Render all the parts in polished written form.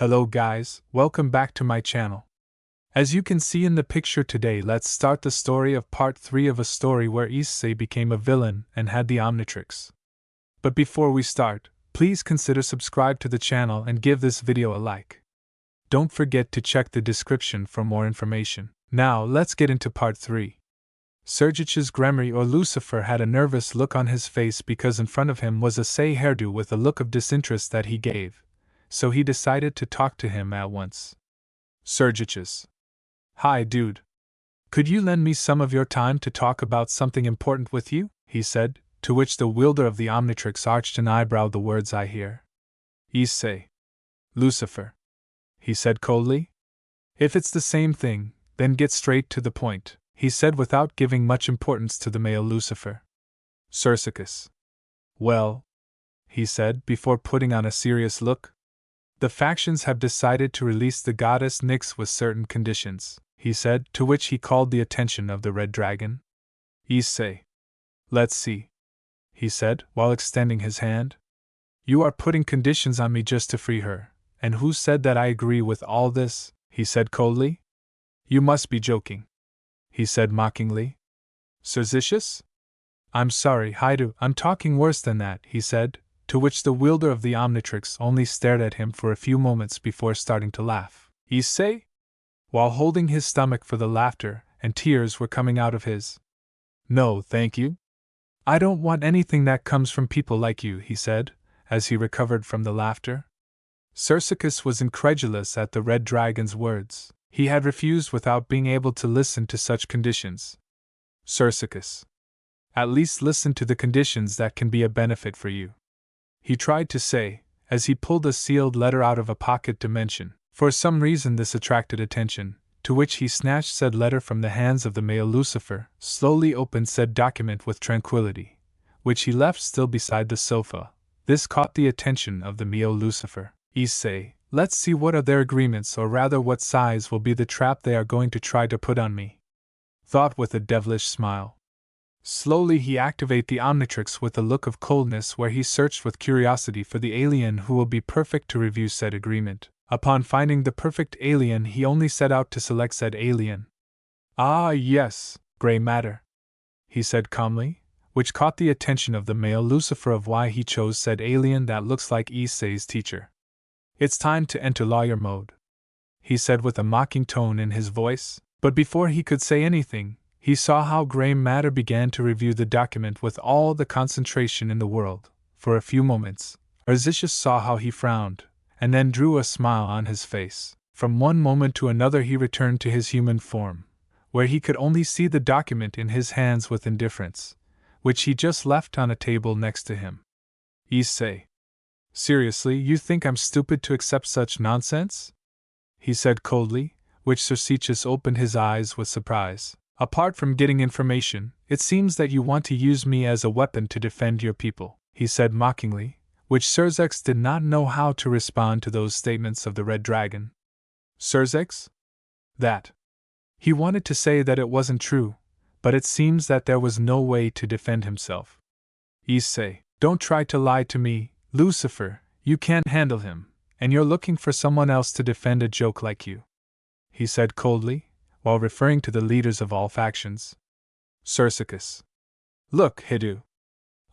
Hello guys, welcome back to my channel. As you can see in the picture today, let's start the story of part 3 of a story where Issei became a villain and had the Omnitrix. But before we start, please consider subscribe to the channel and give this video a like. Don't forget to check the description for more information. Now let's get into part 3. Sekiryuutei's Gremory or Lucifer had a nervous look on his face because in front of him was Issei hairdo with a look of disinterest that he gave, so he decided to talk to him at once. Sekiryuutei. Hi dude. Could you lend me some of your time to talk about something important with you? He said, to which the wielder of the Omnitrix arched an eyebrow. The words I hear. Issei. Lucifer. He said coldly. If it's the same thing, then get straight to the point, he said without giving much importance to the male Lucifer. Sekiryuutei. Well, he said before putting on a serious look. The factions have decided to release the goddess Nyx with certain conditions, he said, to which he called the attention of the Red Dragon. Issei. Let's see, he said, while extending his hand. You are putting conditions on me just to free her, and who said that I agree with all this? He said coldly. You must be joking, he said mockingly. Sekiryuutei? I'm sorry, Haidu, I'm talking worse than that, he said, to which the wielder of the Omnitrix only stared at him for a few moments before starting to laugh. Issei? While holding his stomach for the laughter, and tears were coming out of his. No, thank you. I don't want anything that comes from people like you, he said, as he recovered from the laughter. Sekiryuutei was incredulous at the Red Dragon's words. He had refused without being able to listen to such conditions. Sekiryuutei. At least listen to the conditions that can be a benefit for you, he tried to say, as he pulled a sealed letter out of a pocket dimension. For some reason this attracted attention, to which he snatched said letter from the hands of the male Lucifer, slowly opened said document with tranquility, which he left still beside the sofa. This caught the attention of the male Lucifer. Issei, let's see what are their agreements, or rather what size will be the trap they are going to try to put on me. Thought with a devilish smile. Slowly he activated the Omnitrix with a look of coldness where he searched with curiosity for the alien who will be perfect to review said agreement. Upon finding the perfect alien, he only set out to select said alien. Ah yes, gray matter, he said calmly, which caught the attention of the male Lucifer of why he chose said alien that looks like Issei's teacher. It's time to enter lawyer mode, he said with a mocking tone in his voice, but before he could say anything, he saw how gray matter began to review the document with all the concentration in the world. For a few moments, Sekiryuutei saw how he frowned, and then drew a smile on his face. From one moment to another he returned to his human form, where he could only see the document in his hands with indifference, which he just left on a table next to him. Issei. Seriously, you think I'm stupid to accept such nonsense? He said coldly, which Sekiryuutei opened his eyes with surprise. Apart from getting information, it seems that you want to use me as a weapon to defend your people, he said mockingly, which Sekiryuutei did not know how to respond to those statements of the Red Dragon. Sekiryuutei? That. He wanted to say that it wasn't true, but it seems that there was no way to defend himself. Issei, don't try to lie to me, Lucifer, you can't handle him, and you're looking for someone else to defend a joke like you, he said coldly, while referring to the leaders of all factions. Sekiryuutei. Look, Haidu.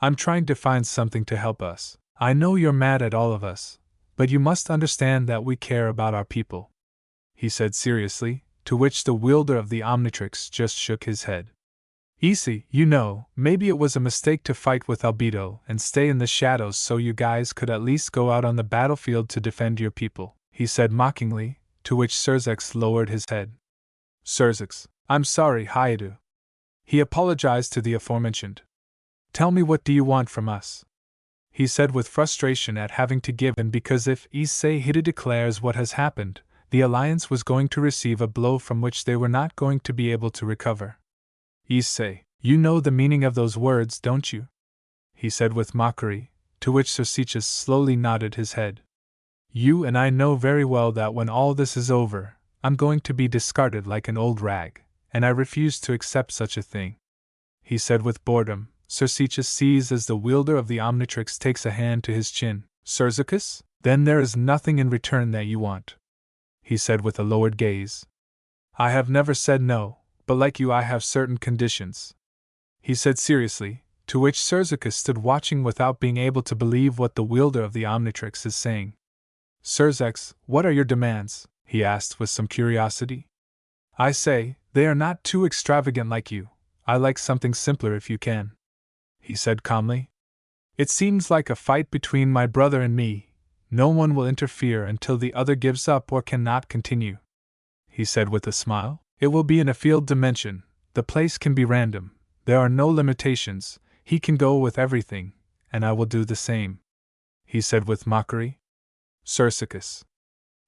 I'm trying to find something to help us. I know you're mad at all of us, but you must understand that we care about our people, he said seriously, to which the wielder of the Omnitrix just shook his head. Issei, you know, maybe it was a mistake to fight with Albedo and stay in the shadows so you guys could at least go out on the battlefield to defend your people, he said mockingly, to which Sekiryuutei lowered his head. Sekiryuutei, I'm sorry, Haidu. He apologized to the aforementioned. Tell me, what do you want from us? He said with frustration at having to give in, because if Issei declares what has happened, the Alliance was going to receive a blow from which they were not going to be able to recover. Issei, you know the meaning of those words, don't you? He said with mockery, to which Sekiryuutei slowly nodded his head. You and I know very well that when all this is over, I'm going to be discarded like an old rag, and I refuse to accept such a thing, he said with boredom. Sekiryuutei sees as the wielder of the Omnitrix takes a hand to his chin. Sekiryuutei? Then there is nothing in return that you want, he said with a lowered gaze. I have never said no, but like you I have certain conditions, he said seriously, to which Sekiryuutei stood watching without being able to believe what the wielder of the Omnitrix is saying. Sekiryuutei, what are your demands? He asked with some curiosity. I say, they are not too extravagant like you. I like something simpler if you can, he said calmly. It seems like a fight between my brother and me. No one will interfere until the other gives up or cannot continue, he said with a smile. It will be in a field dimension. The place can be random. There are no limitations. He can go with everything, and I will do the same, he said with mockery. Sekiryuutei.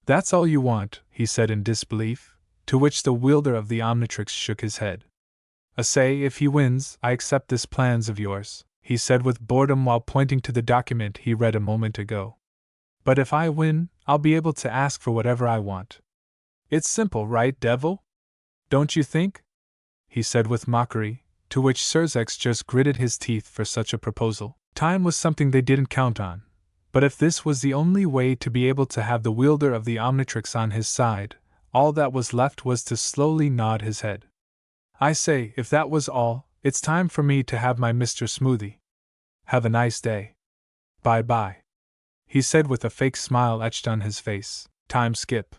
That's all you want, he said in disbelief, to which the wielder of the Omnitrix shook his head. Issei, if he wins, I accept this plans of yours, he said with boredom while pointing to the document he read a moment ago. But if I win, I'll be able to ask for whatever I want. It's simple, right, devil? Don't you think? He said with mockery, to which Sekiryuutei just gritted his teeth for such a proposal. Time was something they didn't count on, but if this was the only way to be able to have the wielder of the Omnitrix on his side, all that was left was to slowly nod his head. I say, if that was all, it's time for me to have my Mr. Smoothie. Have a nice day. Bye-bye, he said with a fake smile etched on his face. Time skip.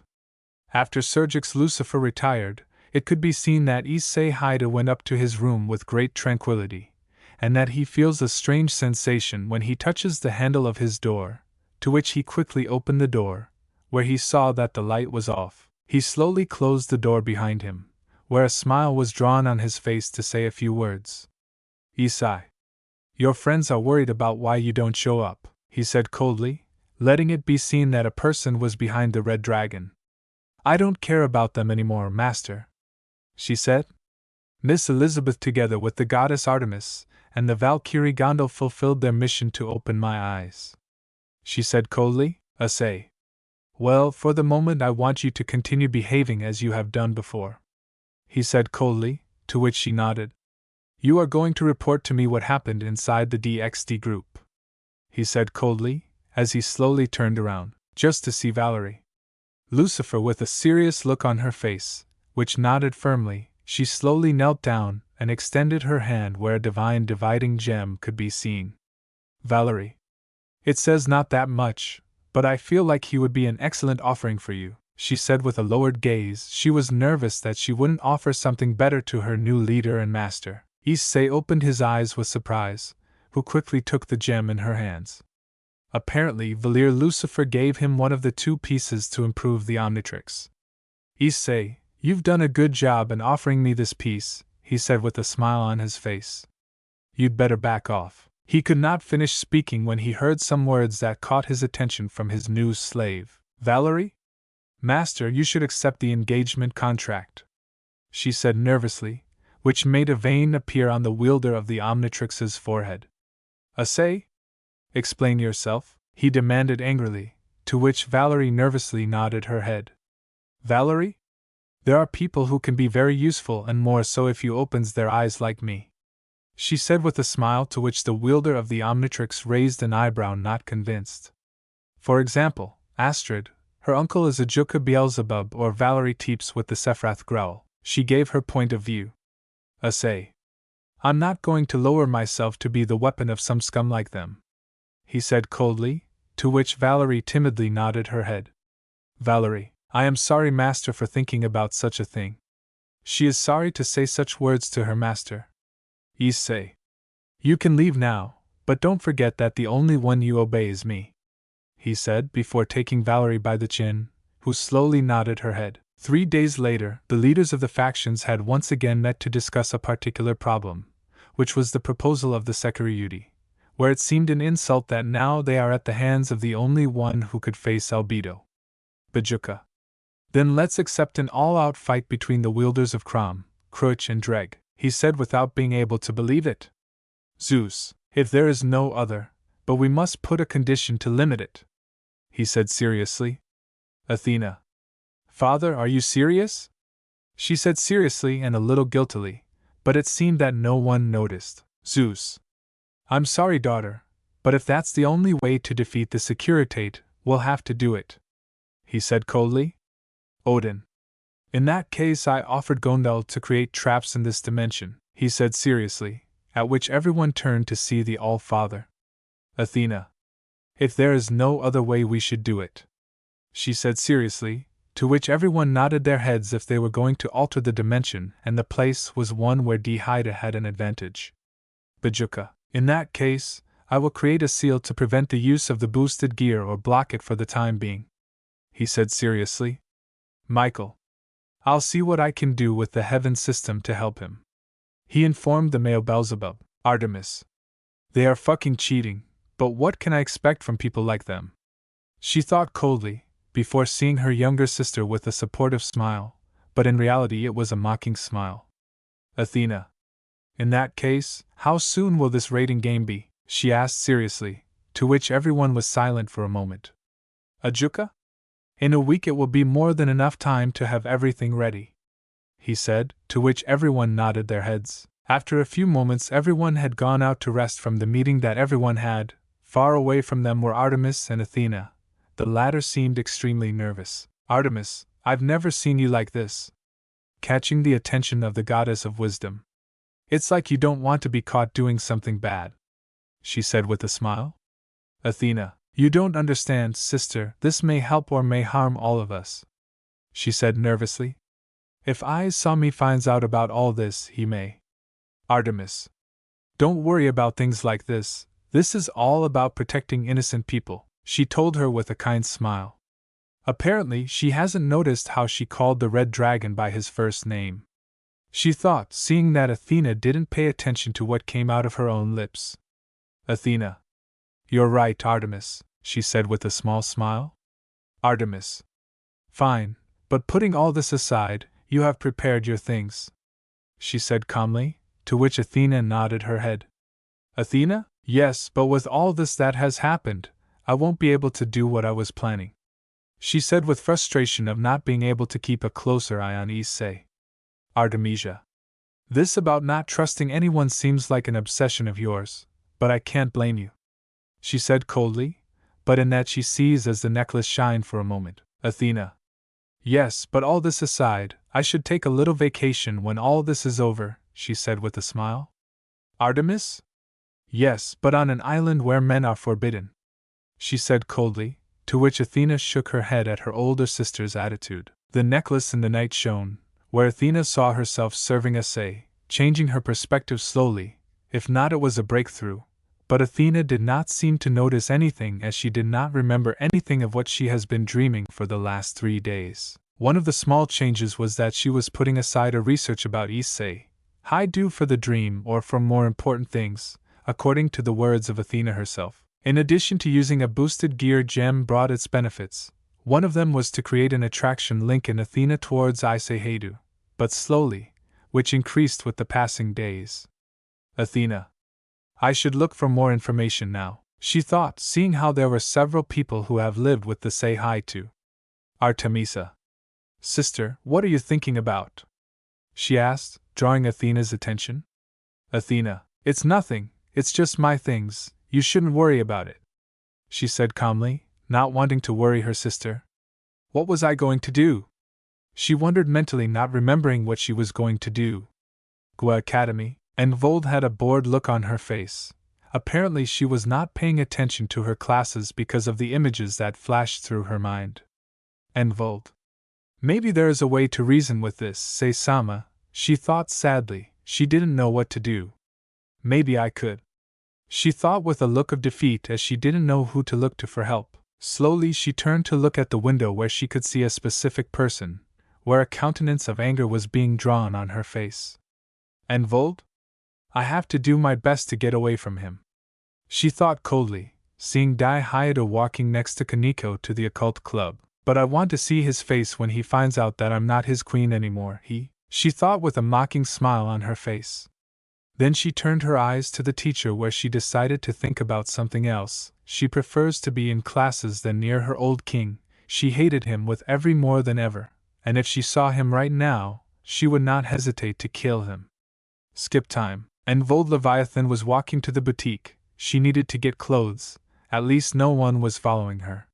After Sekiryuutei's Lucifer retired, it could be seen that Issei Haida went up to his room with great tranquility, and that he feels a strange sensation when he touches the handle of his door, to which he quickly opened the door, where he saw that the light was off. He slowly closed the door behind him, where a smile was drawn on his face to say a few words. Issei. Your friends are worried about why you don't show up, he said coldly, letting it be seen that a person was behind the red dragon. I don't care about them anymore, master, she said. Miss Elizabeth together with the goddess Artemis and the Valkyrie Gondel fulfilled their mission to open my eyes, she said coldly. Issei. Well, for the moment I want you to continue behaving as you have done before, he said coldly, to which she nodded. You are going to report to me what happened inside the DXD group, he said coldly, as he slowly turned around, just to see Valerie. Lucifer with a serious look on her face, which nodded firmly, she slowly knelt down and extended her hand where a divine dividing gem could be seen. Valerie. It says not that much, but I feel like he would be an excellent offering for you, she said with a lowered gaze. She was nervous that she wouldn't offer something better to her new leader and master. Issei opened his eyes with surprise, who quickly took the gem in her hands. Apparently, Valir Lucifer gave him one of the 2 pieces to improve the Omnitrix. Issei, you've done a good job in offering me this piece, he said with a smile on his face. You'd better back off. He could not finish speaking when he heard some words that caught his attention from his new slave. Valerie? Master, you should accept the engagement contract, she said nervously, which made a vein appear on the wielder of the Omnitrix's forehead. Issei? Explain yourself, he demanded angrily, to which Valerie nervously nodded her head. Valerie? There are people who can be very useful and more so if you opens their eyes like me, she said with a smile, to which the wielder of the Omnitrix raised an eyebrow, not convinced. For example, Astrid, her uncle is a Juka Beelzebub, or Valerie Teeps with the Sephiroth growl. She gave her point of view. Issei. I'm not going to lower myself to be the weapon of some scum like them, he said coldly, to which Valerie timidly nodded her head. Valerie, I am sorry, master, for thinking about such a thing. She is sorry to say such words to her master. Issei. You can leave now, but don't forget that the only one you obey is me, he said before taking Valerie by the chin, who slowly nodded her head. 3 days later, the leaders of the factions had once again met to discuss a particular problem, which was the proposal of the Sekiryuutei, where it seemed an insult that now they are at the hands of the only one who could face Albedo. Bajuka. Then let's accept an all-out fight between the wielders of Crom, Crutch and Dreg, he said without being able to believe it. Zeus, if there is no other, but we must put a condition to limit it, he said seriously. Athena. Father, are you serious? She said seriously and a little guiltily, but it seemed that no one noticed. Zeus. I'm sorry, daughter, but if that's the only way to defeat the Sekiryuutei, we'll have to do it, he said coldly. Odin. In that case, I offered Gondel to create traps in this dimension, he said seriously, at which everyone turned to see the All-Father. Athena. If there is no other way, we should do it, she said seriously, to which everyone nodded their heads if they were going to alter the dimension and the place was one where Haida had an advantage. Bajuka. In that case, I will create a seal to prevent the use of the boosted gear or block it for the time being, he said seriously. Michael. I'll see what I can do with the heaven system to help him, he informed the male Beelzebub. Artemis. They are fucking cheating, but what can I expect from people like them? She thought coldly, before seeing her younger sister with a supportive smile, but in reality it was a mocking smile. Athena. In that case, how soon will this raiding game be? She asked seriously, to which everyone was silent for a moment. Ajuka? In a week it will be more than enough time to have everything ready, he said, to which everyone nodded their heads. After a few moments everyone had gone out to rest from the meeting that everyone had. Far away from them were Artemis and Athena. The latter seemed extremely nervous. Artemis, I've never seen you like this. Catching the attention of the goddess of wisdom. It's like you don't want to be caught doing something bad, she said with a smile. Athena. You don't understand, sister, this may help or may harm all of us, she said nervously. If Issei finds out about all this, he may. Artemis. Don't worry about things like this is all about protecting innocent people, she told her with a kind smile. Apparently, she hasn't noticed how she called the red dragon by his first name. She thought, seeing that Athena didn't pay attention to what came out of her own lips. Athena. You're right, Artemis, she said with a small smile. Artemis. Fine, but putting all this aside, you have prepared your things, she said calmly, to which Athena nodded her head. Athena? Yes, but with all this that has happened, I won't be able to do what I was planning, she said with frustration of not being able to keep a closer eye on Issei. Artemisia. This about not trusting anyone seems like an obsession of yours, but I can't blame you, she said coldly, but in that she sees as the necklace shine for a moment. Athena. Yes, but all this aside, I should take a little vacation when all this is over, she said with a smile. Artemis? Yes, but on an island where men are forbidden, she said coldly, to which Athena shook her head at her older sister's attitude. The necklace in the night shone, where Athena saw herself serving Issei, changing her perspective slowly. If not, it was a breakthrough. But Athena did not seem to notice anything, as she did not remember anything of what she has been dreaming for the last 3 days. One of the small changes was that she was putting aside a research about Issei, due for the dream or for more important things, according to the words of Athena herself. In addition to using a boosted gear gem brought its benefits, one of them was to create an attraction link in Athena towards Issei, but slowly, which increased with the passing days. Athena. I should look for more information now, she thought, seeing how there were several people who have lived with the say hi to. Artemisa. Sister, what are you thinking about? She asked, drawing Athena's attention. Athena. It's nothing, it's just my things, you shouldn't worry about it, she said calmly, not wanting to worry her sister. What was I going to do? She wondered mentally, not remembering what she was going to do. Gua Academy. And Vold had a bored look on her face. Apparently she was not paying attention to her classes because of the images that flashed through her mind. And Vold. Maybe there is a way to reason with this, Seisama, she thought sadly. She didn't know what to do. Maybe I could, she thought with a look of defeat, as she didn't know who to look to for help. Slowly she turned to look at the window where she could see a specific person, where a countenance of anger was being drawn on her face. And Vold? I have to do my best to get away from him, she thought coldly, seeing Haida walking next to Kaneko to the occult club. But I want to see his face when he finds out that I'm not his queen anymore, she thought with a mocking smile on her face. Then she turned her eyes to the teacher, where she decided to think about something else. She prefers to be in classes than near her old king. She hated him with every more than ever, and if she saw him right now, she would not hesitate to kill him. Skip time. And Vold Leviathan was walking to the boutique. She needed to get clothes, at least no one was following her.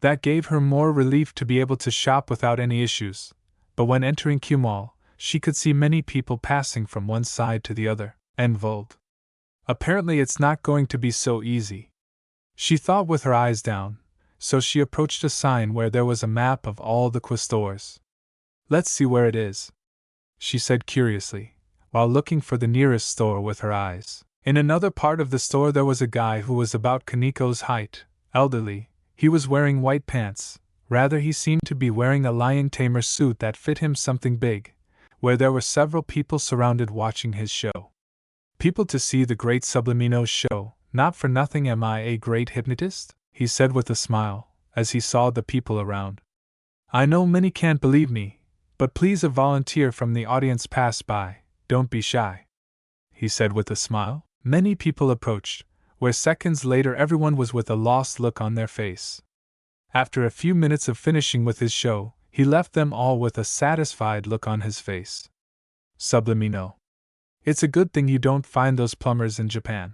That gave her more relief to be able to shop without any issues, but when entering Q Mall, she could see many people passing from one side to the other, and Vold. Apparently it's not going to be so easy. She thought with her eyes down, so she approached a sign where there was a map of all the Q stores. Let's see where it is, she said curiously, while looking for the nearest store with her eyes. In another part of the store there was a guy who was about Kaniko's height, elderly. He was wearing white pants, rather he seemed to be wearing a lion tamer suit that fit him something big, where there were several people surrounded watching his show. People to see the great Sublimino's show, not for nothing am I a great hypnotist, he said with a smile, as he saw the people around. I know many can't believe me, but please a volunteer from the audience pass by, don't be shy, he said with a smile. Many people approached, where seconds later everyone was with a lost look on their face. After a few minutes of finishing with his show, he left them all with a satisfied look on his face. Sublimino. It's a good thing you don't find those plumbers in Japan,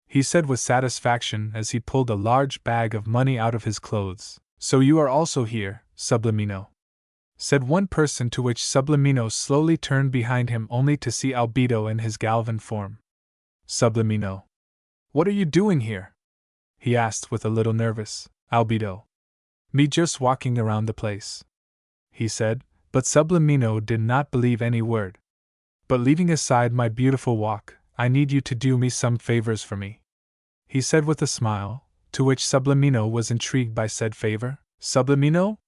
he said with satisfaction as he pulled a large bag of money out of his clothes. So you are also here, Sublimino, said one person, to which Sublimino slowly turned behind him only to see Albedo in his Galvan form. Sublimino. What are you doing here? He asked with a little nervous. Albedo. Me just walking around the place, he said, but Sublimino did not believe any word. But leaving aside my beautiful walk, I need you to do me some favors for me, he said with a smile, to which Sublimino was intrigued by said favor. Sublimino?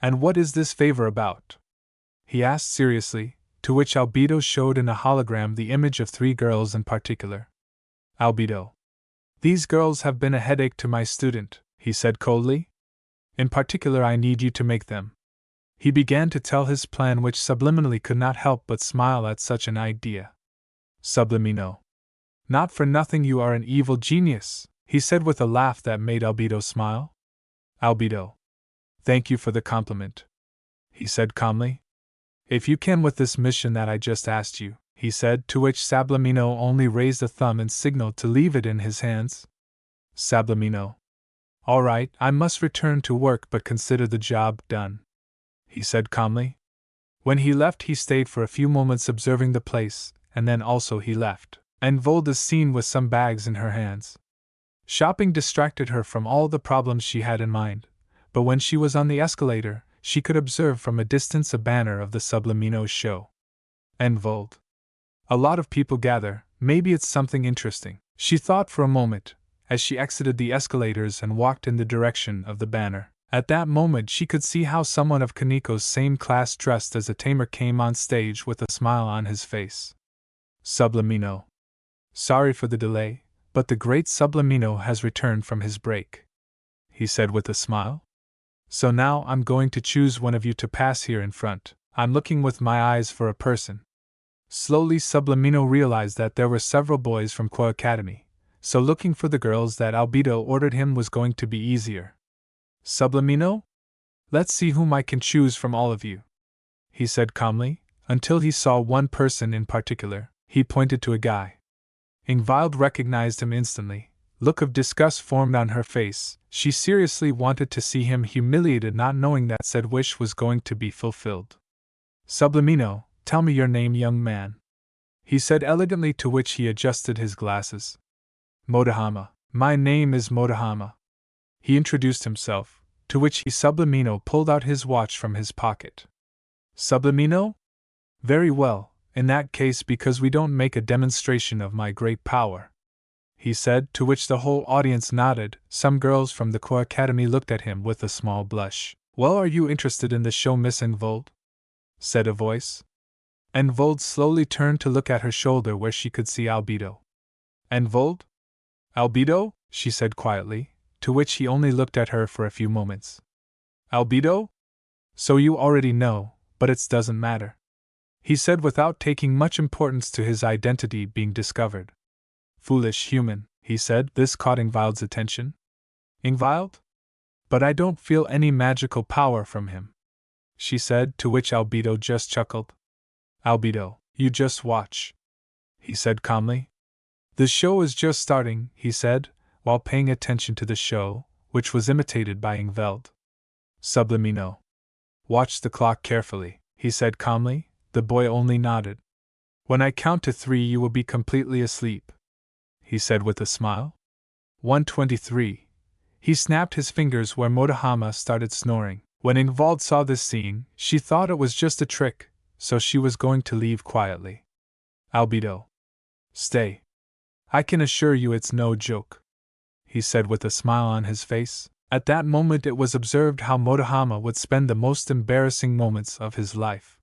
And what is this favor about? He asked seriously, to which Albedo showed in a hologram the image of 3 girls in particular. Albedo. These girls have been a headache to my student, he said coldly. In particular I need you to make them. He began to tell his plan, which subliminally could not help but smile at such an idea. Sublimino. Not for nothing you are an evil genius, he said with a laugh that made Albedo smile. Albedo. Thank you for the compliment, he said calmly. If you can with this mission that I just asked you, he said, to which Sublimino only raised a thumb and signaled to leave it in his hands. Sublimino. All right, I must return to work, but consider the job done, he said calmly. When he left, he stayed for a few moments observing the place, and then also he left, and Vold is seen with some bags in her hands. Shopping distracted her from all the problems she had in mind, but when she was on the escalator, she could observe from a distance a banner of the Sublimino's show. And Vold. A lot of people gather, maybe it's something interesting, she thought for a moment, as she exited the escalators and walked in the direction of the banner. At that moment she could see how someone of Kaniko's same class dressed as a tamer came on stage with a smile on his face. Sublimino. Sorry for the delay, but the great Sublimino has returned from his break, he said with a smile. So now I'm going to choose one of you to pass here in front. I'm looking with my eyes for a person. Slowly Sublimino realized that there were several boys from Qua Academy, so looking for the girls that Albedo ordered him was going to be easier. Sublimino? Let's see whom I can choose from all of you, he said calmly, until he saw one person in particular. He pointed to a guy. Ingvild recognized him instantly. Look of disgust formed on her face. She seriously wanted to see him humiliated, not knowing that said wish was going to be fulfilled. Sublimino, tell me your name, young man, he said elegantly, to which he adjusted his glasses. Motohama. My name is Motohama. He introduced himself, to which Sublimino pulled out his watch from his pocket. Sublimino? Very well, in that case, because we don't make a demonstration of my great power, he said, to which the whole audience nodded. Some girls from the Qua Academy looked at him with a small blush. Well, are you interested in the show, Miss Ingvild? Said a voice. Ingvild slowly turned to look at her shoulder, where she could see Albedo. Ingvild? Albedo? She said quietly, to which he only looked at her for a few moments. Albedo? So you already know, but it doesn't matter, he said without taking much importance to his identity being discovered. Foolish human, he said. This caught Ingvild's attention. Ingvild? But I don't feel any magical power from him, she said, to which Albedo just chuckled. Albedo, you just watch, he said calmly. The show is just starting, he said, while paying attention to the show, which was imitated by Ingveld. Sublimino. Watch the clock carefully, he said calmly. The boy only nodded. When I count to 3 you will be completely asleep, he said with a smile. 123. He snapped his fingers where Motohama started snoring. When Ingvald saw this scene, she thought it was just a trick, so she was going to leave quietly. Albedo. Stay. I can assure you it's no joke, he said with a smile on his face. At that moment it was observed how Motohama would spend the most embarrassing moments of his life.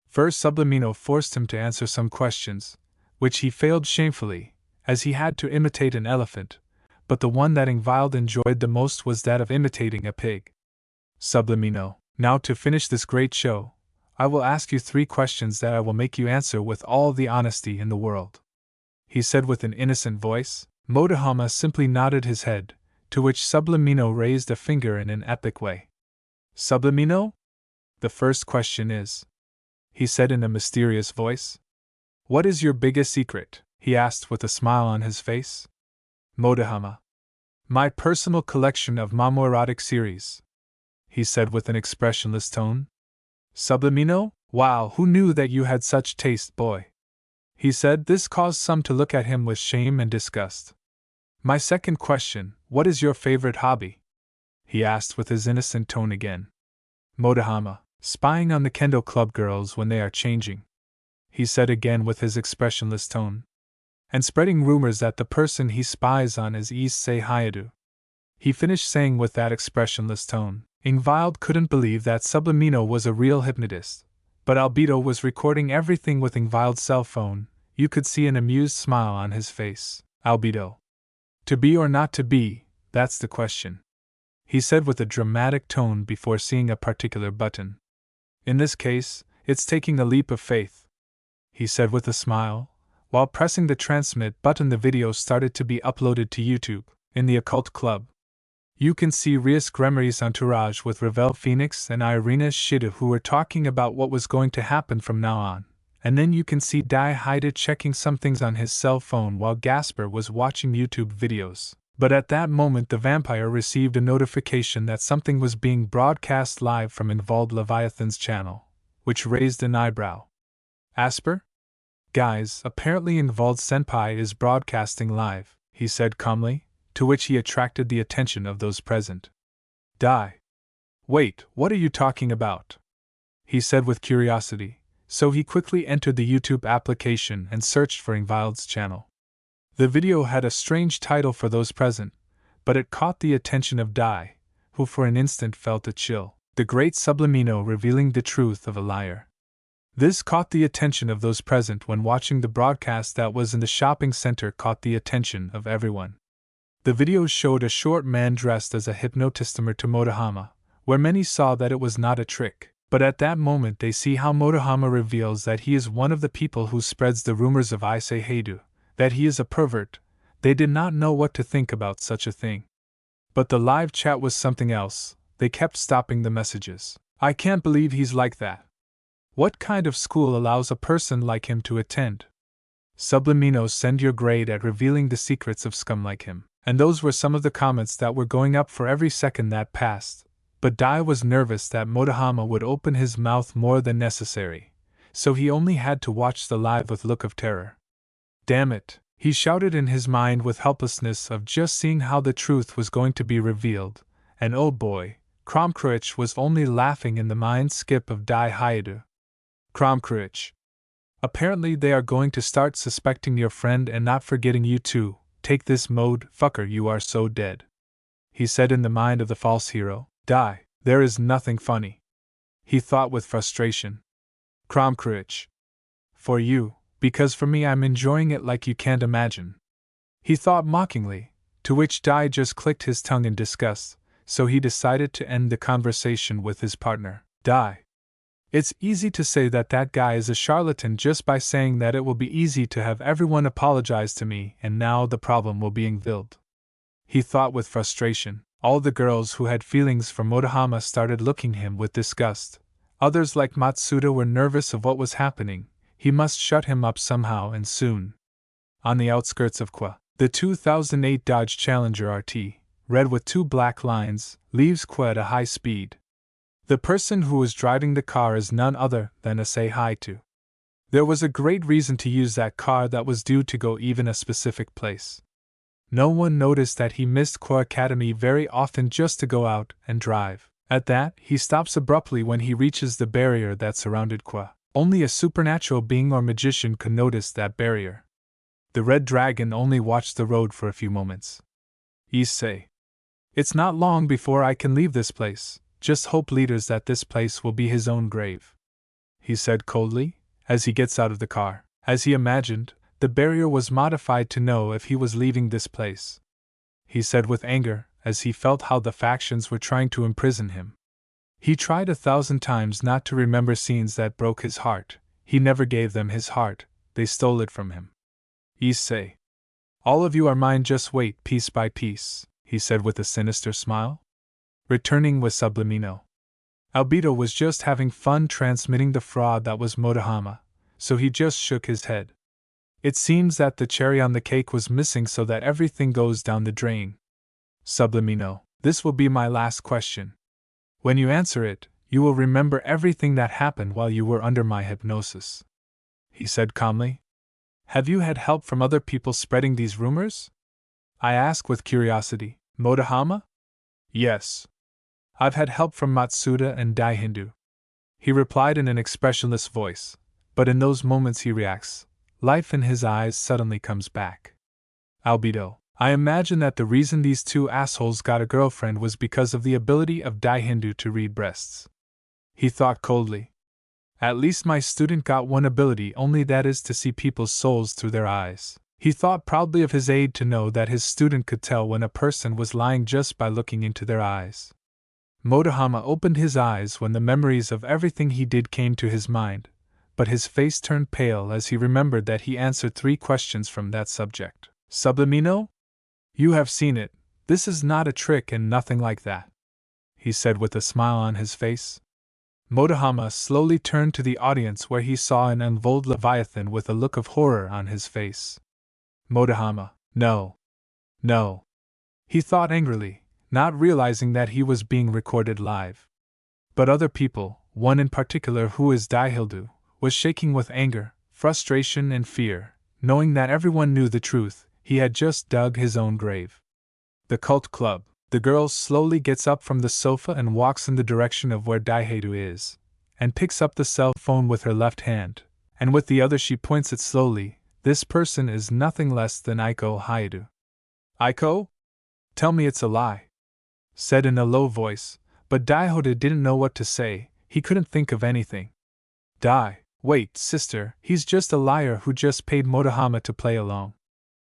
First, Sublimino forced him to answer some questions, which he failed shamefully, as he had to imitate an elephant, but the one that Ingvald enjoyed the most was that of imitating a pig. Sublimino. Now to finish this great show, I will ask you 3 questions that I will make you answer with all the honesty in the world, he said with an innocent voice. Motohama simply nodded his head, to which Sublimino raised a finger in an epic way. Sublimino? The first question is, he said in a mysterious voice. What is your biggest secret? He asked with a smile on his face. Motohama. My personal collection of homoerotic series, he said with an expressionless tone. Sublimino. Wow, who knew that you had such taste, boy? He said. This caused some to look at him with shame and disgust. My second question, what is your favorite hobby? He asked with his innocent tone again. Motohama. Spying on the Kendo Club girls when they are changing, he said again with his expressionless tone. And spreading rumors that the person he spies on is Issei Hayadu, he finished saying with that expressionless tone. Ingvald couldn't believe that Sublimino was a real hypnotist, but Albedo was recording everything with Ingvald's cell phone. You could see an amused smile on his face. Albedo. To be or not to be, that's the question, he said with a dramatic tone before seeing a particular button. In this case, it's taking a leap of faith, he said with a smile. While pressing the transmit button, the video started to be uploaded to YouTube. In the Occult Club, you can see Rias Gremery's entourage with Ravel Phoenix and Irina Shida, who were talking about what was going to happen from now on. And then you can see Dai Haida checking some things on his cell phone while Gasper was watching YouTube videos. But at that moment the vampire received a notification that something was being broadcast live from Ingvald Leviathan's channel, which raised an eyebrow. Asper? Guys, apparently Ingvald Senpai is broadcasting live, he said calmly, to which he attracted the attention of those present. Dai. Wait, what are you talking about? He said with curiosity, so he quickly entered the YouTube application and searched for Ingvald's channel. The video had a strange title for those present, but it caught the attention of Dai, who for an instant felt a chill. The great Sublimino revealing the truth of a liar. This caught the attention of those present when watching the broadcast that was in the shopping center caught the attention of everyone. The video showed a short man dressed as a hypnotister to Motohama, where many saw that it was not a trick. But at that moment they see how Motohama reveals that he is one of the people who spreads the rumors of Issei Hayadu, that he is a pervert. They did not know what to think about such a thing. But the live chat was something else. They kept stopping the messages. I can't believe he's like that. What kind of school allows a person like him to attend? Sublimino, send your grade at revealing the secrets of scum like him. And those were some of the comments that were going up for every second that passed. But Dai was nervous that Motohama would open his mouth more than necessary, so he only had to watch the live with look of terror. Damn it, he shouted in his mind with helplessness of just seeing how the truth was going to be revealed, and oh boy, Kromkrich was only laughing in the mind skip of Dai Hayadu. Kromkrich. Apparently they are going to start suspecting your friend and not forgetting you too. Take this mode, fucker, you are so dead, he said in the mind of the false hero. Dai, there is nothing funny, he thought with frustration. Kromkrich. For you, because for me I'm enjoying it like you can't imagine, he thought mockingly, to which Dai just clicked his tongue in disgust, so he decided to end the conversation with his partner. Dai. It's easy to say that that guy is a charlatan just by saying that it will be easy to have everyone apologize to me and now the problem will be Ingvald, he thought with frustration. All the girls who had feelings for Motohama started looking at him with disgust. Others like Matsuda were nervous of what was happening. He must shut him up somehow and soon. On the outskirts of Kwa, the 2008 Dodge Challenger RT, red with 2 black lines, leaves Kwa at a high speed. The person who was driving the car is none other than Issei. There was a great reason to use that car that was due to go even a specific place. No one noticed that he missed Kwa Academy very often just to go out and drive. At that, he stops abruptly when he reaches the barrier that surrounded Kwa. Only a supernatural being or magician could notice that barrier. The red dragon only watched the road for a few moments. Issei. It's not long before I can leave this place. Just hope leaders that this place will be his own grave, he said coldly, as he gets out of the car. As he imagined, the barrier was modified to know if he was leaving this place. He said with anger, as he felt how the factions were trying to imprison him. He tried 1,000 times not to remember scenes that broke his heart. He never gave them his heart, they stole it from him. Issei. All of you are mine, just wait, piece by piece, he said with a sinister smile. Returning with Subliminal. Albedo was just having fun transmitting the fraud that was Motohama, so he just shook his head. It seems that the cherry on the cake was missing, so that everything goes down the drain. Subliminal. This will be my last question. When you answer it, you will remember everything that happened while you were under my hypnosis, he said calmly. Have you had help from other people spreading these rumors? I asked with curiosity. Motohama? Yes. I've had help from Matsuda and Daihindu, he replied in an expressionless voice, but in those moments he reacts. Life in his eyes suddenly comes back. Albedo. I imagine that the reason these 2 assholes got a girlfriend was because of the ability of Daihindu to read breasts. He thought coldly. At least my student got one ability only, that is to see people's souls through their eyes. He thought proudly of his aide to know that his student could tell when a person was lying just by looking into their eyes. Motohama opened his eyes when the memories of everything he did came to his mind, but his face turned pale as he remembered that he answered 3 questions from that subject. Subliminal? You have seen it, this is not a trick and nothing like that, he said with a smile on his face. Motohama slowly turned to the audience where he saw an unveiled Leviathan with a look of horror on his face. Motohama, no. No. He thought angrily, not realizing that he was being recorded live. But other people, one in particular who is Daihildu, was shaking with anger, frustration and fear, knowing that everyone knew the truth. He had just dug his own grave. The cult club. The girl slowly gets up from the sofa and walks in the direction of where Daihindu is, and picks up the cell phone with her left hand, and with the other she points it slowly. This person is nothing less than Iko Haidu. Iko? Tell me it's a lie, said in a low voice, but Daihoda didn't know what to say. He couldn't think of anything. Wait, sister, he's just a liar who just paid Motohama to play along,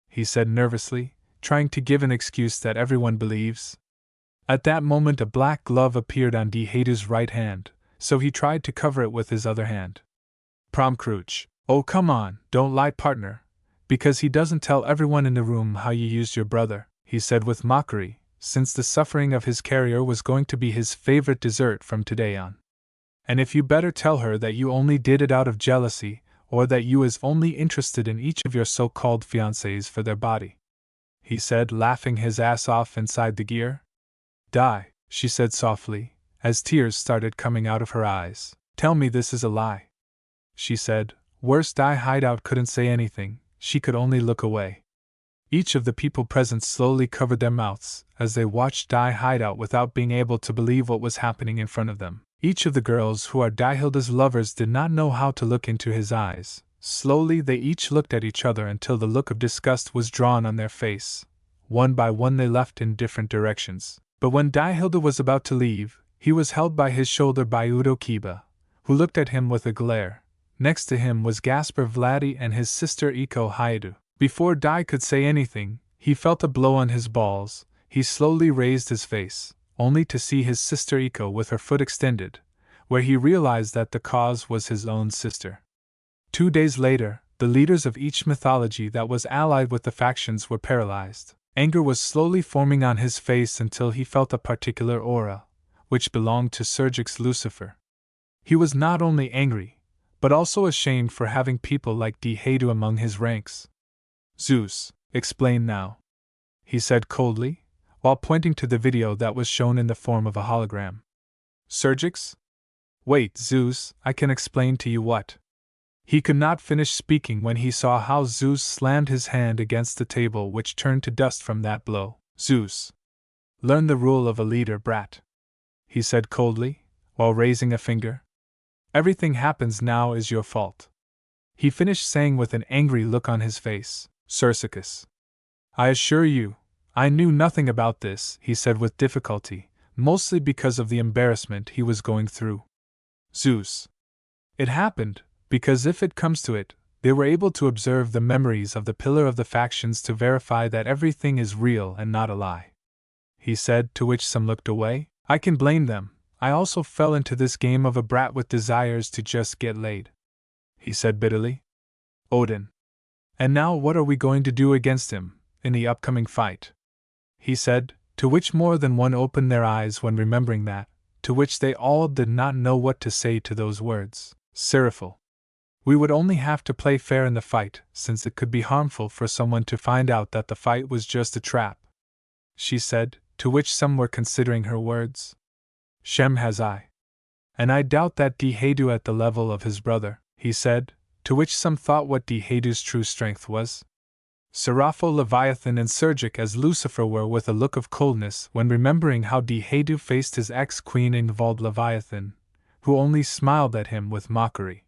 he said nervously, trying to give an excuse that everyone believes. At that moment a black glove appeared on Daihidu's right hand, so he tried to cover it with his other hand. Promkruch. Oh come on, don't lie partner, because he doesn't tell everyone in the room how you used your brother, he said with mockery, since the suffering of his carrier was going to be his favorite dessert from today on. And if you better tell her that you only did it out of jealousy, or that you is only interested in each of your so-called fiancés for their body, he said, laughing his ass off inside the gear. She said softly, as tears started coming out of her eyes. Tell me this is a lie, she said. Worse, Hideout couldn't say anything, she could only look away. Each of the people present slowly covered their mouths as they watched Hideout without being able to believe what was happening in front of them. Each of the girls who are Daihilda's lovers did not know how to look into his eyes. Slowly they each looked at each other until the look of disgust was drawn on their face. One by one they left in different directions. But when Daihilda was about to leave, he was held by his shoulder by Udo Kiba, who looked at him with a glare. Next to him was Gaspar Vladi and his sister Iko Haidu. Before Dai could say anything, he felt a blow on his balls. He slowly raised his face, only to see his sister Iko with her foot extended, where he realized that the cause was his own sister. 2 days later, the leaders of each mythology that was allied with the factions were paralyzed. Anger was slowly forming on his face until he felt a particular aura, which belonged to Sergix Lucifer. He was not only angry, but also ashamed for having people like Daihidu among his ranks. Zeus, explain now, he said coldly, while pointing to the video that was shown in the form of a hologram. Surgix? Wait, Zeus, I can explain to you what. He could not finish speaking when he saw how Zeus slammed his hand against the table, which turned to dust from that blow. Zeus. Learn the rule of a leader, brat, he said coldly, while raising a finger. Everything happens now is your fault. He finished saying with an angry look on his face. Surgix. I assure you, I knew nothing about this, he said with difficulty, mostly because of the embarrassment he was going through. Zeus. It happened, because if it comes to it, they were able to observe the memories of the pillar of the factions to verify that everything is real and not a lie. He said, to which some looked away. I can blame them, I also fell into this game of a brat with desires to just get laid. He said bitterly. Odin. And now what are we going to do against him, in the upcoming fight? He said, to which more than one opened their eyes when remembering that, to which they all did not know what to say to those words. Seraphil. We would only have to play fair in the fight, since it could be harmful for someone to find out that the fight was just a trap. She said, to which some were considering her words. Shem has I. And I doubt that Dihadu at the level of his brother, he said, to which some thought what Dihadu's true strength was. Serapho, Leviathan, and Surgic as Lucifer were with a look of coldness when remembering how Dihadu faced his ex-queen Ingvald Leviathan, who only smiled at him with mockery.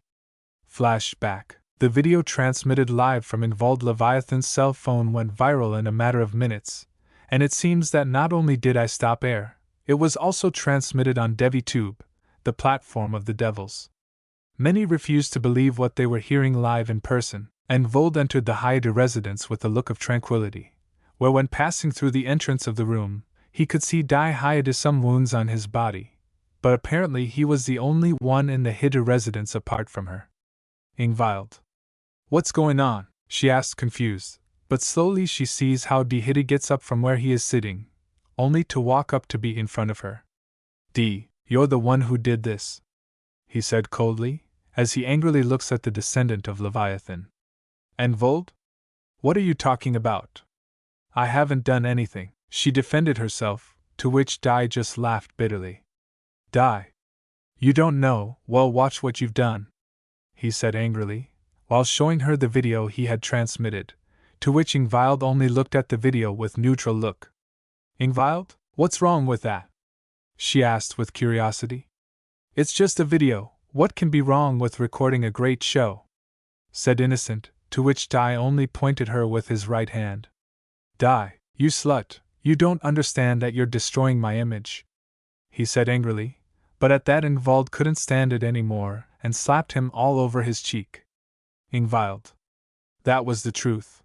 Flashback. The video transmitted live from Ingvald Leviathan's cell phone went viral in a matter of minutes, and it seems that not only did I stop air, it was also transmitted on DeviTube, the platform of the devils. Many refused to believe what they were hearing live in person, and Vold entered the Hyde residence with a look of tranquility, where when passing through the entrance of the room, he could see Dai Hyde some wounds on his body, but apparently he was the only one in the Hida residence apart from her. Ingvild. What's going on? She asked confused, but slowly she sees how Dihida gets up from where he is sitting, only to walk up to be in front of her. You're the one who did this, he said coldly, as he angrily looks at the descendant of Leviathan. And Vold? What are you talking about? I haven't done anything, she defended herself, to which Dai just laughed bitterly. Dai. You don't know, well watch what you've done, he said angrily, while showing her the video he had transmitted, to which Ingvild only looked at the video with neutral look. Ingvild, what's wrong with that? She asked with curiosity. It's just a video, what can be wrong with recording a great show? Said Innocent, to which Dai only pointed her with his right hand. Dai, you slut, you don't understand that you're destroying my image, he said angrily, but at that Ingvild couldn't stand it anymore and slapped him all over his cheek. Ingvild. That was the truth,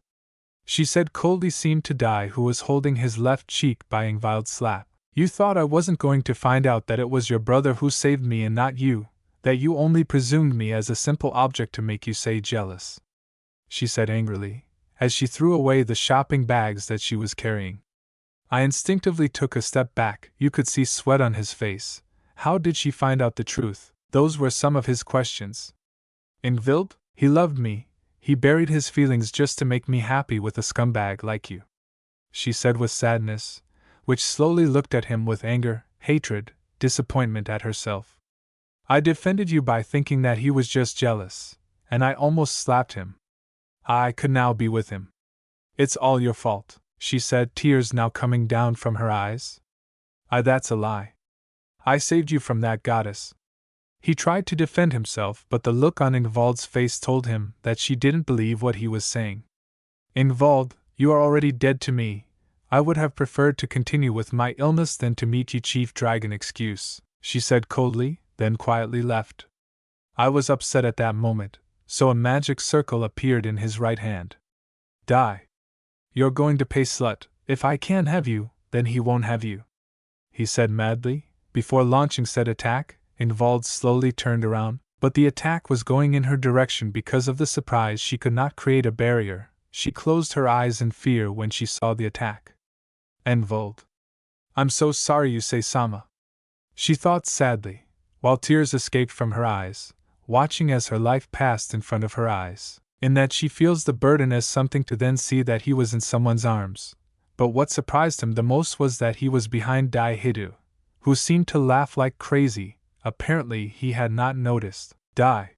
she said coldly, seemed to Dai, who was holding his left cheek by Ingvild's slap. You thought I wasn't going to find out that it was your brother who saved me and not you, that you only presumed me as a simple object to make you say jealous, she said angrily, as she threw away the shopping bags that she was carrying. I instinctively took a step back. You could see sweat on his face. How did she find out the truth? Those were some of his questions. Ingvild, he loved me, he buried his feelings just to make me happy with a scumbag like you, she said with sadness, which slowly looked at him with anger, hatred, disappointment at herself. I defended you by thinking that he was just jealous, and I almost slapped him. I could now be with him. It's all your fault, she said, tears now coming down from her eyes. That's a lie. I saved you from that goddess. He tried to defend himself, but the look on Ingvald's face told him that she didn't believe what he was saying. Ingvald, you are already dead to me. I would have preferred to continue with my illness than to meet you, Chief Dragon. Excuse, she said coldly, then quietly left. I was upset at that moment, so a magic circle appeared in his right hand. Die. You're going to pay, slut. If I can't have you, then he won't have you, he said madly. Before launching said attack, Ingvald slowly turned around, but the attack was going in her direction. Because of the surprise, she could not create a barrier. She closed her eyes in fear when she saw the attack. Ingvald. I'm so sorry, Issei-sama, she thought sadly, while tears escaped from her eyes, watching as her life passed in front of her eyes, in that she feels the burden as something to then see that he was in someone's arms, but what surprised him the most was that he was behind Dai, who seemed to laugh like crazy. Apparently he had not noticed. Dai.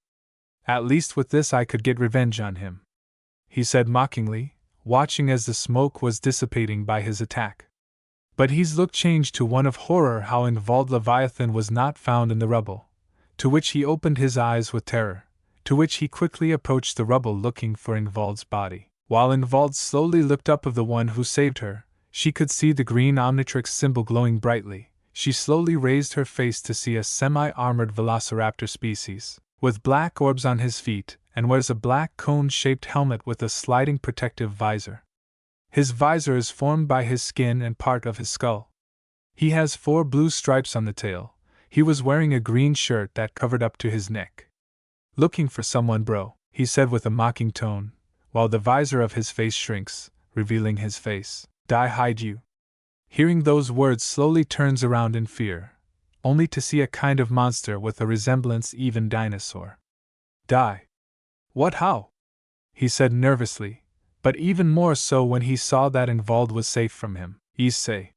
At least with this I could get revenge on him, he said mockingly, watching as the smoke was dissipating by his attack. But his look changed to one of horror how Ingvald Leviathan was not found in the rubble, to which he opened his eyes with terror, to which he quickly approached the rubble looking for Ingvald's body. While Ingvald slowly looked up of the one who saved her, she could see the green Omnitrix symbol glowing brightly. She slowly raised her face to see a semi-armored velociraptor species, with black orbs on his feet, and wears a black cone-shaped helmet with a sliding protective visor. His visor is formed by his skin and part of his skull. He has 4 blue stripes on the tail. He was wearing a green shirt that covered up to his neck. "Looking for someone, bro," he said with a mocking tone, while the visor of his face shrinks, revealing his face. "Dai hide you." Hearing those words slowly turns around in fear, only to see a kind of monster with a resemblance even dinosaur. "Dai. What, how?" he said nervously, but even more so when he saw that Ingvald was safe from him. "Issei.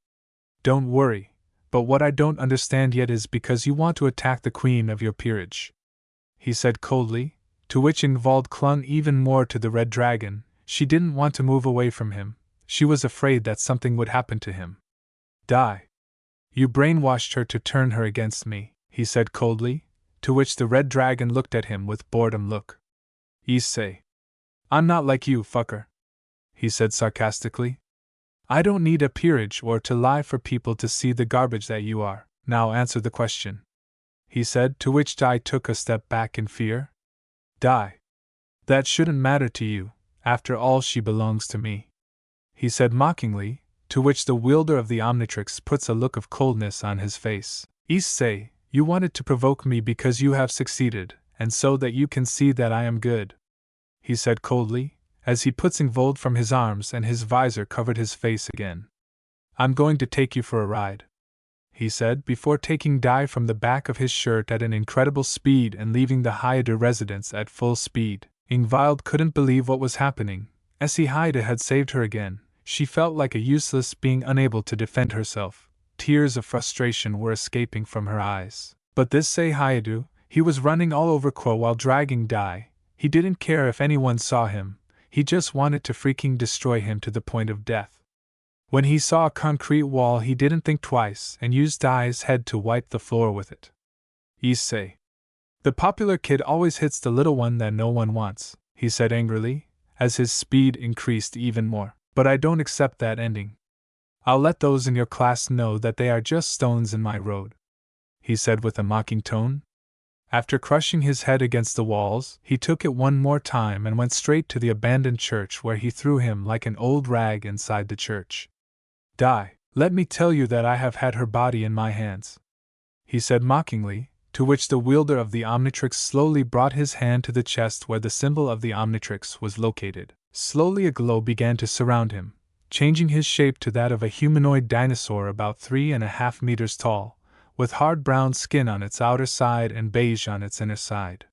Don't worry, but what I don't understand yet is because you want to attack the queen of your peerage," he said coldly, to which Ingvald clung even more to the red dragon. She didn't want to move away from him. She was afraid that something would happen to him. "Dai. You brainwashed her to turn her against me," he said coldly, to which the red dragon looked at him with boredom look. "Issei. I'm not like you, fucker," he said sarcastically. "I don't need a peerage or to lie for people to see the garbage that you are. Now answer the question," he said, to which Dai took a step back in fear. "Dai. That shouldn't matter to you, after all she belongs to me," he said mockingly, to which the wielder of the Omnitrix puts a look of coldness on his face. "Issei, you wanted to provoke me because you have succeeded, and so that you can see that I am good," he said coldly, as he puts Ingvald from his arms and his visor covered his face again. "I'm going to take you for a ride," he said before taking Dai from the back of his shirt at an incredible speed and leaving the Hyde residence at full speed. Ingvald couldn't believe what was happening. Issei Hyde had saved her again. She felt like a useless being unable to defend herself. Tears of frustration were escaping from her eyes. But this Sekiryuutei, he was running all over Ko while dragging Dai. He didn't care if anyone saw him. He just wanted to freaking destroy him to the point of death. When he saw a concrete wall, he didn't think twice and used Dai's head to wipe the floor with it. "Issei. The popular kid always hits the little one that no one wants," he said angrily, as his speed increased even more. "But I don't accept that ending. I'll let those in your class know that they are just stones in my road," he said with a mocking tone. After crushing his head against the walls, he took it one more time and went straight to the abandoned church, where he threw him like an old rag inside the church. "Dai, let me tell you that I have had her body in my hands," he said mockingly, to which the wielder of the Omnitrix slowly brought his hand to the chest where the symbol of the Omnitrix was located. Slowly a glow began to surround him, changing his shape to that of a humanoid dinosaur about 3.5 meters tall, with hard brown skin on its outer side and beige on its inner side.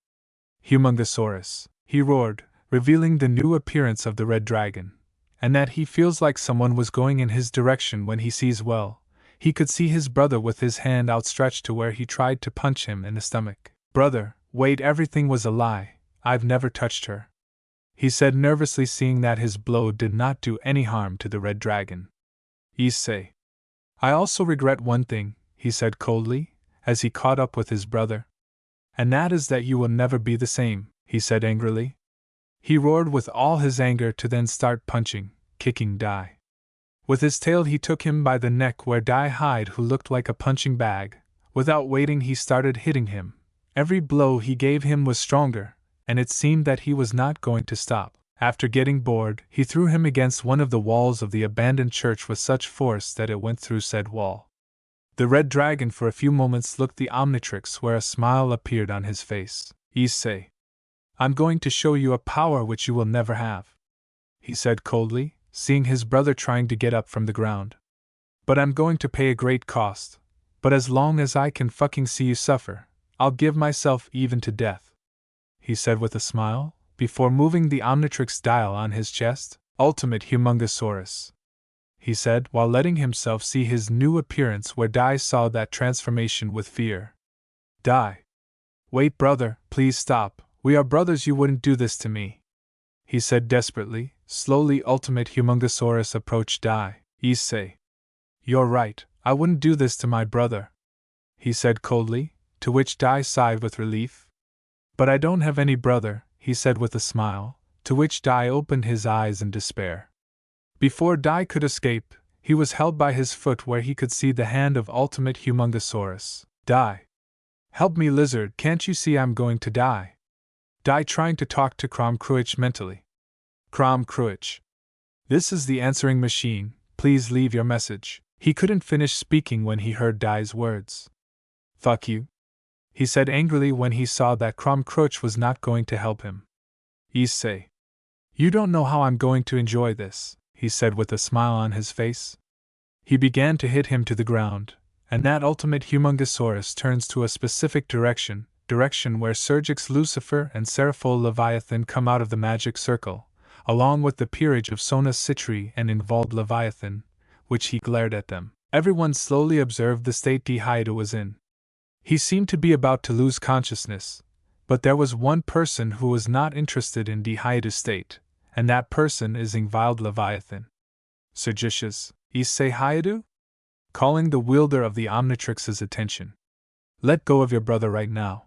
"Humongosaurus," he roared, revealing the new appearance of the red dragon, and that he feels like someone was going in his direction when he sees well. He could see his brother with his hand outstretched to where he tried to punch him in the stomach. "Brother, wait, everything was a lie. I've never touched her," he said nervously, seeing that his blow did not do any harm to the red dragon. "Issei. I also regret one thing," he said coldly, as he caught up with his brother. "And that is that you will never be the same," he said angrily. He roared with all his anger to then start punching, kicking Dai. With his tail he took him by the neck where Dai Hyde, who looked like a punching bag. Without waiting he started hitting him. Every blow he gave him was stronger, and it seemed that he was not going to stop. After getting bored, he threw him against one of the walls of the abandoned church with such force that it went through said wall. The red dragon for a few moments looked the Omnitrix, where a smile appeared on his face. "Issei. I'm going to show you a power which you will never have," he said coldly, seeing his brother trying to get up from the ground. "But I'm going to pay a great cost. But as long as I can fucking see you suffer, I'll give myself even to death," he said with a smile, before moving the Omnitrix dial on his chest. "Ultimate Humongosaurus," he said while letting himself see his new appearance where Dai saw that transformation with fear. Dai. Wait, brother, please stop, we are brothers, you wouldn't do this to me, he said desperately. Slowly Ultimate Humongousaurus approached Dai. Issei. You're right, I wouldn't do this to my brother, he said coldly, to which Dai sighed with relief. But I don't have any brother, he said with a smile, to which Dai opened his eyes in despair. Before Dai could escape, he was held by his foot where he could see the hand of Ultimate Humongousaurus. Dai. Help me, lizard, can't you see I'm going to die? Dai trying to talk to Crom Cruich mentally. Crom Cruich. This is the answering machine, please leave your message. He couldn't finish speaking when he heard Dai's words. Fuck you, he said angrily when he saw that Crom Cruich was not going to help him. Issei. You don't know how I'm going to enjoy this, he said with a smile on his face. He began to hit him to the ground, and that Ultimate Humongousaurus turns to a specific direction where Sergix Lucifer and Seraphol Leviathan come out of the magic circle, along with the peerage of Sonus Citri and Involved Leviathan, which he glared at them. Everyone slowly observed the state Dihaido was in. He seemed to be about to lose consciousness, but there was one person who was not interested in Dihaido's state, and that person is Involved Leviathan. Sagitious, Issei Haidu? Calling the wielder of the Omnitrix's attention. Let go of your brother right now,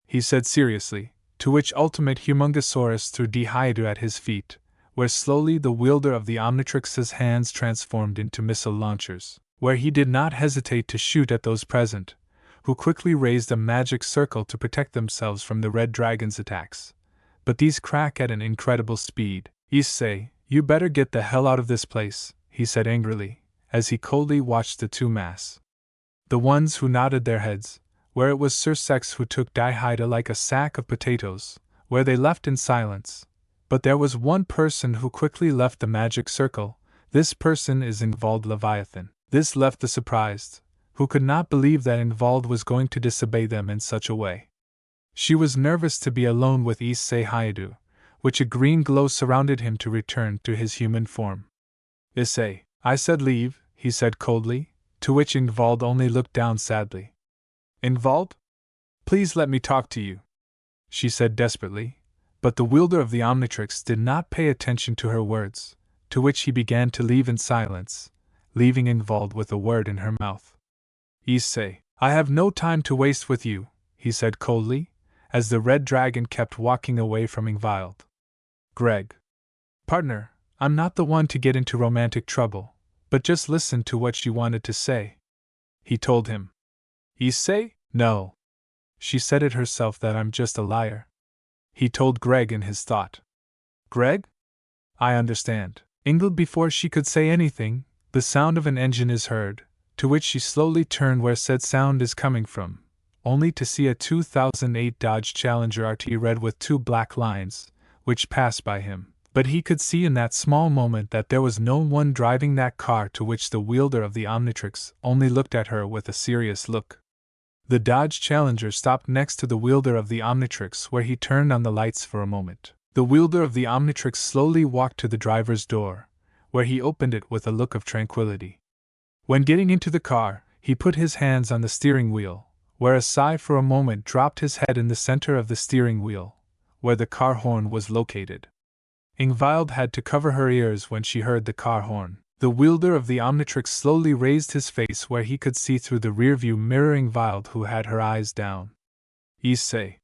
he said seriously, to which Ultimate Humongousaurus threw Dihaido at his feet, where slowly the wielder of the Omnitrix's hands transformed into missile launchers, where he did not hesitate to shoot at those present, who quickly raised a magic circle to protect themselves from the Red Dragon's attacks. But these crack at an incredible speed. Issei, you better get the hell out of this place, he said angrily, as he coldly watched the two mass. The ones who nodded their heads, where it was Sir Sex who took Dihaido like a sack of potatoes, where they left in silence. But there was one person who quickly left the magic circle. This person is Involved Leviathan. This left the surprised, who could not believe that Involved was going to disobey them in such a way. She was nervous to be alone with Issei Haidu, which a green glow surrounded him to return to his human form. Issei, I said leave, he said coldly, to which Involved only looked down sadly. Involved? Please let me talk to you, she said desperately, but the wielder of the Omnitrix did not pay attention to her words, to which he began to leave in silence, leaving Involved with a word in her mouth. Issei, I have no time to waste with you, he said coldly, as the Red Dragon kept walking away from Involved. Greg. Partner, I'm not the one to get into romantic trouble, but just listen to what she wanted to say, he told him. Issei? No. She said it herself that I'm just a liar, he told Greg in his thought. Greg? I understand. Ingled before she could say anything, the sound of an engine is heard, to which she slowly turned where said sound is coming from, only to see a 2008 Dodge Challenger RT red with two black lines, which passed by him. But he could see in that small moment that there was no one driving that car, to which the wielder of the Omnitrix only looked at her with a serious look. The Dodge Challenger stopped next to the wielder of the Omnitrix, where he turned on the lights for a moment. The wielder of the Omnitrix slowly walked to the driver's door, where he opened it with a look of tranquility. When getting into the car, he put his hands on the steering wheel, where Issei for a moment dropped his head in the center of the steering wheel, where the car horn was located. Ingvild had to cover her ears when she heard the car horn. The wielder of the Omnitrix slowly raised his face where he could see through the rearview mirror Ingvild, who had her eyes down. Issei.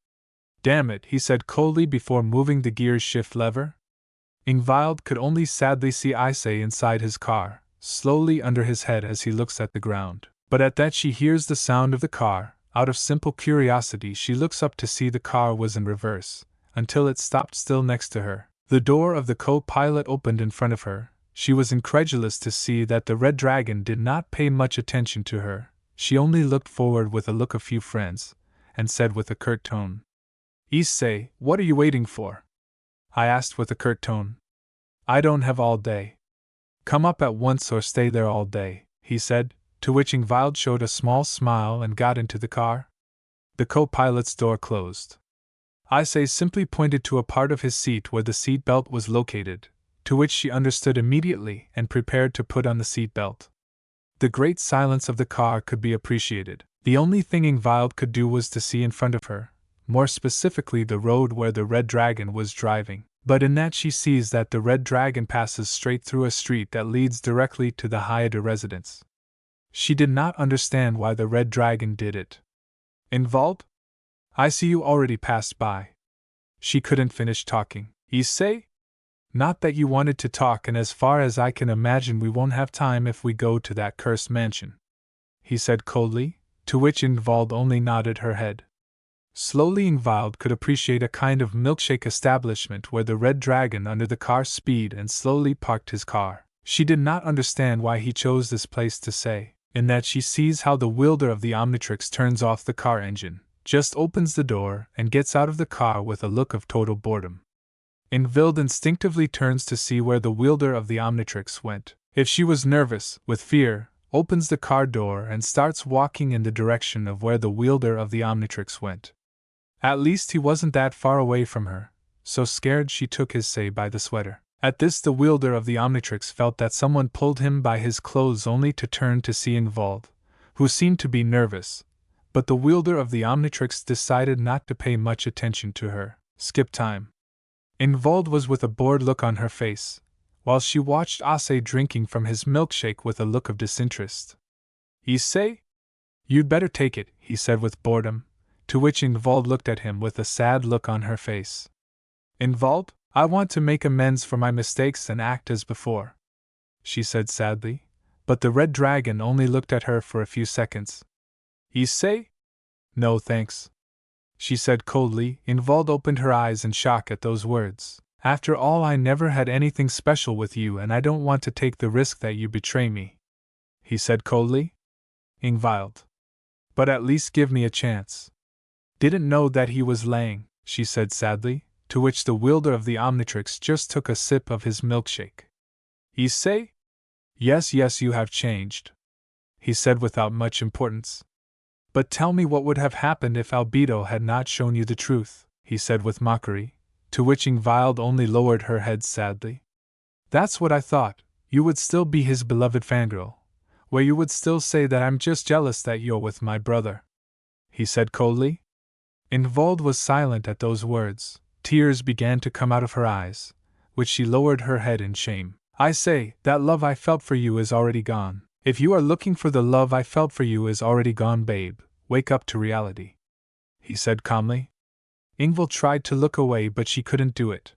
Damn it, he said coldly before moving the gear's shift lever. Ingvild could only sadly see Issei inside his car, slowly under his head as he looks at the ground. But at that she hears the sound of the car. Out of simple curiosity she looks up to see the car was in reverse, until it stopped still next to her. The door of the co-pilot opened in front of her. She was incredulous to see that the Red Dragon did not pay much attention to her. She only looked forward with a look of few friends, and said with a curt tone, Issei, what are you waiting for? I asked with a curt tone. I don't have all day. Come up at once or stay there all day, he said, to which Ingvild showed a small smile and got into the car. The co-pilot's door closed. Issei simply pointed to a part of his seat where the seat belt was located, to which she understood immediately and prepared to put on the seat belt. The great silence of the car could be appreciated. The only thing Ingvild could do was to see in front of her, more specifically the road where the Red Dragon was driving. But in that she sees that the Red Dragon passes straight through a street that leads directly to the Hyade residence. She did not understand why the Red Dragon did it. Ingvild? I see you already passed by. She couldn't finish talking. Issei? Not that you wanted to talk, and as far as I can imagine we won't have time if we go to that cursed mansion, he said coldly, to which Ingvild only nodded her head. Slowly Ingvild could appreciate a kind of milkshake establishment where the Red Dragon under the car's speed and slowly parked his car. She did not understand why he chose this place to say, in that she sees how the wielder of the Omnitrix turns off the car engine, just opens the door and gets out of the car with a look of total boredom. Ingvild instinctively turns to see where the wielder of the Omnitrix went. If she was nervous, with fear, opens the car door and starts walking in the direction of where the wielder of the Omnitrix went. At least he wasn't that far away from her, so scared she took Issei by the sweater. At this the wielder of the Omnitrix felt that someone pulled him by his clothes only to turn to see Ingvild, who seemed to be nervous, but the wielder of the Omnitrix decided not to pay much attention to her. Skip time. Ingvild was with a bored look on her face, while she watched Issei drinking from his milkshake with a look of disinterest. Issei? You'd better take it, he said with boredom, to which Ingvild looked at him with a sad look on her face. Ingvild, I want to make amends for my mistakes and act as before, she said sadly, but the Red Dragon only looked at her for a few seconds. Issei? No thanks, she said coldly. Ingvild opened her eyes in shock at those words. After all, I never had anything special with you and I don't want to take the risk that you betray me, he said coldly. Ingvild. But at least give me a chance. Didn't know that he was lying, she said sadly, to which the wielder of the Omnitrix just took a sip of his milkshake. Issei? Yes, you have changed, he said without much importance. But tell me what would have happened if Albedo had not shown you the truth, he said with mockery, to which Ingvild only lowered her head sadly. That's what I thought, you would still be his beloved fangirl, where you would still say that I'm just jealous that you're with my brother, he said coldly. Ingvild was silent at those words. Tears began to come out of her eyes, which she lowered her head in shame. I say, that love I felt for you is already gone. If you are looking for the love I felt for you is already gone, babe, wake up to reality, he said calmly. Ingvild tried to look away but she couldn't do it.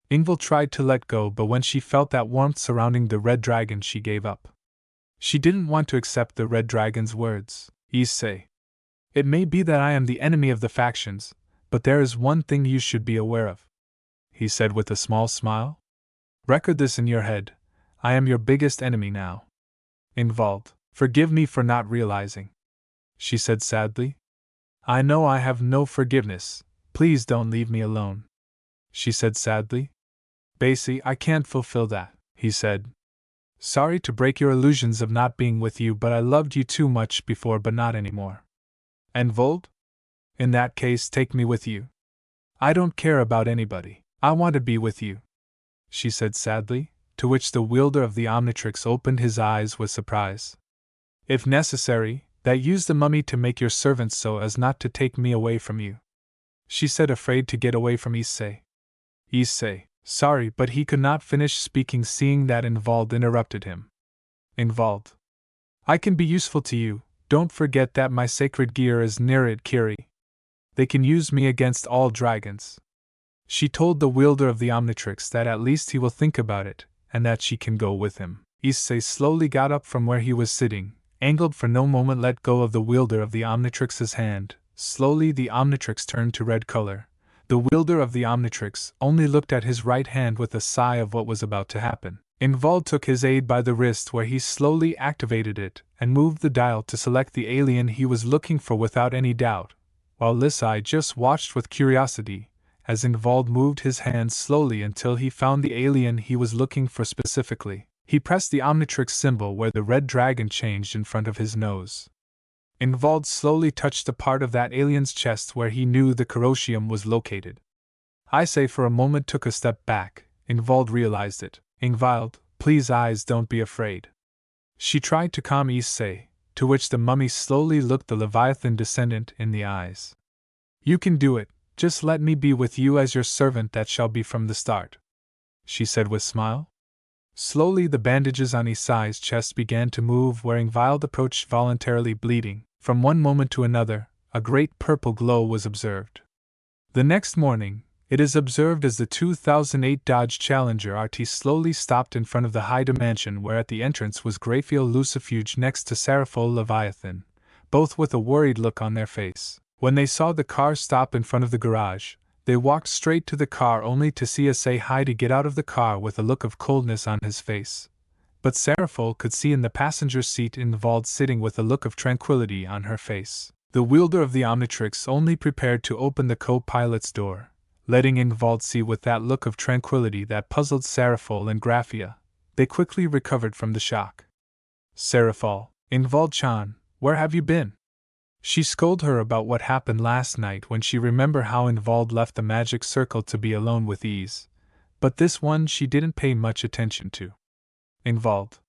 Ingvild tried to let go, but when she felt that warmth surrounding the Red Dragon she gave up. She didn't want to accept the Red Dragon's words. Issei. It may be that I am the enemy of the factions, but there is one thing you should be aware of, he said with a small smile. Record this in your head, I am your biggest enemy now. Ingvild, forgive me for not realizing, she said sadly. I know I have no forgiveness, please don't leave me alone, she said sadly. Basie, I can't fulfill that, he said. Sorry to break your illusions of not being with you, but I loved you too much before, but not anymore. Ingvild? In that case, take me with you. I don't care about anybody, I want to be with you, she said sadly, to which the wielder of the Omnitrix opened his eyes with surprise. If necessary, that use the mummy to make your servants so as not to take me away from you, she said, afraid to get away from Issei. Issei, sorry, but he could not finish speaking, seeing that Ingvild interrupted him. Ingvild. I can be useful to you, don't forget that my sacred gear is near it, Kiri. They can use me against all dragons. She told the wielder of the Omnitrix that at least he will think about it, and that she can go with him. Issei slowly got up from where he was sitting, angled for no moment, let go of the wielder of the Omnitrix's hand. Slowly the Omnitrix turned to red color. The wielder of the Omnitrix only looked at his right hand with a sigh of what was about to happen. Ingvild took his aide by the wrist, where he slowly activated it and moved the dial to select the alien he was looking for without any doubt, while Issei just watched with curiosity as Ingvild moved his hand slowly until he found the alien he was looking for specifically. He pressed the Omnitrix symbol where the red dragon changed in front of his nose. Ingvild slowly touched the part of that alien's chest where he knew the Keroshium was located. Issei for a moment took a step back, Ingvald realized it. Ingvald, please eyes, don't be afraid. She tried to calm Issei, to which the mummy slowly looked the Leviathan descendant in the eyes. You can do it, just let me be with you as your servant that shall be from the start, she said with smile. Slowly the bandages on Issei's chest began to move where Ingvald approached voluntarily bleeding. From one moment to another, a great purple glow was observed. The next morning, it is observed as the 2008 Dodge Challenger RT slowly stopped in front of the Haida mansion where at the entrance was Grayfield Lucifuge next to Sarafol Leviathan, both with a worried look on their face. When they saw the car stop in front of the garage, they walked straight to the car only to see Issei Haida get out of the car with a look of coldness on his face. But Sarafol could see in the passenger seat Ingvald sitting with a look of tranquility on her face. The wielder of the Omnitrix only prepared to open the co-pilot's door, letting Ingvald see with that look of tranquility that puzzled Sarafol and Graphia. They quickly recovered from the shock. Sarafol, Ingvald-chan, where have you been? She scolded her about what happened last night when she remembered how Ingvald left the magic circle to be alone with Ease, but this one she didn't pay much attention to. Ingvald.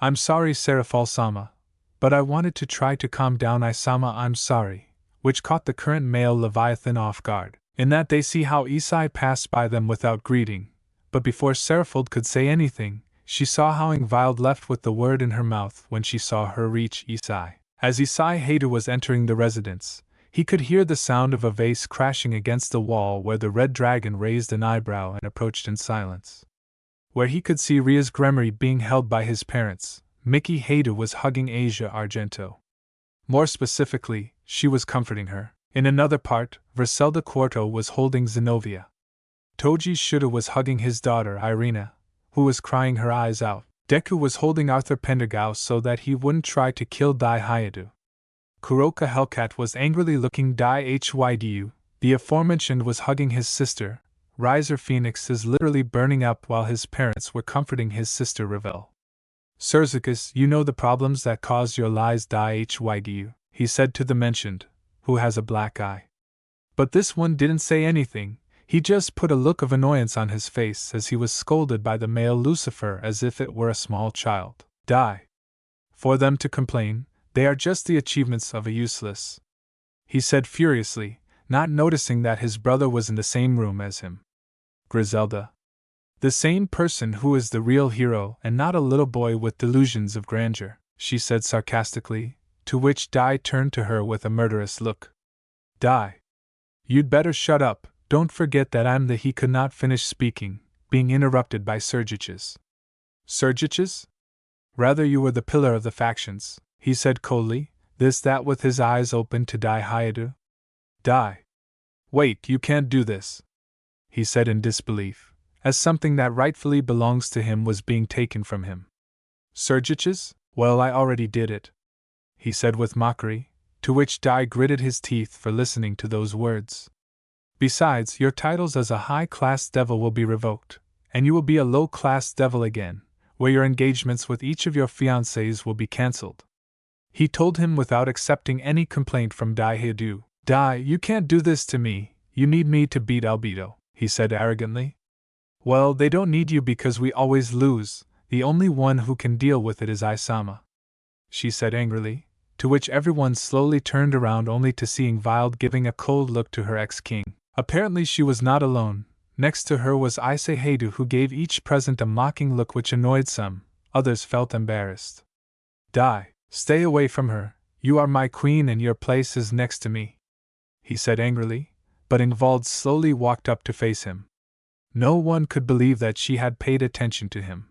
I'm sorry, Sarafol-sama, but I wanted to try to calm down Issei-sama. I'm sorry, which caught the current male Leviathan off guard, in that they see how Issei passed by them without greeting, but before Sarafol could say anything, she saw how Ingvald left with the word in her mouth when she saw her reach Issei. As Issei Haida was entering the residence, he could hear the sound of a vase crashing against the wall where the red dragon raised an eyebrow and approached in silence. Where he could see Ria's Gremory being held by his parents, Miki Haida was hugging Asia Argento. More specifically, she was comforting her. In another part, Verselda Quarto was holding Zenobia. Toji Shuda was hugging his daughter Irina, who was crying her eyes out. Deku was holding Arthur Pendergast so that he wouldn't try to kill Dai Hayadu. Kuroka Hellcat was angrily looking Dai Hydu. The aforementioned was hugging his sister. Riser Phoenix is literally burning up while his parents were comforting his sister Ravel. Surzikus, you know the problems that caused your lies, Dai Hydu, he said to the mentioned, who has a black eye. But this one didn't say anything. He just put a look of annoyance on his face as he was scolded by the male Lucifer as if it were a small child. Die. For them to complain, they are just the achievements of a useless, he said furiously, not noticing that his brother was in the same room as him. Griselda. The same person who is the real hero and not a little boy with delusions of grandeur, she said sarcastically, to which Dai turned to her with a murderous look. Dai. You'd better shut up. Don't forget that I'm the. He could not finish speaking, being interrupted by Sergiches. Sergiches? Rather, you were the pillar of the factions, he said coldly, that with his eyes open to Dai Hayadu. Dai. Wait, you can't do this, he said in disbelief, as something that rightfully belongs to him was being taken from him. Sergiches? Well, I already did it, he said with mockery, to which Dai gritted his teeth for listening to those words. Besides, your titles as a high-class devil will be revoked, and you will be a low-class devil again, where your engagements with each of your fiancées will be cancelled. He told him without accepting any complaint from Dai Hayadu. Dai, you can't do this to me, you need me to beat Albedo, he said arrogantly. Well, they don't need you because we always lose, the only one who can deal with it is Issei-sama, she said angrily, to which everyone slowly turned around only to see Ingvald giving a cold look to her ex-king. Apparently she was not alone. Next to her was Issei Haida, who gave each present a mocking look which annoyed some, others felt embarrassed. Dai, stay away from her, you are my queen and your place is next to me, he said angrily, but Ingvald slowly walked up to face him. No one could believe that she had paid attention to him.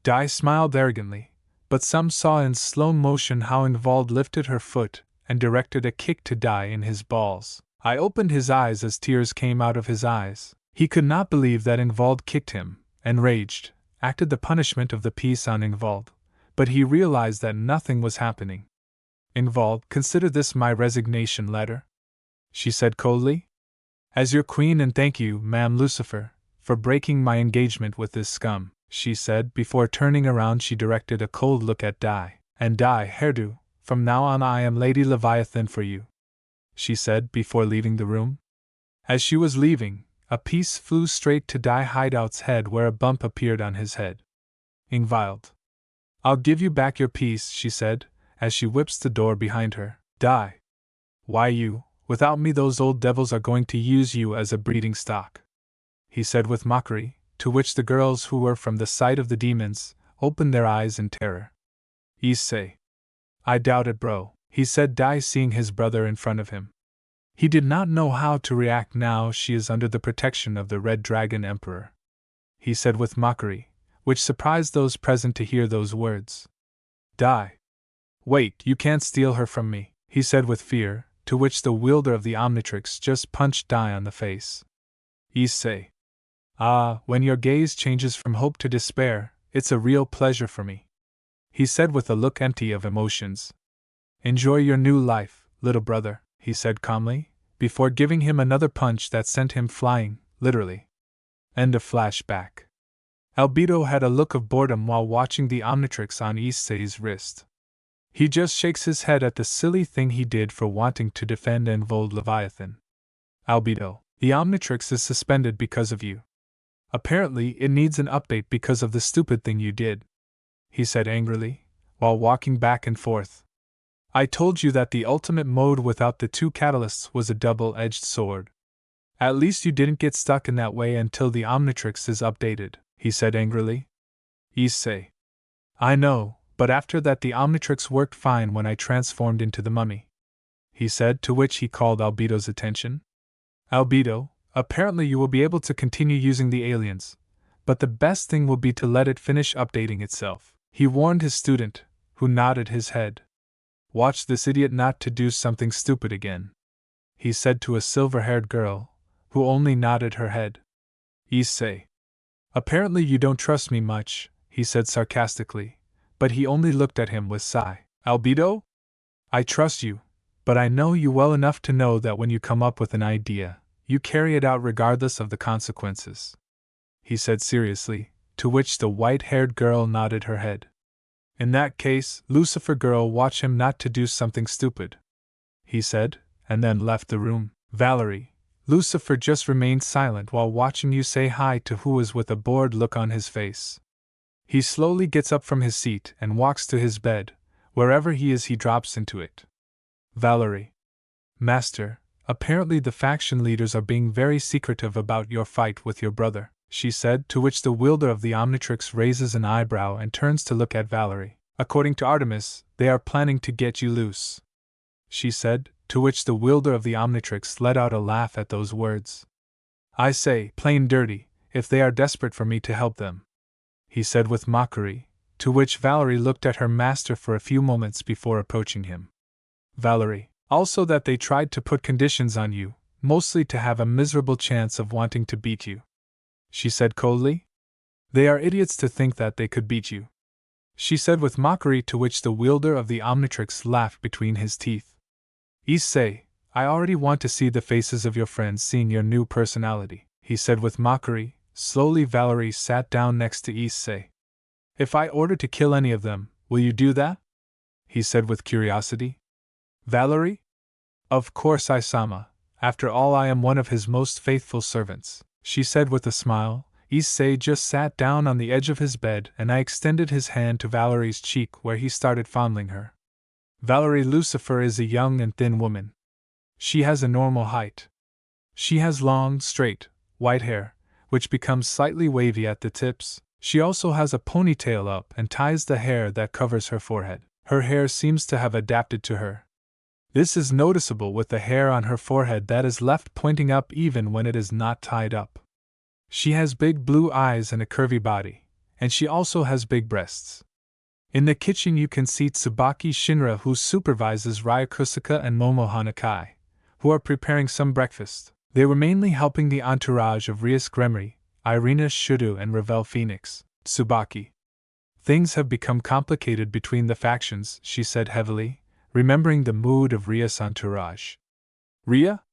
Dai smiled arrogantly, but some saw in slow motion how Ingvald lifted her foot and directed a kick to Dai in his balls. I opened his eyes as tears came out of his eyes. He could not believe that Ingvald kicked him, enraged, acted the punishment of the peace on Ingvald, but he realized that nothing was happening. Ingvald, consider this my resignation letter, she said coldly. As your queen, and thank you, ma'am Lucifer, for breaking my engagement with this scum, she said. Before turning around she directed a cold look at Dai. And Dai Hairdo, from now on I am Lady Leviathan for you, she said before leaving the room. As she was leaving, A piece flew straight to Dai Hideout's head where a bump appeared on his head. Ingviled. I'll give you back your piece, she said, as she whips the door behind her. Dai. Why you? Without me those old devils are going to use you as a breeding stock, he said with mockery, to which the girls who were from the side of the demons opened their eyes in terror. Issei. I doubt it, bro, he said, Dai seeing his brother in front of him. He did not know how to react now she is under the protection of the Red Dragon Emperor. He said with mockery, which surprised those present to hear those words. Dai. Wait, you can't steal her from me, he said with fear, to which the wielder of the Omnitrix just punched Dai on the face. Issei. Ah, when your gaze changes from hope to despair, it's a real pleasure for me, he said with a look empty of emotions. Enjoy your new life, little brother, he said calmly, before giving him another punch that sent him flying, literally. End of flashback. Albedo had a look of boredom while watching the Omnitrix on Issei's wrist. He just shakes his head at the silly thing he did for wanting to defend Envold Leviathan. Albedo, the Omnitrix is suspended because of you. Apparently it needs an update because of the stupid thing you did, he said angrily, while walking back and forth. I told you that the ultimate mode without the two catalysts was a double-edged sword. At least you didn't get stuck in that way until the Omnitrix is updated, he said angrily. Issei. I know, but after that the Omnitrix worked fine when I transformed into the mummy, he said, to which he called Albedo's attention. Albedo, apparently you will be able to continue using the aliens, but the best thing will be to let it finish updating itself, he warned his student, who nodded his head. Watch this idiot not to do something stupid again, he said to a silver-haired girl, who only nodded her head. Issei. Apparently you don't trust me much, he said sarcastically, but he only looked at him with sigh. Albedo? I trust you, but I know you well enough to know that when you come up with an idea, you carry it out regardless of the consequences, he said seriously, to which the white-haired girl nodded her head. In that case, Lucifer girl, watch him not to do something stupid, he said, and then left the room. Valerie. Lucifer just remained silent while watching you say hi to who was with a bored look on his face. He slowly gets up from his seat and walks to his bed. Wherever he is, he drops into it. Valerie. Master, apparently the faction leaders are being very secretive about your fight with your brother, she said, to which the wielder of the Omnitrix raises an eyebrow and turns to look at Valerie. According to Artemis, they are planning to get you loose, she said, to which the wielder of the Omnitrix let out a laugh at those words. I say, plain dirty, if they are desperate for me to help them, he said with mockery, to which Valerie looked at her master for a few moments before approaching him. Valerie. Also that they tried to put conditions on you, mostly to have a miserable chance of wanting to beat you, she said coldly. They are idiots to think that they could beat you, she said with mockery, to which the wielder of the Omnitrix laughed between his teeth. Issei, I already want to see the faces of your friends seeing your new personality, he said with mockery. Slowly Valerie sat down next to Issei. If I order to kill any of them, will you do that? He said with curiosity. Valerie? Of course, Isama. After all, I am one of his most faithful servants, she said with a smile. Issei just sat down on the edge of his bed and I extended his hand to Valerie's cheek where he started fondling her. Valerie Lucifer is a young and thin woman. She has a normal height. She has long, straight, white hair, which becomes slightly wavy at the tips. She also has a ponytail up and ties the hair that covers her forehead. Her hair seems to have adapted to her. This is noticeable with the hair on her forehead that is left pointing up even when it is not tied up. She has big blue eyes and a curvy body, and she also has big breasts. In the kitchen you can see Tsubaki Shinra, who supervises Ryakusuka and Momo Hanakai, who are preparing some breakfast. They were mainly helping the entourage of Rias Gremry, Irina Shudu and Ravel Phoenix. Tsubaki. Things have become complicated between the factions, she said heavily, remembering the mood of Ria's entourage. Ria?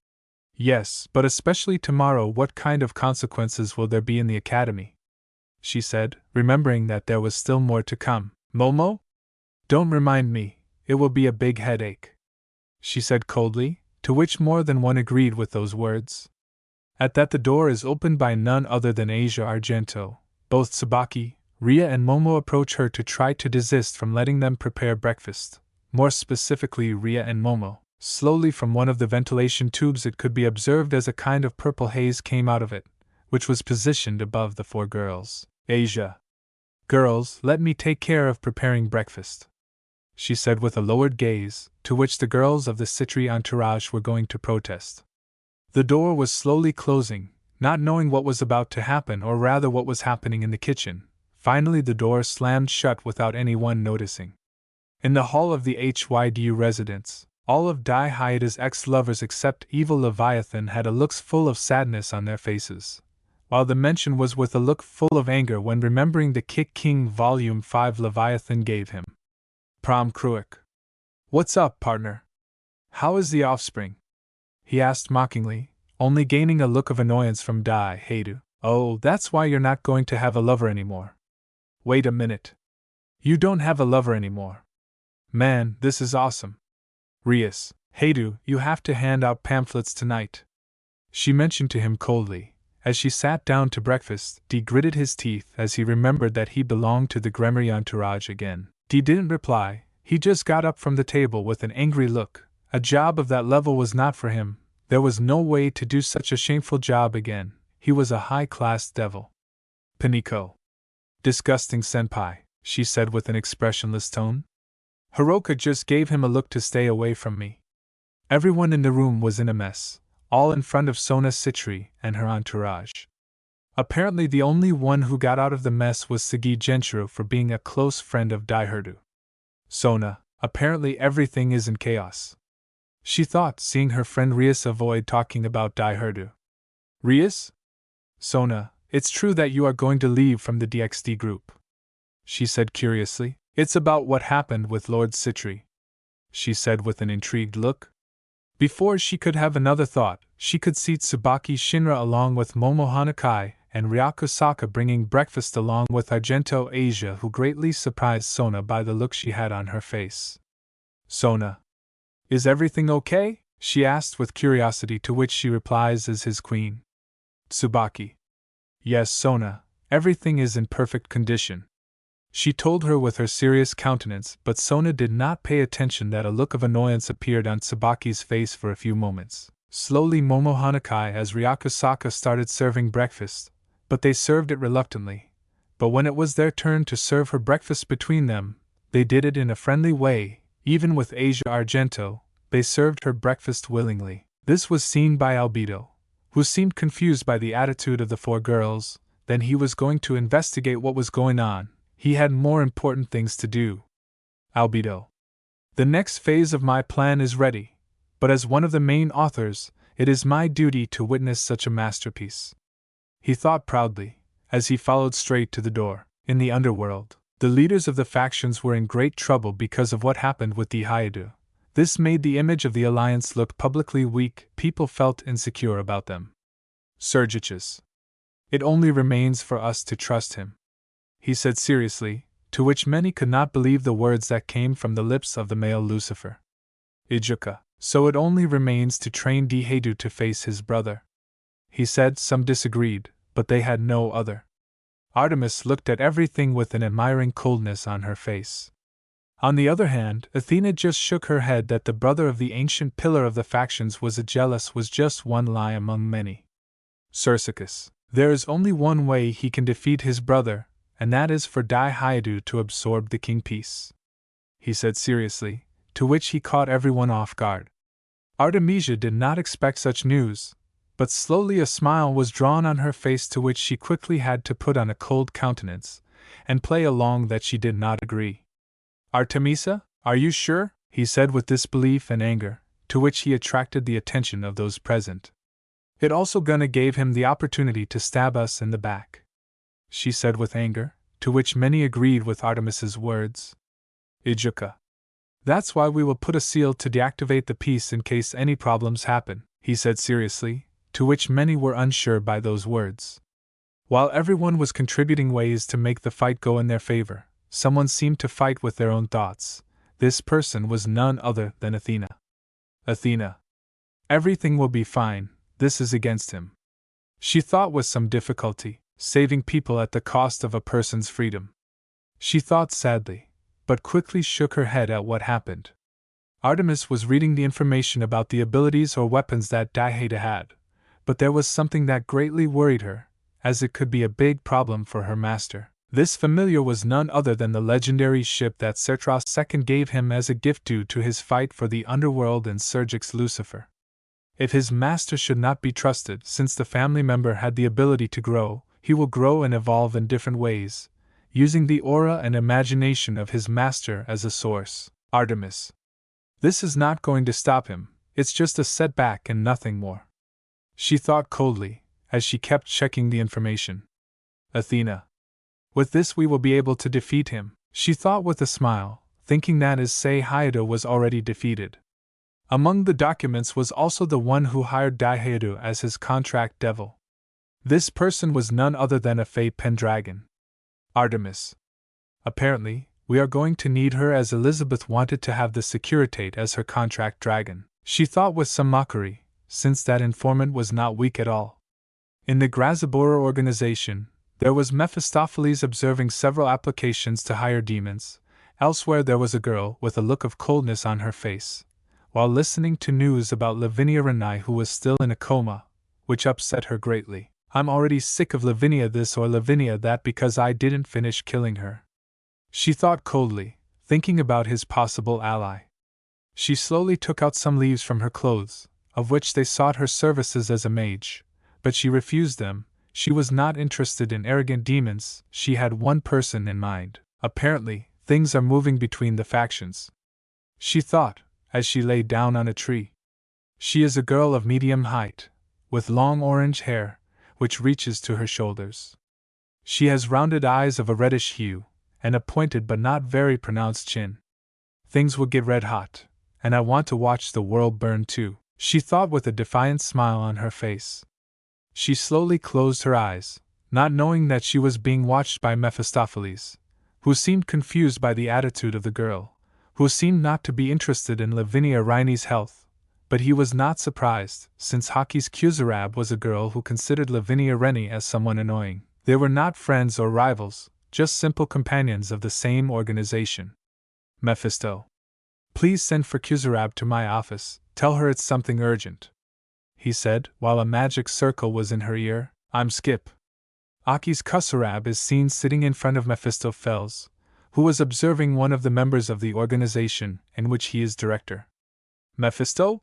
Yes, but especially tomorrow, what kind of consequences will there be in the academy? She said, remembering that there was still more to come. Momo? Don't remind me, it will be a big headache, she said coldly, to which more than one agreed with those words. At that the door is opened by none other than Asia Argento. Both Tsubaki, Ria and Momo approach her to try to desist from letting them prepare breakfast. More specifically Ria and Momo. Slowly from one of the ventilation tubes it could be observed as a kind of purple haze came out of it, which was positioned above the four girls. Asia. Girls, let me take care of preparing breakfast, she said with a lowered gaze, to which the girls of the Citri entourage were going to protest. The door was slowly closing, not knowing what was about to happen or rather what was happening in the kitchen. Finally the door slammed shut without anyone noticing. In the hall of the HYDU residence, all of Dai Hayate's ex-lovers except Evil Leviathan had a look full of sadness on their faces, while the mention was with a look full of anger when remembering the Kick King Volume 5 Leviathan gave him. Prom Kruik. What's up, partner? How is the offspring? He asked mockingly, only gaining a look of annoyance from Dai Hayato. Oh, that's why you're not going to have a lover anymore. Wait a minute. You don't have a lover anymore. Man, this is awesome. Rias, Hayato, you have to hand out pamphlets tonight, she mentioned to him coldly. As she sat down to breakfast, Dee gritted his teeth as he remembered that he belonged to the Gremory entourage again. Dee didn't reply, he just got up from the table with an angry look. A job of that level was not for him, there was no way to do such a shameful job again, he was a high-class devil. Piniko. Disgusting senpai, she said with an expressionless tone. Hiroka just gave him a look to stay away from me. Everyone in the room was in a mess, all in front of Sona Citri and her entourage. Apparently the only one who got out of the mess was Sagi Genshiro for being a close friend of Daiherdu. Sona, apparently everything is in chaos, she thought, seeing her friend Rias avoid talking about Daiherdu. Rias? Sona, it's true that you are going to leave from the DXD group, she said curiously. It's about what happened with Lord Citri, she said with an intrigued look. Before she could have another thought, she could see Tsubaki Shinra along with Momo Hanakai and Ryako Saka bringing breakfast along with Argento Asia, who greatly surprised Sona by the look she had on her face. Sona. Is everything okay? She asked with curiosity, to which she replies as his queen. Tsubaki. Yes, Sona, everything is in perfect condition, she told her with her serious countenance, but Sona did not pay attention that a look of annoyance appeared on Tsubaki's face for a few moments. Slowly Momo Hanakai as Ryako Saka started serving breakfast, but they served it reluctantly. But when it was their turn to serve her breakfast between them, they did it in a friendly way. Even with Asia Argento, they served her breakfast willingly. This was seen by Albedo, who seemed confused by the attitude of the four girls. Then he was going to investigate what was going on. He had more important things to do. Albedo. The next phase of my plan is ready, but as one of the main authors, it is my duty to witness such a masterpiece, he thought proudly, as he followed straight to the door. In the underworld, the leaders of the factions were in great trouble because of what happened with the Hayato. This made the image of the alliance look publicly weak. People felt insecure about them. Sergiches. It only remains for us to trust him, he said seriously, to which many could not believe the words that came from the lips of the male Lucifer. Ijuka. So it only remains to train Diheidu to face his brother, he said. Some disagreed, but they had no other. Artemis looked at everything with an admiring coldness on her face. On the other hand, Athena just shook her head that the brother of the ancient pillar of the factions was just one lie among many. Cercicus. There is only one way he can defeat his brother, and that is for Dai Hayato to absorb the king piece, he said seriously, to which he caught everyone off guard. Artemisia did not expect such news, but slowly a smile was drawn on her face, to which she quickly had to put on a cold countenance and play along that she did not agree. Artemisa, are you sure? He said with disbelief and anger, to which he attracted the attention of those present. It also gonna gave him the opportunity to stab us in the back, she said with anger, to which many agreed with Artemis's words. Ijuka. That's why we will put a seal to deactivate the piece in case any problems happen, he said seriously, to which many were unsure by those words. While everyone was contributing ways to make the fight go in their favor, someone seemed to fight with their own thoughts. This person was none other than Athena. Athena. Everything will be fine, this is against him, She thought with some difficulty, saving people at the cost of a person's freedom. She thought sadly, but quickly shook her head at what happened. Artemis was reading the information about the abilities or weapons that Daiheita had, but there was something that greatly worried her, as it could be a big problem for her master. This familiar was none other than the legendary ship that Sertros II gave him as a gift due to his fight for the underworld and Sergix Lucifer. If his master should not be trusted, since the family member had the ability to grow, he will grow and evolve in different ways, using the aura and imagination of his master as a source. Artemis. This is not going to stop him, it's just a setback and nothing more. She thought coldly, as she kept checking the information. Athena. With this we will be able to defeat him, she thought with a smile, thinking that Issei Hayato was already defeated. Among the documents was also the one who hired Daiheita as his contract devil. This person was none other than a Fey Pendragon. Artemis. Apparently, we are going to need her, as Elizabeth wanted to have the Sekiryuutei as her contract dragon, she thought with some mockery, since that informant was not weak at all. In the Grazabora organization, there was Mephistopheles observing several applications to hire demons. Elsewhere there was a girl with a look of coldness on her face, while listening to news about Lavinia Renai, who was still in a coma, which upset her greatly. I'm already sick of Lavinia this or Lavinia that because I didn't finish killing her, she thought coldly, thinking about his possible ally. She slowly took out some leaves from her clothes, of which they sought her services as a mage, but she refused them. She was not interested in arrogant demons, she had one person in mind. Apparently, things are moving between the factions, she thought, as she lay down on a tree. She is a girl of medium height, with long orange hair, which reaches to her shoulders. She has rounded eyes of a reddish hue, and a pointed but not very pronounced chin. Things will get red hot, and I want to watch the world burn too, she thought with a defiant smile on her face. She slowly closed her eyes, not knowing that she was being watched by Mephistopheles, who seemed confused by the attitude of the girl, who seemed not to be interested in Lavinia Riney's health, but he was not surprised, since Haki's Kuzarab was a girl who considered Lavinia Rennie as someone annoying. They were not friends or rivals, just simple companions of the same organization. Mephisto. Please send for Kuzarab to my office, tell her it's something urgent, he said, while a magic circle was in her ear. I'm Skip. Aki's Kuzarab is seen sitting in front of Mephistopheles, who was observing one of the members of the organization in which he is director. Mephisto?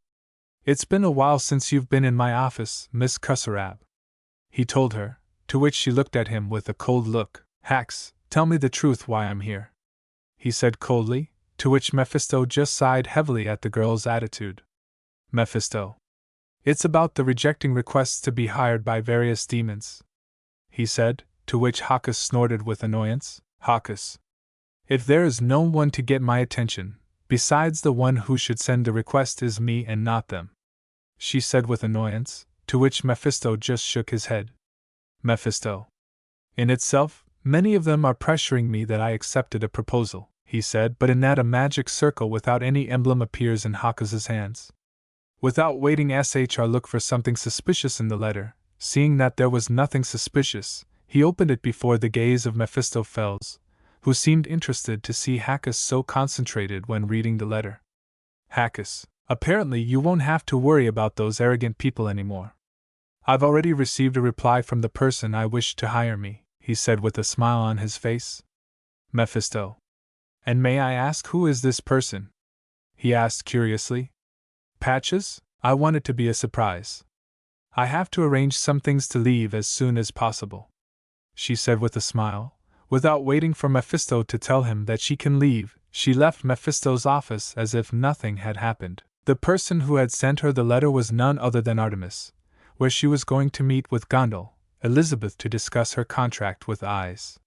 It's been a while since you've been in my office, Miss Kuzarab, he told her, to which she looked at him with a cold look. Hax, tell me the truth why I'm here, he said coldly, to which Mephisto just sighed heavily at the girl's attitude. Mephisto. It's about the rejecting requests to be hired by various demons, he said, to which Hakus snorted with annoyance. Hakus. If there is no one to get my attention, besides the one who should send the request is me and not them, she said with annoyance, to which Mephisto just shook his head. Mephisto. In itself, many of them are pressuring me that I accepted a proposal, he said, but in that a magic circle without any emblem appears in Hakus's hands. Without waiting, SHR looked for something suspicious in the letter. Seeing that there was nothing suspicious, he opened it before the gaze of Mephistopheles, who seemed interested to see Hakus so concentrated when reading the letter. Hakus, apparently you won't have to worry about those arrogant people anymore. I've already received a reply from the person I wish to hire me, he said with a smile on his face. Mephisto. And may I ask who is this person? He asked curiously. Patches? I want it to be a surprise. I have to arrange some things to leave as soon as possible, she said with a smile. Without waiting for Mephisto to tell him that she can leave, she left Mephisto's office as if nothing had happened. The person who had sent her the letter was none other than Artemis, where she was going to meet with Gondel, Elizabeth, to discuss her contract with Eyes.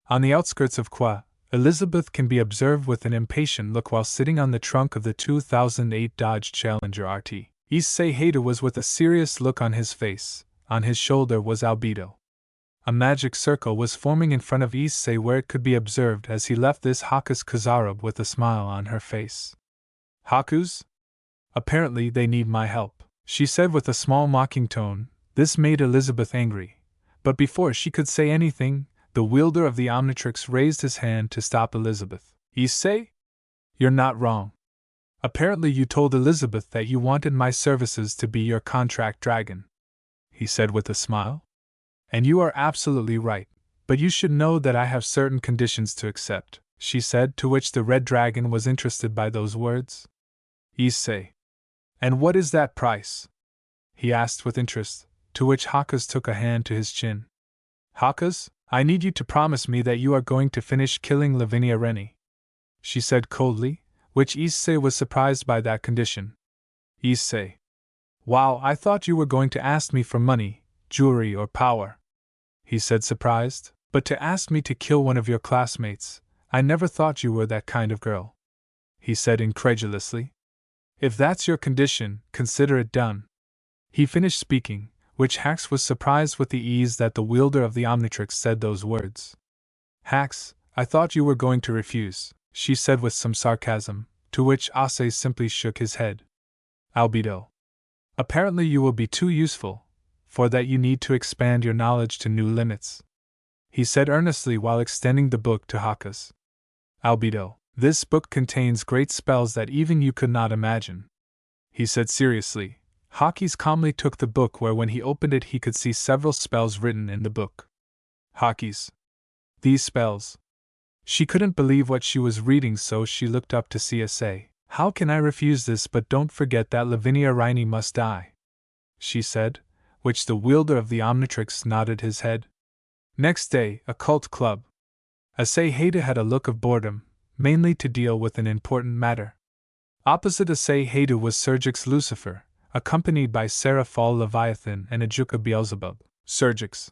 On the outskirts of Kwa, Elizabeth can be observed with an impatient look while sitting on the trunk of the 2008 Dodge Challenger RT. Issei Hayato was with a serious look on his face. On his shoulder was Albedo. A magic circle was forming in front of Issei where it could be observed as he left this Hakus Kuzarab with a smile on her face. Hakus? Apparently they need my help, she said with a small mocking tone. This made Elizabeth angry, but before she could say anything, the wielder of the Omnitrix raised his hand to stop Elizabeth. Issei? You're not wrong. Apparently you told Elizabeth that you wanted my services to be your contract dragon, he said with a smile. And you are absolutely right, but you should know that I have certain conditions to accept, she said, to which the red dragon was interested by those words. Issei. And what is that price? He asked with interest, to which Hakas took a hand to his chin. Hakas, I need you to promise me that you are going to finish killing Lavinia Rennie, she said coldly, which Issei was surprised by that condition. Issei. Wow, I thought you were going to ask me for money, jewelry, or power, he said surprised, but to ask me to kill one of your classmates, I never thought you were that kind of girl, he said incredulously. If that's your condition, consider it done. He finished speaking, which Hax was surprised with the ease that the wielder of the Omnitrix said those words. Hax, I thought you were going to refuse, she said with some sarcasm, to which Issei simply shook his head. Albedo. Apparently you will be too useful, for that you need to expand your knowledge to new limits, he said earnestly while extending the book to Hakas. Albedo, this book contains great spells that even you could not imagine, he said seriously. Hakis calmly took the book where when he opened it he could see several spells written in the book. Hakis. These spells. She couldn't believe what she was reading, so she looked up to see Issei. How can I refuse this? But don't forget that Lavinia Rennie must die, she said, which the wielder of the Omnitrix nodded his head. Next day, a cult club. Issei Haida had a look of boredom, mainly to deal with an important matter. Opposite Issei Haida was Sergix Lucifer, accompanied by Seraphal Leviathan and Ajuka Beelzebub. Sergix.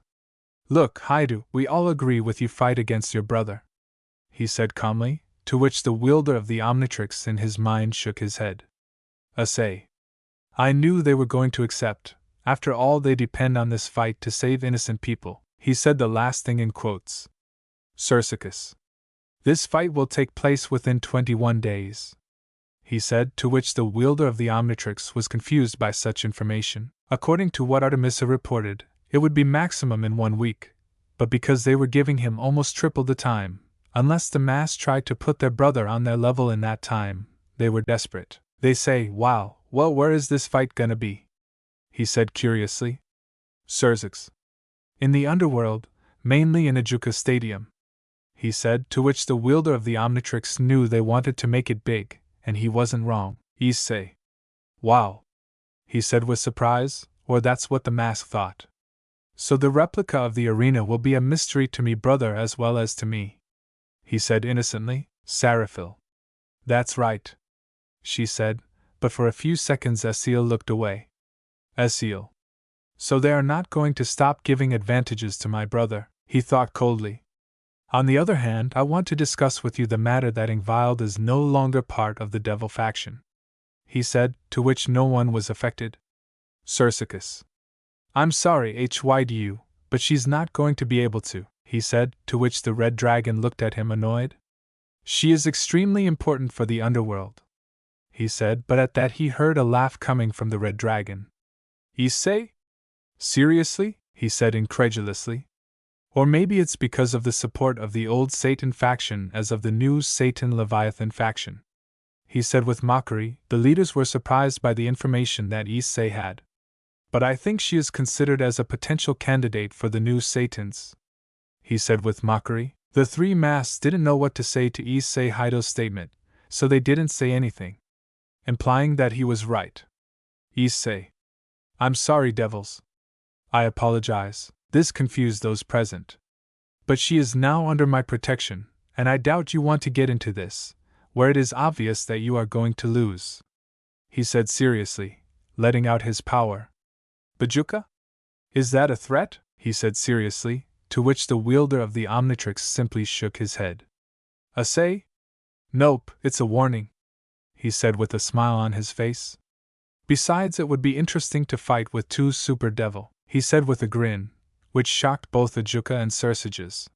Look, Haidu, we all agree with you, fight against your brother, he said calmly, to which the wielder of the Omnitrix in his mind shook his head. Issei. I knew they were going to accept. After all, they depend on this fight to save innocent people, he said the last thing in quotes. Cersicus. This fight will take place within 21 days, he said, to which the wielder of the Omnitrix was confused by such information. According to what Artemisa reported, it would be maximum in 1 week, but because they were giving him almost triple the time, unless the mass tried to put their brother on their level in that time, they were desperate. They say, wow, well, where is this fight gonna be? He said curiously. Cersix. In the underworld, mainly in Ajuka Stadium, he said, to which the wielder of the Omnitrix knew they wanted to make it big, and he wasn't wrong. Issei. Wow, he said with surprise, or that's what the mask thought. So the replica of the arena will be a mystery to me, brother, as well as to me, he said innocently. Seraphil. That's right, she said, but for a few seconds Essiel looked away. Essiel. So they are not going to stop giving advantages to my brother, he thought coldly. On the other hand, I want to discuss with you the matter that Ingvild is no longer part of the devil faction, he said, to which no one was affected. Cersicus. I'm sorry, Hydu, but she's not going to be able to, he said, to which the red dragon looked at him annoyed. She is extremely important for the underworld, he said, but at that he heard a laugh coming from the red dragon. Issei? Seriously? He said incredulously. Or maybe it's because of the support of the old Satan faction as of the new Satan Leviathan faction, he said with mockery. The leaders were surprised by the information that Issei had. But I think she is considered as a potential candidate for the new Satans, he said with mockery. The three masks didn't know what to say to Issei Haido's statement, so they didn't say anything, implying that he was right. Issei. I'm sorry, devils. I apologize. This confused those present. But she is now under my protection, and I doubt you want to get into this, where it is obvious that you are going to lose, he said seriously, letting out his power. Bajuka? Is that a threat? He said seriously, to which the wielder of the Omnitrix simply shook his head. Issei? Nope, it's a warning, he said with a smile on his face. Besides, it would be interesting to fight with two super devil, he said with a grin, which shocked both Ajuka and Cersages.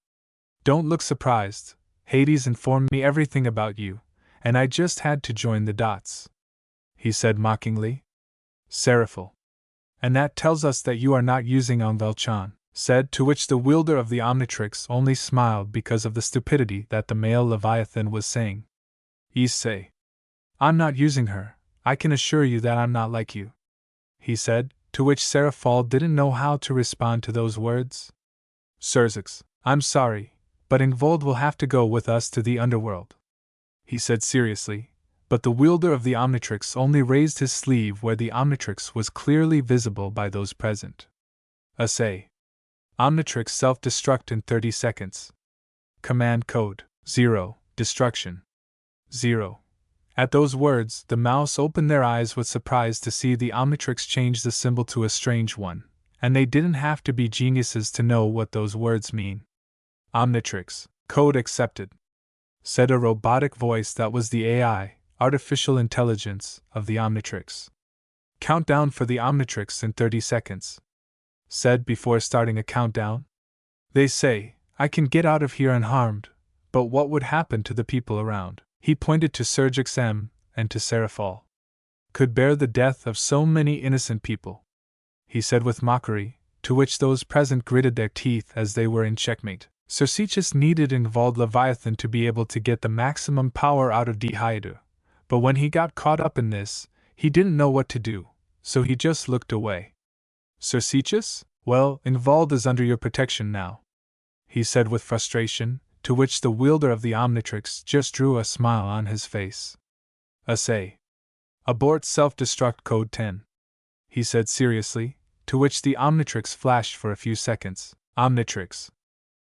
Don't look surprised, Hades informed me everything about you, and I just had to join the dots, he said mockingly. Seraphil. And that tells us that you are not using Angvel-chan, said, to which the wielder of the Omnitrix only smiled because of the stupidity that the male Leviathan was saying. Issei. I'm not using her, I can assure you that I'm not like you, he said, to which Seraphol didn't know how to respond to those words. Sirzix, I'm sorry, but Ingvold will have to go with us to the underworld, he said seriously, but the wielder of the Omnitrix only raised his sleeve where the Omnitrix was clearly visible by those present. Issei. Omnitrix self-destruct in 30 seconds. Command code 0, destruction 0. At those words, the mouse opened their eyes with surprise to see the Omnitrix change the symbol to a strange one, and they didn't have to be geniuses to know what those words mean. Omnitrix, code accepted, said a robotic voice that was the AI, artificial intelligence, of the Omnitrix. Countdown for the Omnitrix in 30 seconds, said before starting a countdown. They say, I can get out of here unharmed, but what would happen to the people around? He pointed to Sekiryuutei M and to Seraphol. Could bear the death of so many innocent people, he said with mockery, to which those present gritted their teeth as they were in checkmate. Sekiryuutei needed Ingvold Leviathan to be able to get the maximum power out of Dihaidu, but when he got caught up in this, he didn't know what to do, so he just looked away. Sekiryuutei? Well, Ingvold is under your protection now, he said with frustration, to which the wielder of the Omnitrix just drew a smile on his face. Issei. Abort self-destruct code 10, he said seriously, to which the Omnitrix flashed for a few seconds. Omnitrix.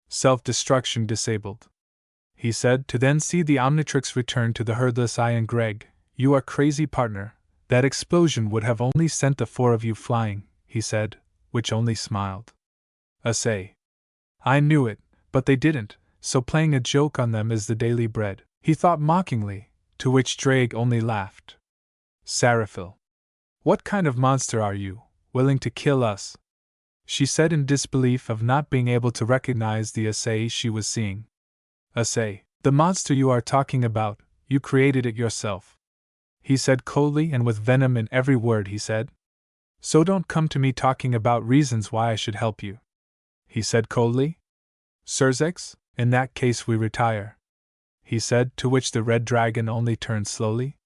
Self-destruction disabled, he said, to then see the Omnitrix return to the herdless eye and Greg, you are crazy partner, that explosion would have only sent the four of you flying, he said, which only smiled. Issei. I knew it, but they didn't, so playing a joke on them is the daily bread, he thought mockingly, to which Drake only laughed. Seraphil. What kind of monster are you, willing to kill us? She said in disbelief of not being able to recognize the Issei she was seeing. Issei, the monster you are talking about, you created it yourself, he said coldly and with venom in every word he said. So don't come to me talking about reasons why I should help you, he said coldly. Sirzix, in that case we retire, he said, to which the red dragon only turned slowly.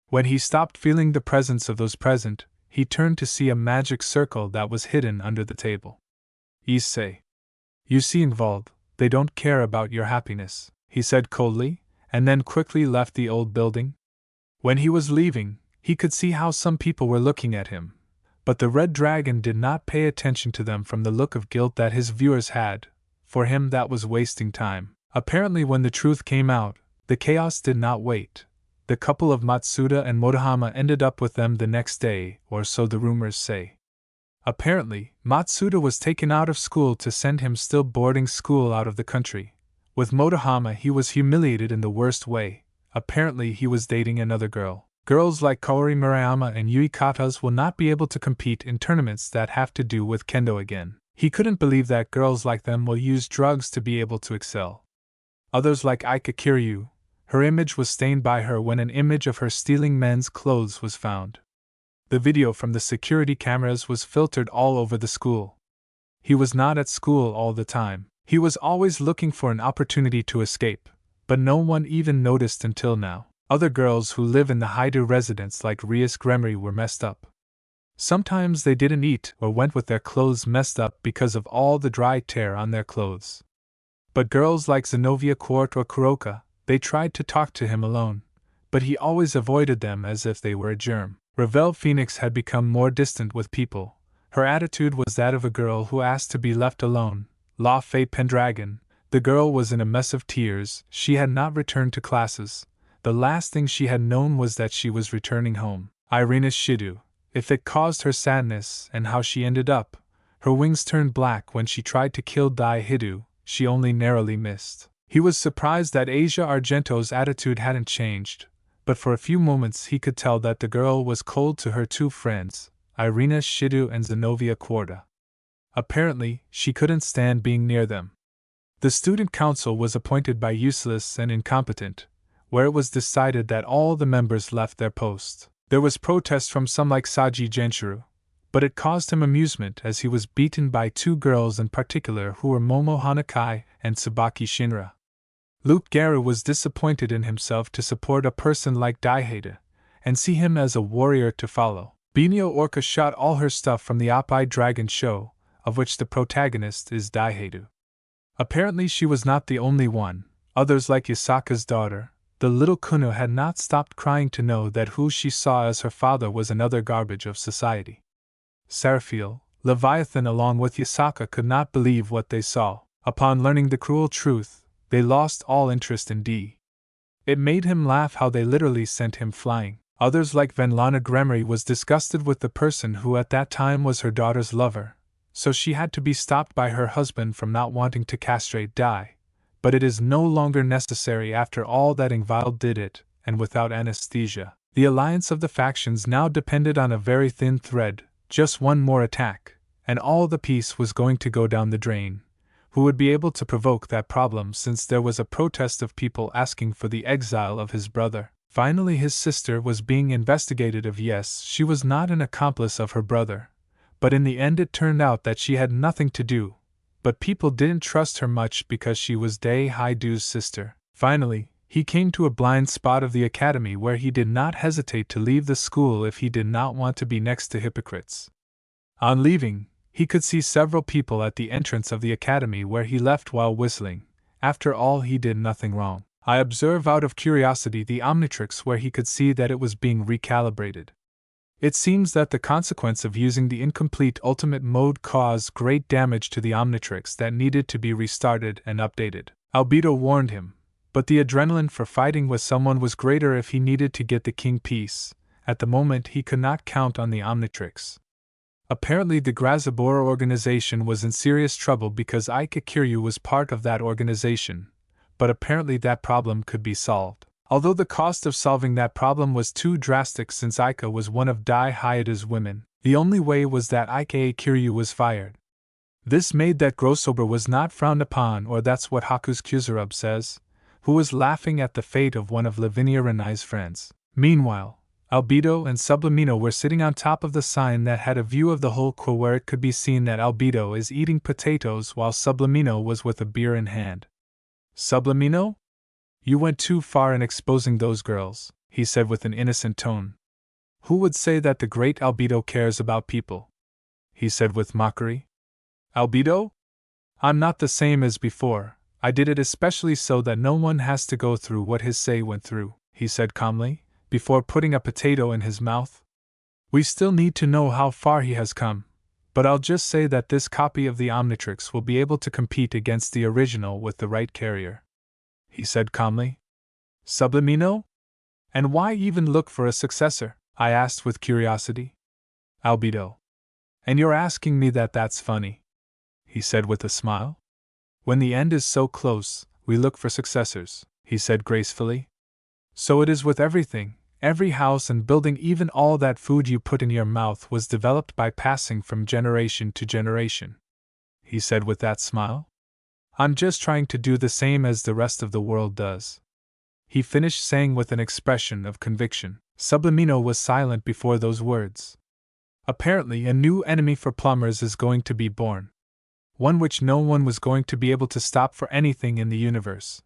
When he stopped feeling the presence of those present, he turned to see a magic circle that was hidden under the table. Issei. You see, Ingvold, they don't care about your happiness, he said coldly, and then quickly left the old building. When he was leaving, he could see how some people were looking at him, but the red dragon did not pay attention to them from the look of guilt that his viewers had. For him that was wasting time. Apparently when the truth came out, the chaos did not wait. The couple of Matsuda and Motohama ended up with them the next day, or so the rumors say. Apparently, Matsuda was taken out of school to send him still boarding school out of the country. With Motohama he was humiliated in the worst way. Apparently he was dating another girl. Girls like Kaori Murayama and Yui Katas will not be able to compete in tournaments that have to do with kendo again. He couldn't believe that girls like them will use drugs to be able to excel. Others like Aika Kiryu, her image was stained by her when an image of her stealing men's clothes was found. The video from the security cameras was filtered all over the school. He was not at school all the time. He was always looking for an opportunity to escape, but no one even noticed until now. Other girls who live in the Haidu residence like Rias Gremery were messed up. Sometimes they didn't eat or went with their clothes messed up because of all the dry tear on their clothes. But girls like Zenobia Quart or Kuroka, they tried to talk to him alone, but he always avoided them as if they were a germ. Ravel Phoenix had become more distant with people. Her attitude was that of a girl who asked to be left alone. La Fei Pendragon, the girl was in a mess of tears. She had not returned to classes. The last thing she had known was that she was returning home. Irina Shidu, if it caused her sadness and how she ended up, her wings turned black when she tried to kill Dai Hidu, she only narrowly missed. He was surprised that Asia Argento's attitude hadn't changed, but for a few moments he could tell that the girl was cold to her two friends, Irina Shidu and Zenobia Quarta. Apparently, she couldn't stand being near them. The student council was appointed by useless and incompetent, where it was decided that all the members left their posts. There was protest from some like Saji Genshiro, but it caused him amusement as he was beaten by two girls in particular who were Momo Hanakai and Tsubaki Shinra. Luke Garu was disappointed in himself to support a person like Daiheita, and see him as a warrior to follow. Binio Orca shot all her stuff from the Op-Eye Dragon show, of which the protagonist is Daiheita. Apparently she was not the only one. Others like Yasaka's daughter, the little Kuno, had not stopped crying to know that who she saw as her father was another garbage of society. Seraphiel, Leviathan along with Yasaka could not believe what they saw. Upon learning the cruel truth, they lost all interest in D. It made him laugh how they literally sent him flying. Others like Venlana Gremory was disgusted with the person who at that time was her daughter's lover, so she had to be stopped by her husband from not wanting to castrate Dai. But it is no longer necessary after all that Ingvile did it, and without anesthesia. The alliance of the factions now depended on a very thin thread, just one more attack, and all the peace was going to go down the drain. Who would be able to provoke that problem since there was a protest of people asking for the exile of his brother? Finally, his sister was being investigated of yes, she was not an accomplice of her brother, but in the end it turned out that she had nothing to do, but people didn't trust her much because she was Dai Haidu's sister. Finally, he came to a blind spot of the academy where he did not hesitate to leave the school if he did not want to be next to hypocrites. On leaving, he could see several people at the entrance of the academy where he left while whistling. After all, he did nothing wrong. I observe out of curiosity the Omnitrix where he could see that it was being recalibrated. It seems that the consequence of using the incomplete ultimate mode caused great damage to the Omnitrix that needed to be restarted and updated. Albedo warned him, but the adrenaline for fighting with someone was greater if he needed to get the king piece. At the moment he could not count on the Omnitrix. Apparently the Grazabora organization was in serious trouble because Ika Kiryu was part of that organization, but apparently that problem could be solved. Although the cost of solving that problem was too drastic since Ika was one of Dai Hayata's women, the only way was that Ika Kiryu was fired. This made that Grossober was not frowned upon, or that's what Haku's Kyuzurub says, who was laughing at the fate of one of Lavinia Renai's friends. Meanwhile, Albedo and Sublimino were sitting on top of the sign that had a view of the whole quo where it could be seen that Albedo is eating potatoes while Sublimino was with a beer in hand. Sublimino? You went too far in exposing those girls, he said with an innocent tone. Who would say that the great Albedo cares about people? He said with mockery. Albedo? I'm not the same as before. I did it especially so that no one has to go through what Issei went through, he said calmly, before putting a potato in his mouth. We still need to know how far he has come, but I'll just say that this copy of the Omnitrix will be able to compete against the original with the right carrier, he said calmly. Sublimino? And why even look for a successor? I asked with curiosity. Albedo. And you're asking me that? That's funny, he said with a smile. When the end is so close, we look for successors, he said gracefully. So it is with everything. Every house and building, even all that food you put in your mouth, was developed by passing from generation to generation, he said with that smile. I'm just trying to do the same as the rest of the world does, he finished saying with an expression of conviction. Sublimino was silent before those words. Apparently a new enemy for plumbers is going to be born. One which no one was going to be able to stop for anything in the universe.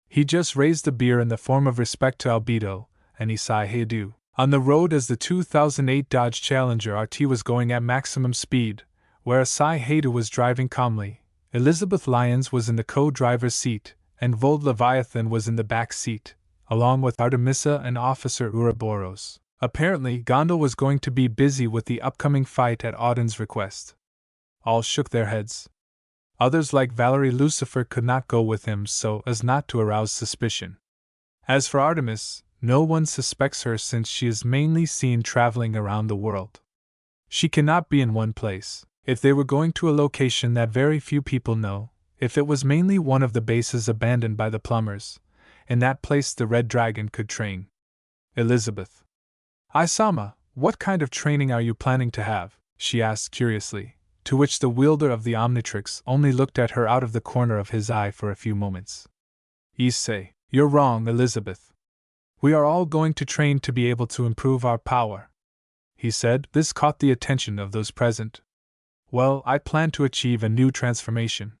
He just raised a beer in the form of respect to Albedo and Issei Heidu. On the road as the 2008 Dodge Challenger RT was going at maximum speed, where Issei Heidu was driving calmly, Elizabeth Lyons was in the co-driver's seat, and Vold Leviathan was in the back seat, along with Artemisa and Officer Ouroboros. Apparently Gondel was going to be busy with the upcoming fight at Auden's request. All shook their heads. Others like Valerie Lucifer could not go with him so as not to arouse suspicion. As for Artemis, no one suspects her since she is mainly seen traveling around the world. She cannot be in one place. If they were going to a location that very few people know, if it was mainly one of the bases abandoned by the plumbers, in that place the Red Dragon could train. Elizabeth. Isama, what kind of training are you planning to have? She asked curiously, to which the wielder of the Omnitrix only looked at her out of the corner of his eye for a few moments. Issei, you're wrong, Elizabeth. We are all going to train to be able to improve our power, he said. This caught the attention of those present. Well, I plan to achieve a new transformation,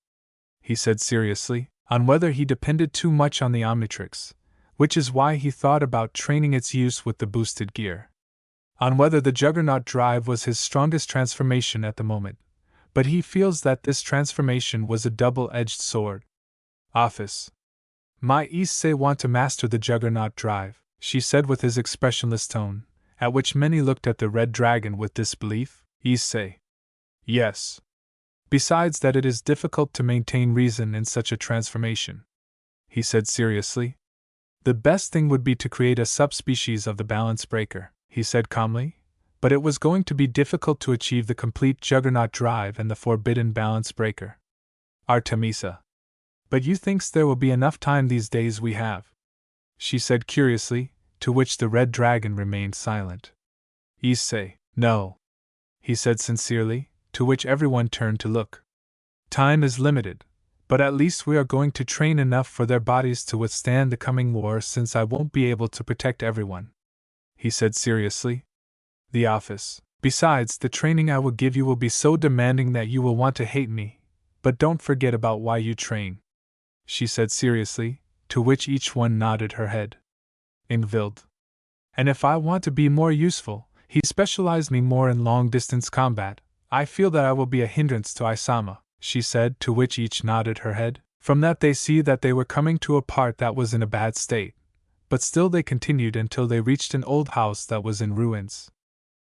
he said seriously, on whether he depended too much on the Omnitrix, which is why he thought about training its use with the boosted gear. On whether the Juggernaut drive was his strongest transformation at the moment, but he feels that this transformation was a double-edged sword. Office. My Issei want to master the Juggernaut drive, she said with his expressionless tone, at which many looked at the red dragon with disbelief. Issei. Yes. Besides that, it is difficult to maintain reason in such a transformation, he said seriously. The best thing would be to create a subspecies of the balance breaker, he said calmly, but it was going to be difficult to achieve the complete Juggernaut drive and the forbidden balance breaker. Artemisa. But you thinks there will be enough time these days we have? She said curiously, to which the red dragon remained silent. Issei. No, he said sincerely, to which everyone turned to look. Time is limited, but at least we are going to train enough for their bodies to withstand the coming war, since I won't be able to protect everyone, he said seriously. The office. Besides, the training I will give you will be so demanding that you will want to hate me, but don't forget about why you train, she said seriously, to which each one nodded her head. Ingvild. And if I want to be more useful, he specialized me more in long-distance combat. I feel that I will be a hindrance to Isama, she said, to which each nodded her head. From that they see that they were coming to a part that was in a bad state, but still they continued until they reached an old house that was in ruins.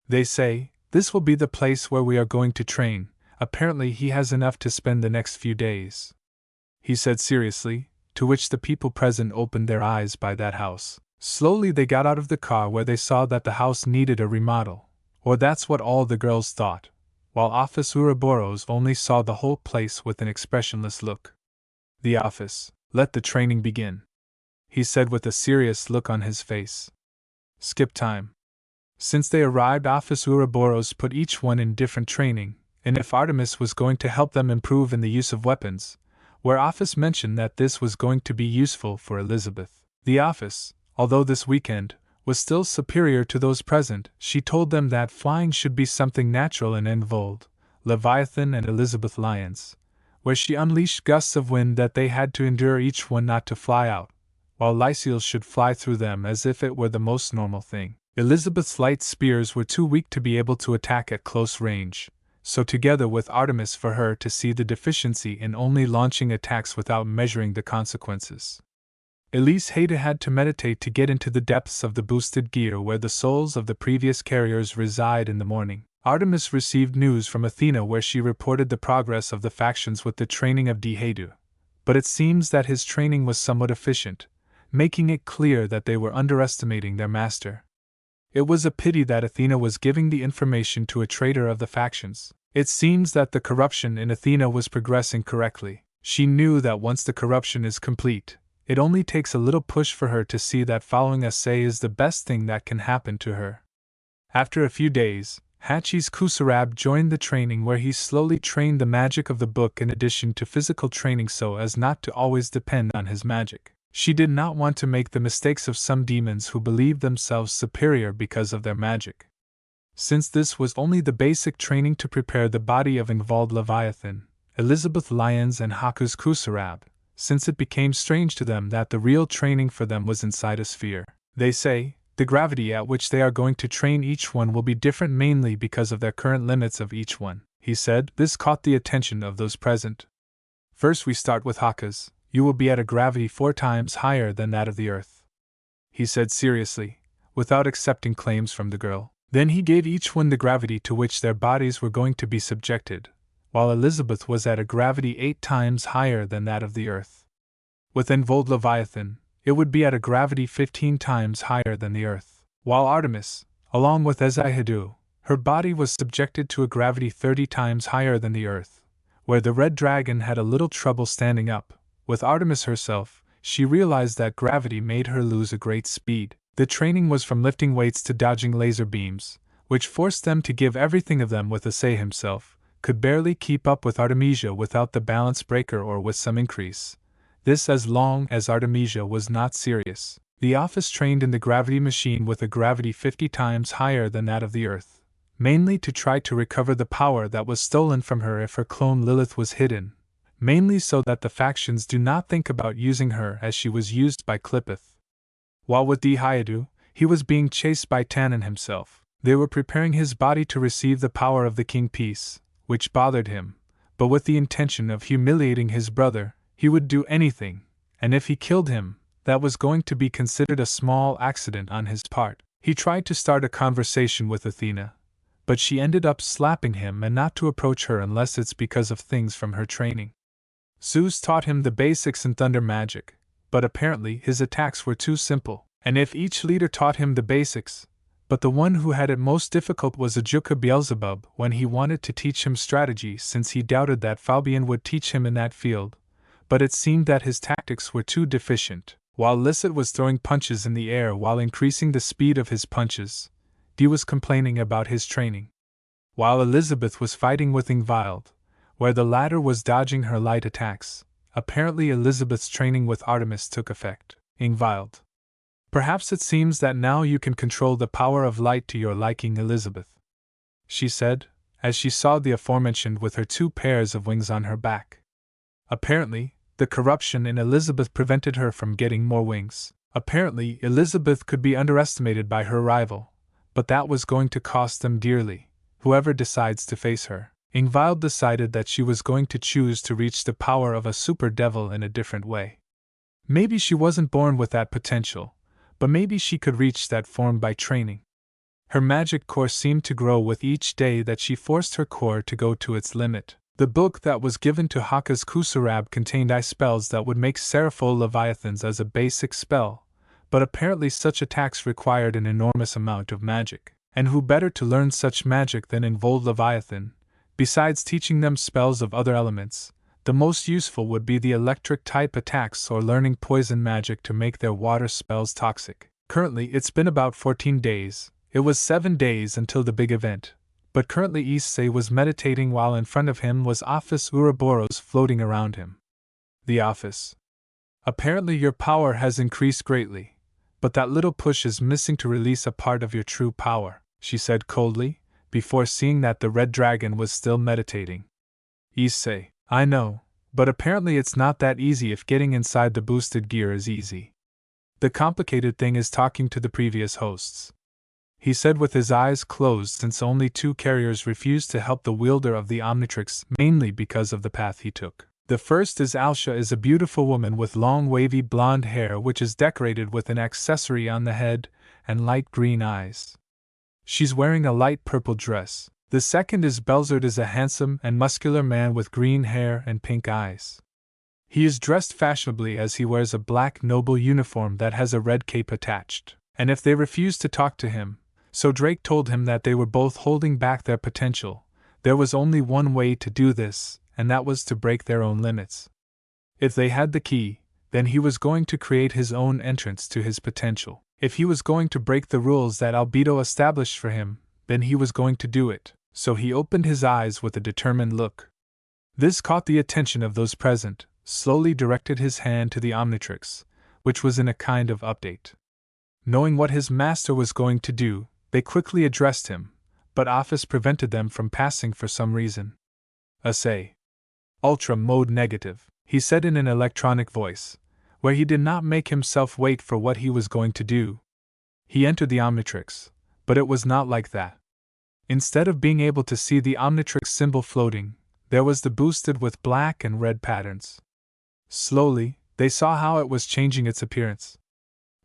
They say, this will be the place where we are going to train. Apparently he has enough to spend the next few days, he said seriously, to which the people present opened their eyes by that house. Slowly they got out of the car, where they saw that the house needed a remodel, or that's what all the girls thought, while Office Ouroboros only saw the whole place with an expressionless look. The office. Let the training begin, he said with a serious look on his face. Skip time. Since they arrived, Office Ouroboros put each one in different training, and if Artemis was going to help them improve in the use of weapons, where Office mentioned that this was going to be useful for Elizabeth. The office, although this weekend, was still superior to those present, she told them that flying should be something natural in Envold, Leviathan and Elizabeth Lyons, where she unleashed gusts of wind that they had to endure each one not to fly out, while Lyciel should fly through them as if it were the most normal thing. Elizabeth's light spears were too weak to be able to attack at close range, so together with Artemis for her to see the deficiency in only launching attacks without measuring the consequences. Elise Haida had to meditate to get into the depths of the boosted gear where the souls of the previous carriers reside in the morning. Artemis received news from Athena where she reported the progress of the factions with the training of Diheidu, but it seems that his training was somewhat efficient, making it clear that they were underestimating their master. It was a pity that Athena was giving the information to a traitor of the factions. It seems that the corruption in Athena was progressing correctly. She knew that once the corruption is complete, it only takes a little push for her to see that following Issei is the best thing that can happen to her. After a few days, Hachi's Kusarab joined the training where he slowly trained the magic of the book in addition to physical training so as not to always depend on his magic. She did not want to make the mistakes of some demons who believed themselves superior because of their magic. Since this was only the basic training to prepare the body of Ingvald Leviathan, Elizabeth Lyons and Haku's Kusarab, since it became strange to them that the real training for them was inside a sphere. They say, the gravity at which they are going to train each one will be different mainly because of their current limits of each one, he said. This caught the attention of those present. First we start with Haka's. You will be at a gravity 4 times higher than that of the Earth, he said seriously, without accepting claims from the girl. Then he gave each one the gravity to which their bodies were going to be subjected, while Elizabeth was at a gravity 8 times higher than that of the Earth. With Envold Leviathan, it would be at a gravity 15 times higher than the Earth, while Artemis, along with Issei, her body was subjected to a gravity 30 times higher than the Earth, where the red dragon had a little trouble standing up. With Artemis herself, she realized that gravity made her lose a great speed. The training was from lifting weights to dodging laser beams, which forced them to give everything of them. With Issei himself, could barely keep up with Artemisia without the balance breaker or with some increase. This as long as Artemisia was not serious. The office trained in the gravity machine with a gravity 50 times higher than that of the Earth, mainly to try to recover the power that was stolen from her if her clone Lilith was hidden, mainly so that the factions do not think about using her as she was used by Clippeth. While with Dihayadu, he was being chased by Tannen himself. They were preparing his body to receive the power of the King Peace, which bothered him, but with the intention of humiliating his brother, he would do anything, and if he killed him, that was going to be considered a small accident on his part. He tried to start a conversation with Athena, but she ended up slapping him and not to approach her unless it's because of things from her training. Zeus taught him the basics in thunder magic, but apparently his attacks were too simple, and if each leader taught him the basics, but the one who had it most difficult was Ajuka Beelzebub when he wanted to teach him strategy since he doubted that Fabian would teach him in that field, but it seemed that his tactics were too deficient. While Lisset was throwing punches in the air while increasing the speed of his punches, Dee was complaining about his training. While Elizabeth was fighting with Ingvild, where the latter was dodging her light attacks, apparently Elizabeth's training with Artemis took effect. Ingvild. Perhaps it seems that now you can control the power of light to your liking, Elizabeth, she said, as she saw the aforementioned with her 2 pairs of wings on her back. Apparently, the corruption in Elizabeth prevented her from getting more wings. Apparently, Elizabeth could be underestimated by her rival, but that was going to cost them dearly, whoever decides to face her. Ingvild decided that she was going to choose to reach the power of a super devil in a different way. Maybe she wasn't born with that potential, but maybe she could reach that form by training. Her magic core seemed to grow with each day that she forced her core to go to its limit. The book that was given to Haka's Kusarab contained ice spells that would make Seraphol Leviathans as a basic spell, but apparently such attacks required an enormous amount of magic, and who better to learn such magic than Invold Leviathan? Besides teaching them spells of other elements, the most useful would be the electric-type attacks or learning poison magic to make their water spells toxic. Currently it's been about 14 days, it was 7 days until the big event, but currently Issei was meditating while in front of him was Office Ouroboros floating around him. The office. Apparently your power has increased greatly, but that little push is missing to release a part of your true power, she said coldly, before seeing that the red dragon was still meditating. Issei. I know, but apparently it's not that easy if getting inside the boosted gear is easy. The complicated thing is talking to the previous hosts, he said with his eyes closed since only 2 carriers refused to help the wielder of the Omnitrix mainly because of the path he took. The first is Alsha is a beautiful woman with long wavy blonde hair which is decorated with an accessory on the head and light green eyes. She's wearing a light purple dress. The second is Belzerd is a handsome and muscular man with green hair and pink eyes. He is dressed fashionably as he wears a black noble uniform that has a red cape attached, and if they refused to talk to him, so Drake told him that they were both holding back their potential, there was only one way to do this, and that was to break their own limits. If they had the key, then he was going to create his own entrance to his potential. If he was going to break the rules that Albedo established for him, then he was going to do it, so he opened his eyes with a determined look. This caught the attention of those present, slowly directed his hand to the Omnitrix, which was in a kind of update. Knowing what his master was going to do, they quickly addressed him, but Office prevented them from passing for some reason. Issei. Ultra mode negative, he said in an electronic voice, where he did not make himself wait for what he was going to do. He entered the Omnitrix, but it was not like that. Instead of being able to see the Omnitrix symbol floating, there was the boosted with black and red patterns. Slowly, they saw how it was changing its appearance.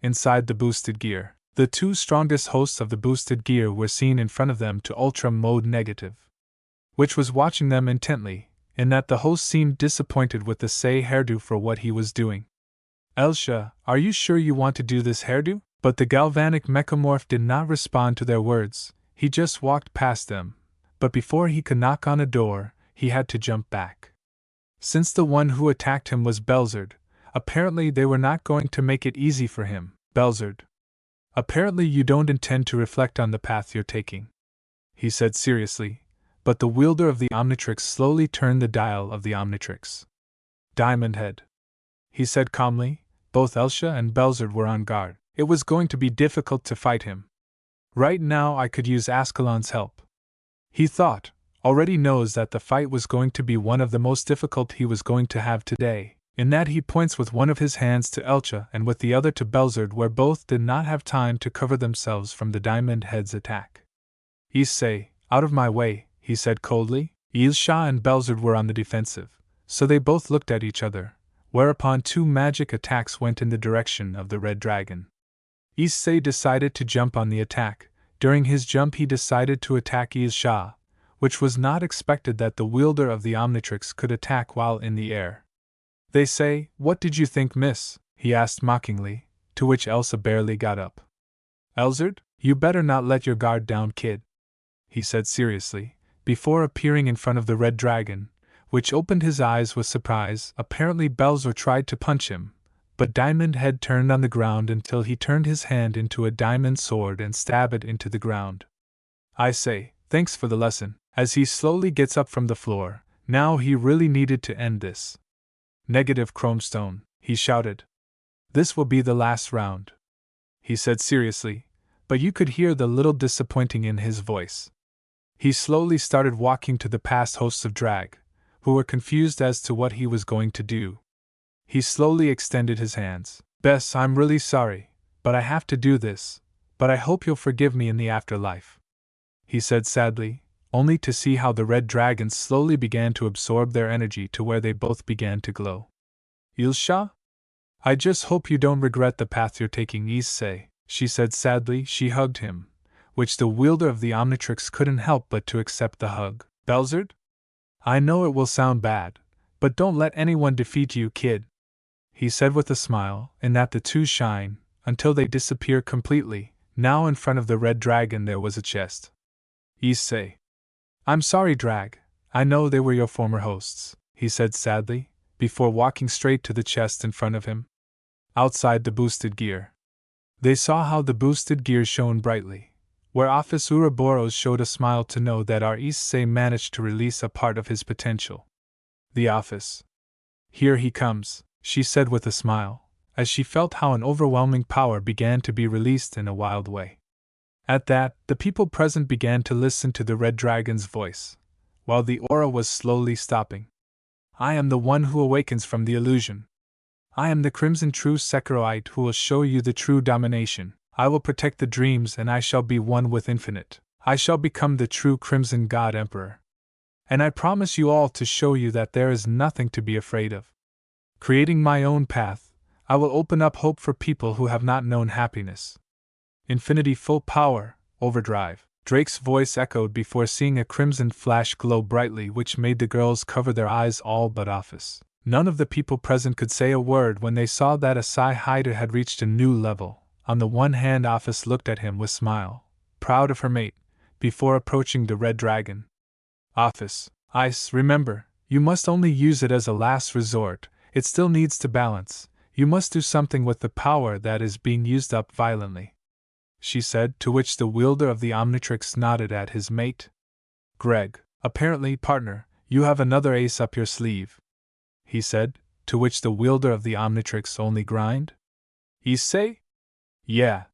Inside the boosted gear, the 2 strongest hosts of the boosted gear were seen in front of them to Ultra Mode Negative, which was watching them intently, in that the host seemed disappointed with the Issei hairdo for what he was doing. Elsha, are you sure you want to do this hairdo? But the galvanic mechamorph did not respond to their words, he just walked past them, but before he could knock on a door, he had to jump back. Since the one who attacked him was Belzerd, apparently they were not going to make it easy for him. Belzerd. Apparently you don't intend to reflect on the path you're taking, he said seriously, but the wielder of the Omnitrix slowly turned the dial of the Omnitrix. Diamond Head, he said calmly. Both Elsha and Belzerd were on guard. It was going to be difficult to fight him. Right now I could use Ascalon's help, He thought, already knows that the fight was going to be one of the most difficult he was going to have today, in that he points with one of his hands to Elcha and with the other to Belzerd, where both did not have time to cover themselves from the Diamond Head's attack. Issei, out of my way, he said coldly. Ilsha and Belzerd were on the defensive, so they both looked at each other, whereupon 2 magic attacks went in the direction of the red dragon. Issei decided to jump on the attack. During his jump he decided to attack Ilsha, which was not expected that the wielder of the Omnitrix could attack while in the air. They say, "What did you think, miss?" he asked mockingly, to which Elsa barely got up. "Elzerd, you better not let your guard down, kid," he said seriously, before appearing in front of the red dragon, which opened his eyes with surprise. Apparently Belzerd tried to punch him, but Diamond Head turned on the ground until he turned his hand into a diamond sword and stabbed it into the ground. "I say, thanks for the lesson," as he slowly gets up from the floor. Now he really needed to end this. "Negative Chromestone," he shouted. "This will be the last round," he said seriously, but you could hear the little disappointing in his voice. He slowly started walking to the past hosts of Drag, who were confused as to what he was going to do. He slowly extended his hands. "Bess, I'm really sorry, but I have to do this, but I hope you'll forgive me in the afterlife," he said sadly, only to see how the red dragons slowly began to absorb their energy to where they both began to glow. "Ilsha? I just hope you don't regret the path you're taking, Issei," she said sadly. She hugged him, which the wielder of the Omnitrix couldn't help but to accept the hug. "Belzerd? I know it will sound bad, but don't let anyone defeat you, kid," he said with a smile, and that the two shine, until they disappear completely. Now in front of the red dragon there was a chest. "Issei. I'm sorry, Drag, I know they were your former hosts," he said sadly, before walking straight to the chest in front of him. Outside the boosted gear. They saw how the boosted gear shone brightly, where Office Ouroboros showed a smile to know that our Issei managed to release a part of his potential. "The office. Here he comes," she said with a smile, as she felt how an overwhelming power began to be released in a wild way. At that, the people present began to listen to the red dragon's voice, while the aura was slowly stopping. "I am the one who awakens from the illusion. I am the Crimson True Sekiryuutei who will show you the true domination. I will protect the dreams and I shall be one with infinite. I shall become the true Crimson God Emperor. And I promise you all to show you that there is nothing to be afraid of. Creating my own path, I will open up hope for people who have not known happiness. Infinity full power, overdrive." Drake's voice echoed before seeing a crimson flash glow brightly, which made the girls cover their eyes, all but Office. None of the people present could say a word when they saw that Issei Haida had reached a new level. On the one hand, Office looked at him with smile, proud of her mate, before approaching the red dragon. "Office, Ice, remember, you must only use it as a last resort. It still needs to balance. You must do something with the power that is being used up violently," she said, to which the wielder of the Omnitrix nodded at his mate. "Greg, apparently, partner, you have another ace up your sleeve," he said, to which the wielder of the Omnitrix only grinned. "Issei? Yeah.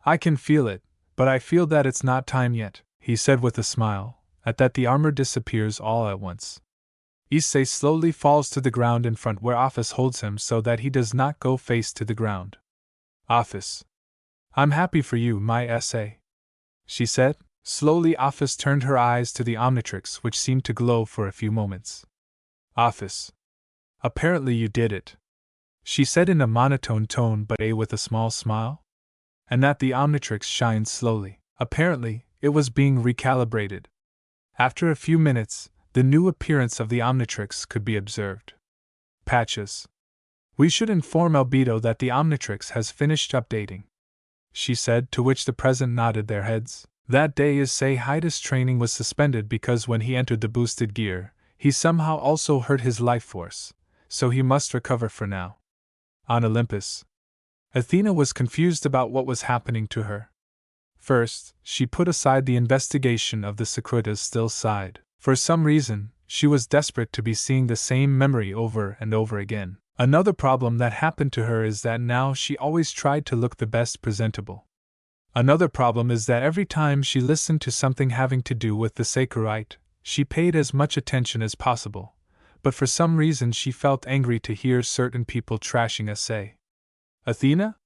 I can feel it, but I feel that it's not time yet," he said with a smile. At that the armor disappears all at once. Issei slowly falls to the ground in front where Office holds him so that he does not go face to the ground. "Office. I'm happy for you, my Issei," she said. Slowly Office turned her eyes to the Omnitrix, which seemed to glow for a few moments. "Office. Apparently you did it," she said in a monotone tone but with a small smile. And that the Omnitrix shined slowly. Apparently, it was being recalibrated. After a few minutes, the new appearance of the Omnitrix could be observed. "Patches. We should inform Albedo that the Omnitrix has finished updating," she said, to which the present nodded their heads. That day Issei Haida's training was suspended because when he entered the boosted gear, he somehow also hurt his life force, so he must recover for now. On Olympus, Athena was confused about what was happening to her. First, she put aside the investigation of the Sekiryuutei's still side. For some reason, she was desperate to be seeing the same memory over and over again. Another problem that happened to her is that now she always tried to look the best presentable. Another problem is that every time she listened to something having to do with the Sekiryuutei, she paid as much attention as possible, but for some reason she felt angry to hear certain people trashing Issei. Athena?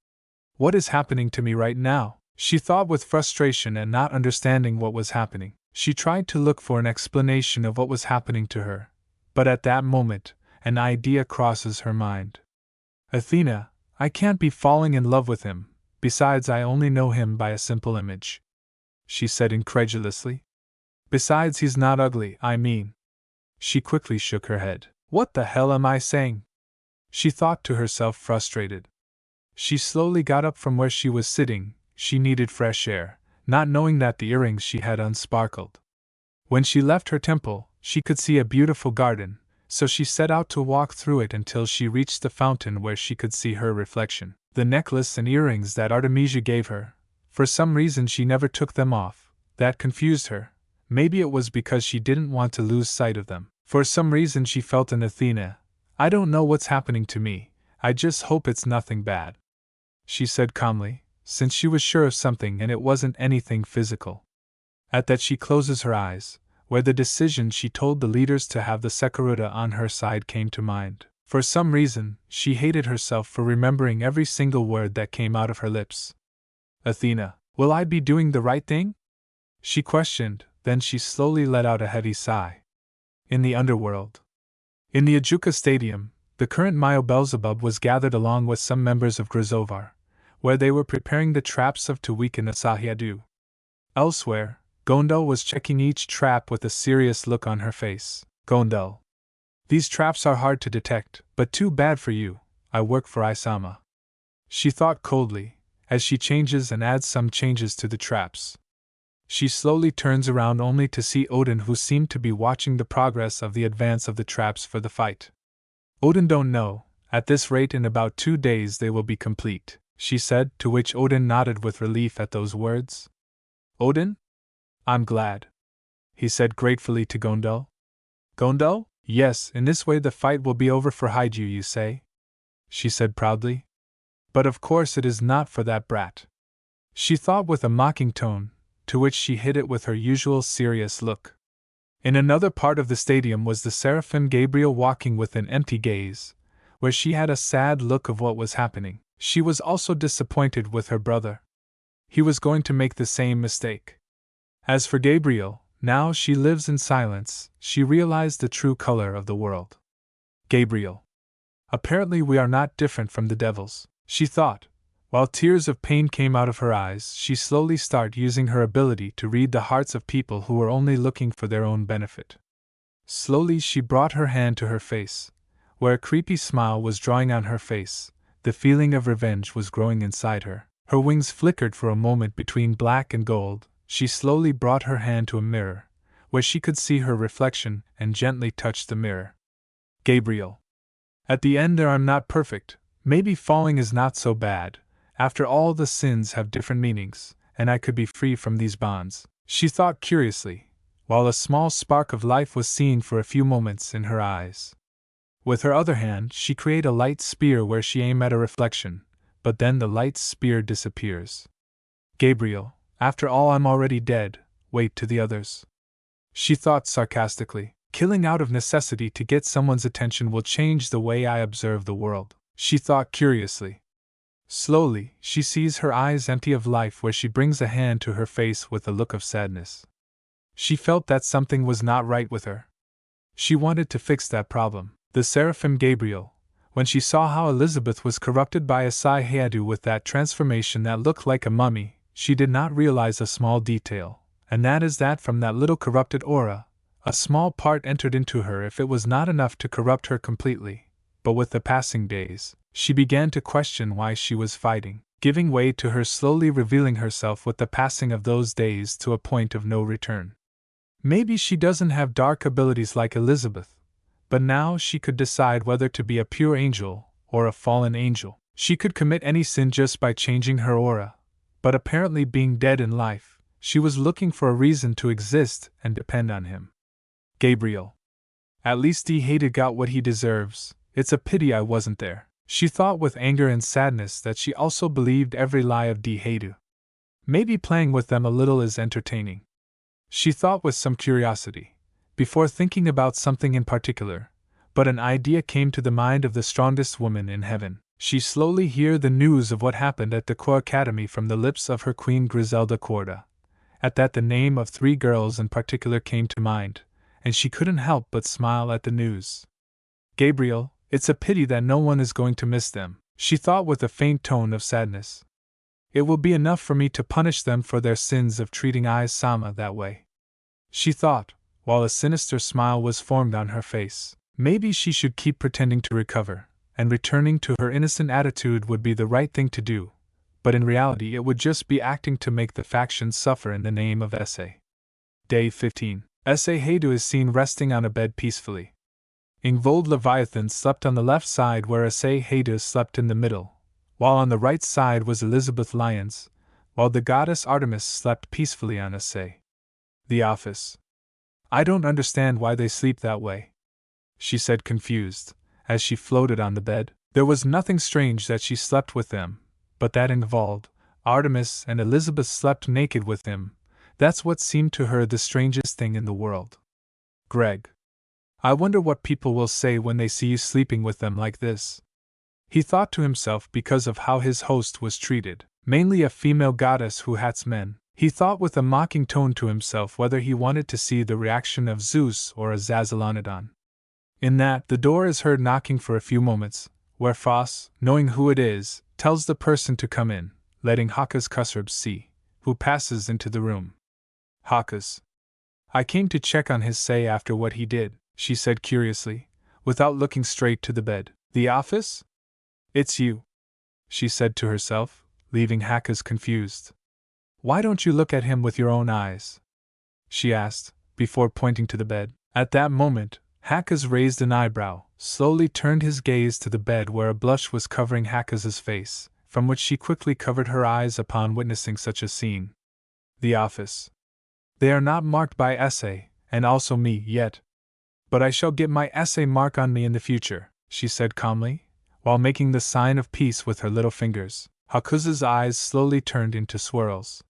What is happening to me right now? She thought with frustration and not understanding what was happening. She tried to look for an explanation of what was happening to her, but at that moment, an idea crosses her mind. Athena, I can't be falling in love with him, besides I only know him by a simple image, she said incredulously. Besides he's not ugly, I mean. She quickly shook her head. What the hell am I saying? She thought to herself, frustrated. She slowly got up from where she was sitting. She needed fresh air, not knowing that the earrings she had unsparkled. When she left her temple, she could see a beautiful garden, so she set out to walk through it until she reached the fountain where she could see her reflection. The necklace and earrings that Artemisia gave her, for some reason she never took them off. That confused her. Maybe it was because she didn't want to lose sight of them. For some reason she felt an Athena. I don't know what's happening to me, I just hope it's nothing bad, she said calmly, since she was sure of something and it wasn't anything physical. At that she closes her eyes, where the decision she told the leaders to have the Sekiryuutei on her side came to mind. For some reason, she hated herself for remembering every single word that came out of her lips. Athena, will I be doing the right thing? She questioned, then she slowly let out a heavy sigh. In the underworld. In the Ajuka Stadium, the current Myo Beelzebub was gathered along with some members of Grizovar, where they were preparing the traps to weaken Sekiryuutei. Elsewhere, Gondel was checking each trap with a serious look on her face. Gondel. These traps are hard to detect, but too bad for you, I work for Issei. She thought coldly, as she changes and adds some changes to the traps. She slowly turns around only to see Odin, who seemed to be watching the progress of the advance of the traps for the fight. Odin don't know, at this rate in about 2 days they will be complete, she said, to which Odin nodded with relief at those words. Odin? I'm glad, he said gratefully to Gondel. Gondel? Yes, in this way the fight will be over for Haidu, you say? She said proudly. But of course it is not for that brat, she thought with a mocking tone, to which she hit it with her usual serious look. In another part of the stadium was the Seraphim Gabriel walking with an empty gaze, where she had a sad look of what was happening. She was also disappointed with her brother. He was going to make the same mistake. As for Gabriel, now she lives in silence, she realized the true color of the world. Gabriel. Apparently we are not different from the devils, she thought. While tears of pain came out of her eyes, she slowly started using her ability to read the hearts of people who were only looking for their own benefit. Slowly she brought her hand to her face, where a creepy smile was drawing on her face. The feeling of revenge was growing inside her. Her wings flickered for a moment between black and gold. She slowly brought her hand to a mirror, where she could see her reflection, and gently touched the mirror. Gabriel. At the end there I'm not perfect, maybe falling is not so bad. After all, the sins have different meanings, and I could be free from these bonds, she thought curiously, while a small spark of life was seen for a few moments in her eyes. With her other hand she created a light spear where she aimed at a reflection, but then the light spear disappears. Gabriel, after all I'm already dead, wait to the others, she thought sarcastically. Killing out of necessity to get someone's attention will change the way I observe the world, she thought curiously. Slowly, she sees her eyes empty of life where she brings a hand to her face with a look of sadness. She felt that something was not right with her. She wanted to fix that problem. The Seraphim Gabriel, when she saw how Elizabeth was corrupted by Sekiryuutei with that transformation that looked like a mummy, she did not realize a small detail, and that is that from that little corrupted aura, a small part entered into her. If it was not enough to corrupt her completely, but with the passing days, she began to question why she was fighting, giving way to her, slowly revealing herself with the passing of those days to a point of no return. Maybe she doesn't have dark abilities like Elizabeth, but now she could decide whether to be a pure angel or a fallen angel. She could commit any sin just by changing her aura, but apparently being dead in life, she was looking for a reason to exist and depend on him. Gabriel. At least Haida got what he deserves, it's a pity I wasn't there, she thought with anger and sadness that she also believed every lie of Haida. Maybe playing with them a little is entertaining. She thought with some curiosity, before thinking about something in particular, but an idea came to the mind of the strongest woman in heaven. She slowly heard the news of what happened at the Core Academy from the lips of her queen Griselda Corda. At that the name of 3 girls in particular came to mind, and she couldn't help but smile at the news. Gabriel, it's a pity that no one is going to miss them, she thought with a faint tone of sadness. It will be enough for me to punish them for their sins of treating Issei that way. She thought, while a sinister smile was formed on her face. Maybe she should keep pretending to recover, and returning to her innocent attitude would be the right thing to do, but in reality it would just be acting to make the faction suffer in the name of Issei. Day 15. Issei Heidu is seen resting on a bed peacefully. Ingvold Leviathan slept on the left side where Issei Heidu slept in the middle, while on the right side was Elizabeth Lyons, while the goddess Artemis slept peacefully on Issei. The office. I don't understand why they sleep that way, she said confused, as she floated on the bed. There was nothing strange that she slept with them, but that Ingvald, Artemis, and Elizabeth slept naked with him, that's what seemed to her the strangest thing in the world. Greg. I wonder what people will say when they see you sleeping with them like this. He thought to himself because of how his host was treated, mainly a female goddess who hates men. He thought with a mocking tone to himself whether he wanted to see the reaction of Zeus or Azazilonodon. In that, the door is heard knocking for a few moments, where Foss, knowing who it is, tells the person to come in, letting Hakka's Kusrb see, who passes into the room. Hakka's. I came to check on Issei after what he did, she said curiously, without looking straight to the bed. The office? It's you, she said to herself, leaving Hakka's confused. Why don't you look at him with your own eyes? She asked, before pointing to the bed. At that moment, Hakka's raised an eyebrow, slowly turned his gaze to the bed where a blush was covering Hakka's face, from which she quickly covered her eyes upon witnessing such a scene. The office. They are not marked by Issei, and also me, yet. But I shall get my Issei mark on me in the future, she said calmly, while making the sign of peace with her little fingers. Hakka's eyes slowly turned into swirls.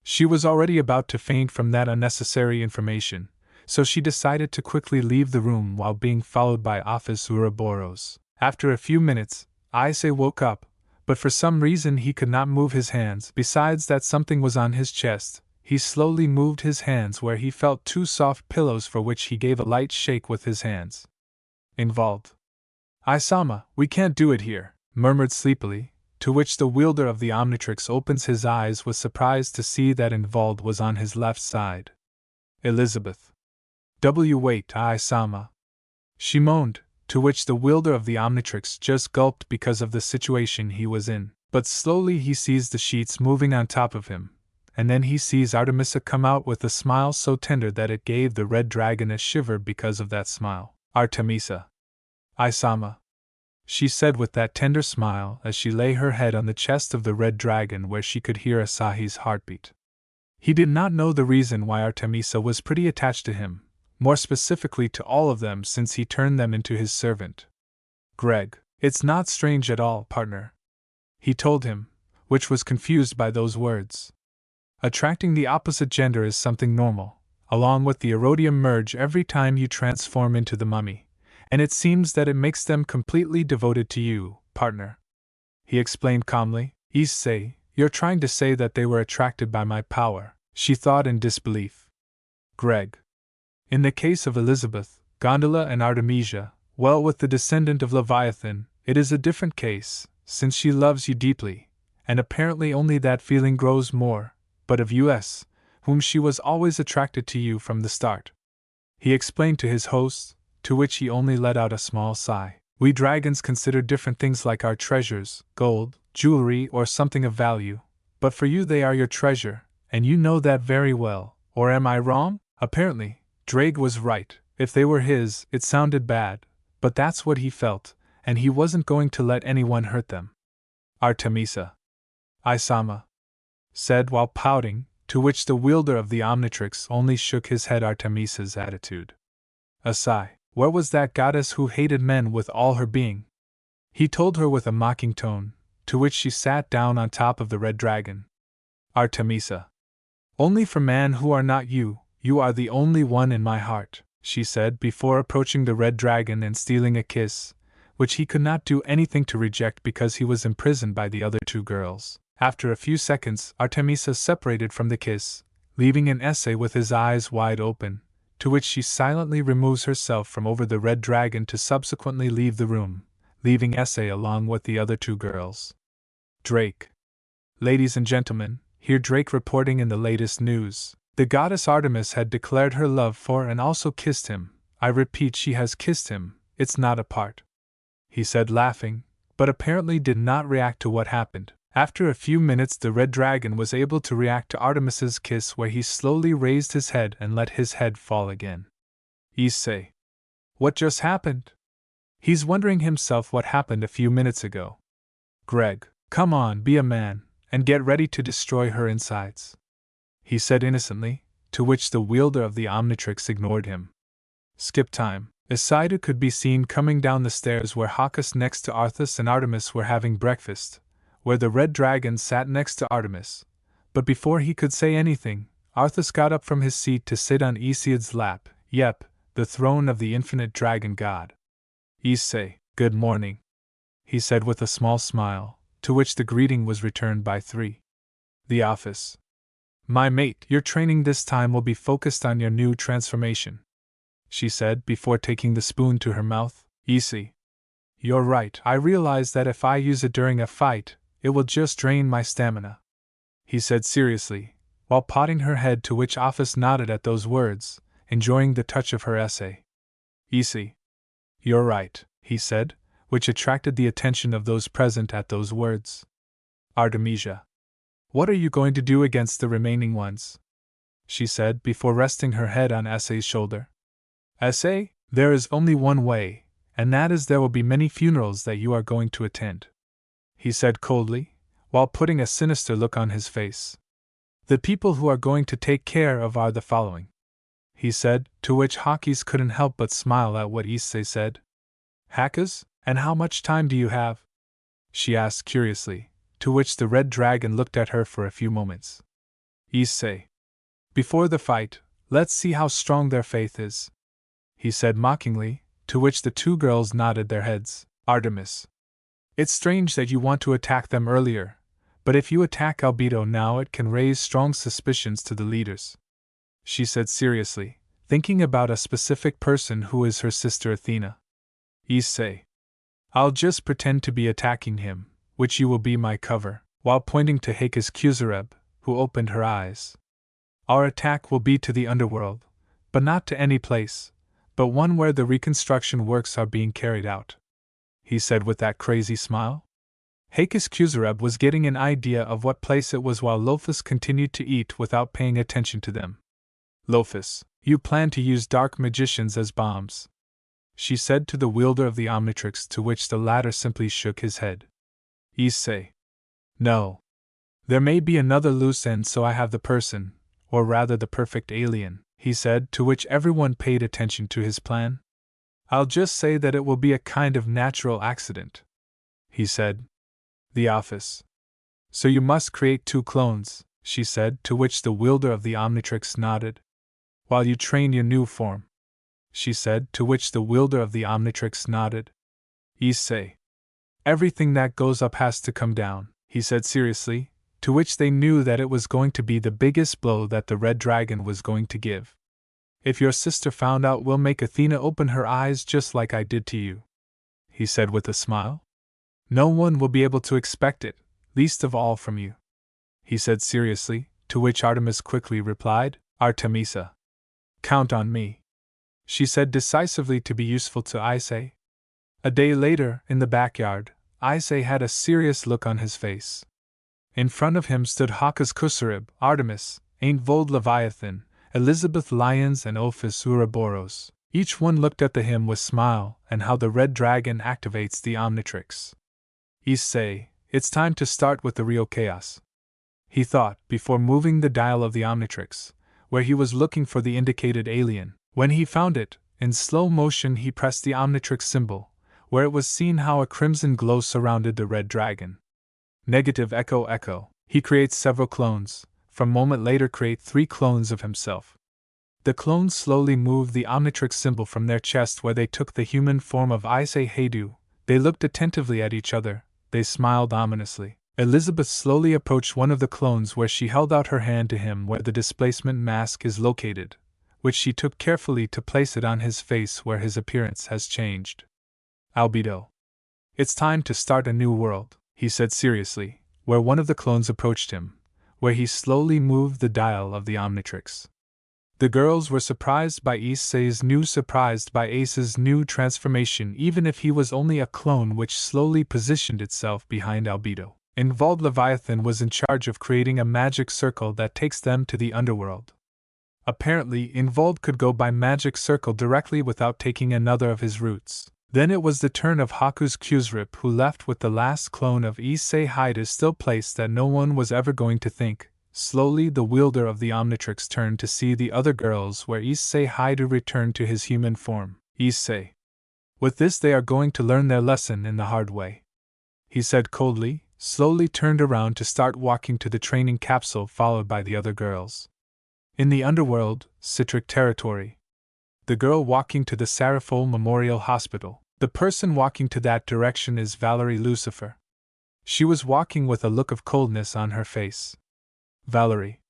She was already about to faint from that unnecessary information, so she decided to quickly leave the room while being followed by Office Ouroboros. After a few minutes, Issei woke up, but for some reason he could not move his hands. Besides that something was on his chest, he slowly moved his hands where he felt 2 soft pillows for which he gave a light shake with his hands. Involved. Issei, we can't do it here, murmured sleepily, to which the wielder of the Omnitrix opens his eyes with surprise to see that Ingvald was on his left side. Elizabeth. Wait, Issei. She moaned, to which the wielder of the Omnitrix just gulped because of the situation he was in. But slowly he sees the sheets moving on top of him, and then he sees Artemisa come out with a smile so tender that it gave the red dragon a shiver because of that smile. Artemisa. Issei, she said with that tender smile as she lay her head on the chest of the red dragon where she could hear Issei's heartbeat. He did not know the reason why Artemisa was pretty attached to him, more specifically to all of them since he turned them into his servant. Greg, it's not strange at all, partner, he told him, which was confused by those words. Attracting the opposite gender is something normal, along with the erodium merge every time you transform into the mummy, and it seems that it makes them completely devoted to you, partner. He explained calmly. Issei, you're trying to say that they were attracted by my power, she thought in disbelief. Greg. In the case of Elizabeth, Gondola, and Artemisia, well, with the descendant of Leviathan, it is a different case, since she loves you deeply, and apparently only that feeling grows more, but of us, whom she was always attracted to you from the start. He explained to his host, to which he only let out a small sigh. We dragons consider different things like our treasures, gold, jewelry, or something of value, but for you they are your treasure, and you know that very well, or am I wrong? Apparently, Drake was right. If they were his, it sounded bad, but that's what he felt, and he wasn't going to let anyone hurt them. Artemisa. Issei said while pouting, to which the wielder of the Omnitrix only shook his head. Artemisa's attitude. Issei, where was that goddess who hated men with all her being? He told her with a mocking tone, to which she sat down on top of the red dragon. Artemisa. Only for men who are not you, you are the only one in my heart, she said before approaching the red dragon and stealing a kiss, which he could not do anything to reject because he was imprisoned by the other two girls. After a few seconds, Artemisa separated from the kiss, leaving an Issei with his eyes wide open, to which she silently removes herself from over the red dragon to subsequently leave the room, leaving Issei along with the other two girls. Drake. Ladies and gentlemen, here Drake reporting in the latest news. The goddess Artemis had declared her love for and also kissed him. I repeat, she has kissed him, it's not a part. He said, laughing, but apparently did not react to what happened. After a few minutes, the red dragon was able to react to Artemis's kiss, where he slowly raised his head and let his head fall again. Issei. What just happened? He's wondering himself what happened a few minutes ago. Greg, come on, be a man, and get ready to destroy her insides, he said innocently, to which the wielder of the Omnitrix ignored him. Skip time. Issei could be seen coming down the stairs where Hawkus next to Arthas and Artemis were having breakfast, where the red dragon sat next to Artemis. But before he could say anything, Arthas got up from his seat to sit on Issei's lap, yep, the throne of the infinite dragon god. Issei, good morning, he said with a small smile, to which the greeting was returned by 3. The office. My mate, your training this time will be focused on your new transformation, she said before taking the spoon to her mouth. Issei. You're right, I realize that if I use it during a fight, it will just drain my stamina, he said seriously, while patting her head, to which Office nodded at those words, enjoying the touch of her Issei. Issei. You're right, he said, which attracted the attention of those present at those words. Artemisia. What are you going to do against the remaining ones? She said before resting her head on Issei's shoulder. Issei, there is only one way, and that is there will be many funerals that you are going to attend, he said coldly, while putting a sinister look on his face. The people who are going to take care of are the following, he said, to which Hawkes couldn't help but smile at what Issei said. Hawkes, and how much time do you have? She asked curiously, to which the red dragon looked at her for a few moments. Issei. Before the fight, let's see how strong their faith is, he said mockingly, to which the two girls nodded their heads. Artemis. It's strange that you want to attack them earlier, but if you attack Albedo now it can raise strong suspicions to the leaders, she said seriously, thinking about a specific person who is her sister Athena. Issei. I'll just pretend to be attacking him, which you will be my cover, while pointing to Hakis Kuzareb, who opened her eyes. Our attack will be to the underworld, but not to any place, but one where the reconstruction works are being carried out, he said with that crazy smile. Hakis Kuzareb was getting an idea of what place it was, while Lofus continued to eat without paying attention to them. Lofus, you plan to use dark magicians as bombs, she said to the wielder of the Omnitrix, to which the latter simply shook his head. Issei. No. There may be another loose end, so I have the person, or rather the perfect alien, he said, to which everyone paid attention to his plan. I'll just say that it will be a kind of natural accident, he said. The office. So you must create 2 clones, she said, to which the wielder of the Omnitrix nodded. While you train your new form, she said, to which the wielder of the Omnitrix nodded. Issei. Everything that goes up has to come down, he said seriously, to which they knew that it was going to be the biggest blow that the red dragon was going to give. If your sister found out, we'll make Athena open her eyes just like I did to you, he said with a smile. No one will be able to expect it, least of all from you, he said seriously, to which Artemis quickly replied, Artemisa. Count on me, she said decisively, to be useful to Issei. A day later, in the backyard, Issei had a serious look on his face. In front of him stood Hawkes Kuzareb, Artemis, Ain't Leviathan, Elizabeth Lyons, and Ophis Ouroboros. Each one looked at him with smile, and how the red dragon activates the Omnitrix. Issei, it's time to start with the real chaos, he thought, before moving the dial of the Omnitrix, where he was looking for the indicated alien. When he found it, in slow motion he pressed the Omnitrix symbol, where it was seen how a crimson glow surrounded the red dragon. Negative echo echo, He creates several clones, from a moment later create 3 clones of himself. The clones slowly moved the Omnitrix symbol from their chest where they took the human form of Issei Heidu. They looked attentively at each other, they smiled ominously. Elizabeth slowly approached one of the clones where she held out her hand to him where the displacement mask is located, which she took carefully to place it on his face where his appearance has changed. Albedo. It's time to start a new world, he said seriously, where one of the clones approached him, where he slowly moved the dial of the Omnitrix. The girls were surprised by Issei's new surprised by Ace's new transformation even if he was only a clone which slowly positioned itself behind Albedo. Involved Leviathan was in charge of creating a magic circle that takes them to the underworld. Apparently, Involved could go by magic circle directly without taking another of his roots. Then it was the turn of Haku's Qsrip who left with the last clone of Issei Haida still placed that no one was ever going to think. Slowly the wielder of the Omnitrix turned to see the other girls where Issei Haida returned to his human form. Issei. With this they are going to learn their lesson in the hard way, he said coldly, slowly turned around to start walking to the training capsule followed by the other girls. In the underworld, Citric territory. The girl walking to the Sarafol Memorial Hospital. The person walking to that direction is Valerie Lucifer. She was walking with a look of coldness on her face. Valerie.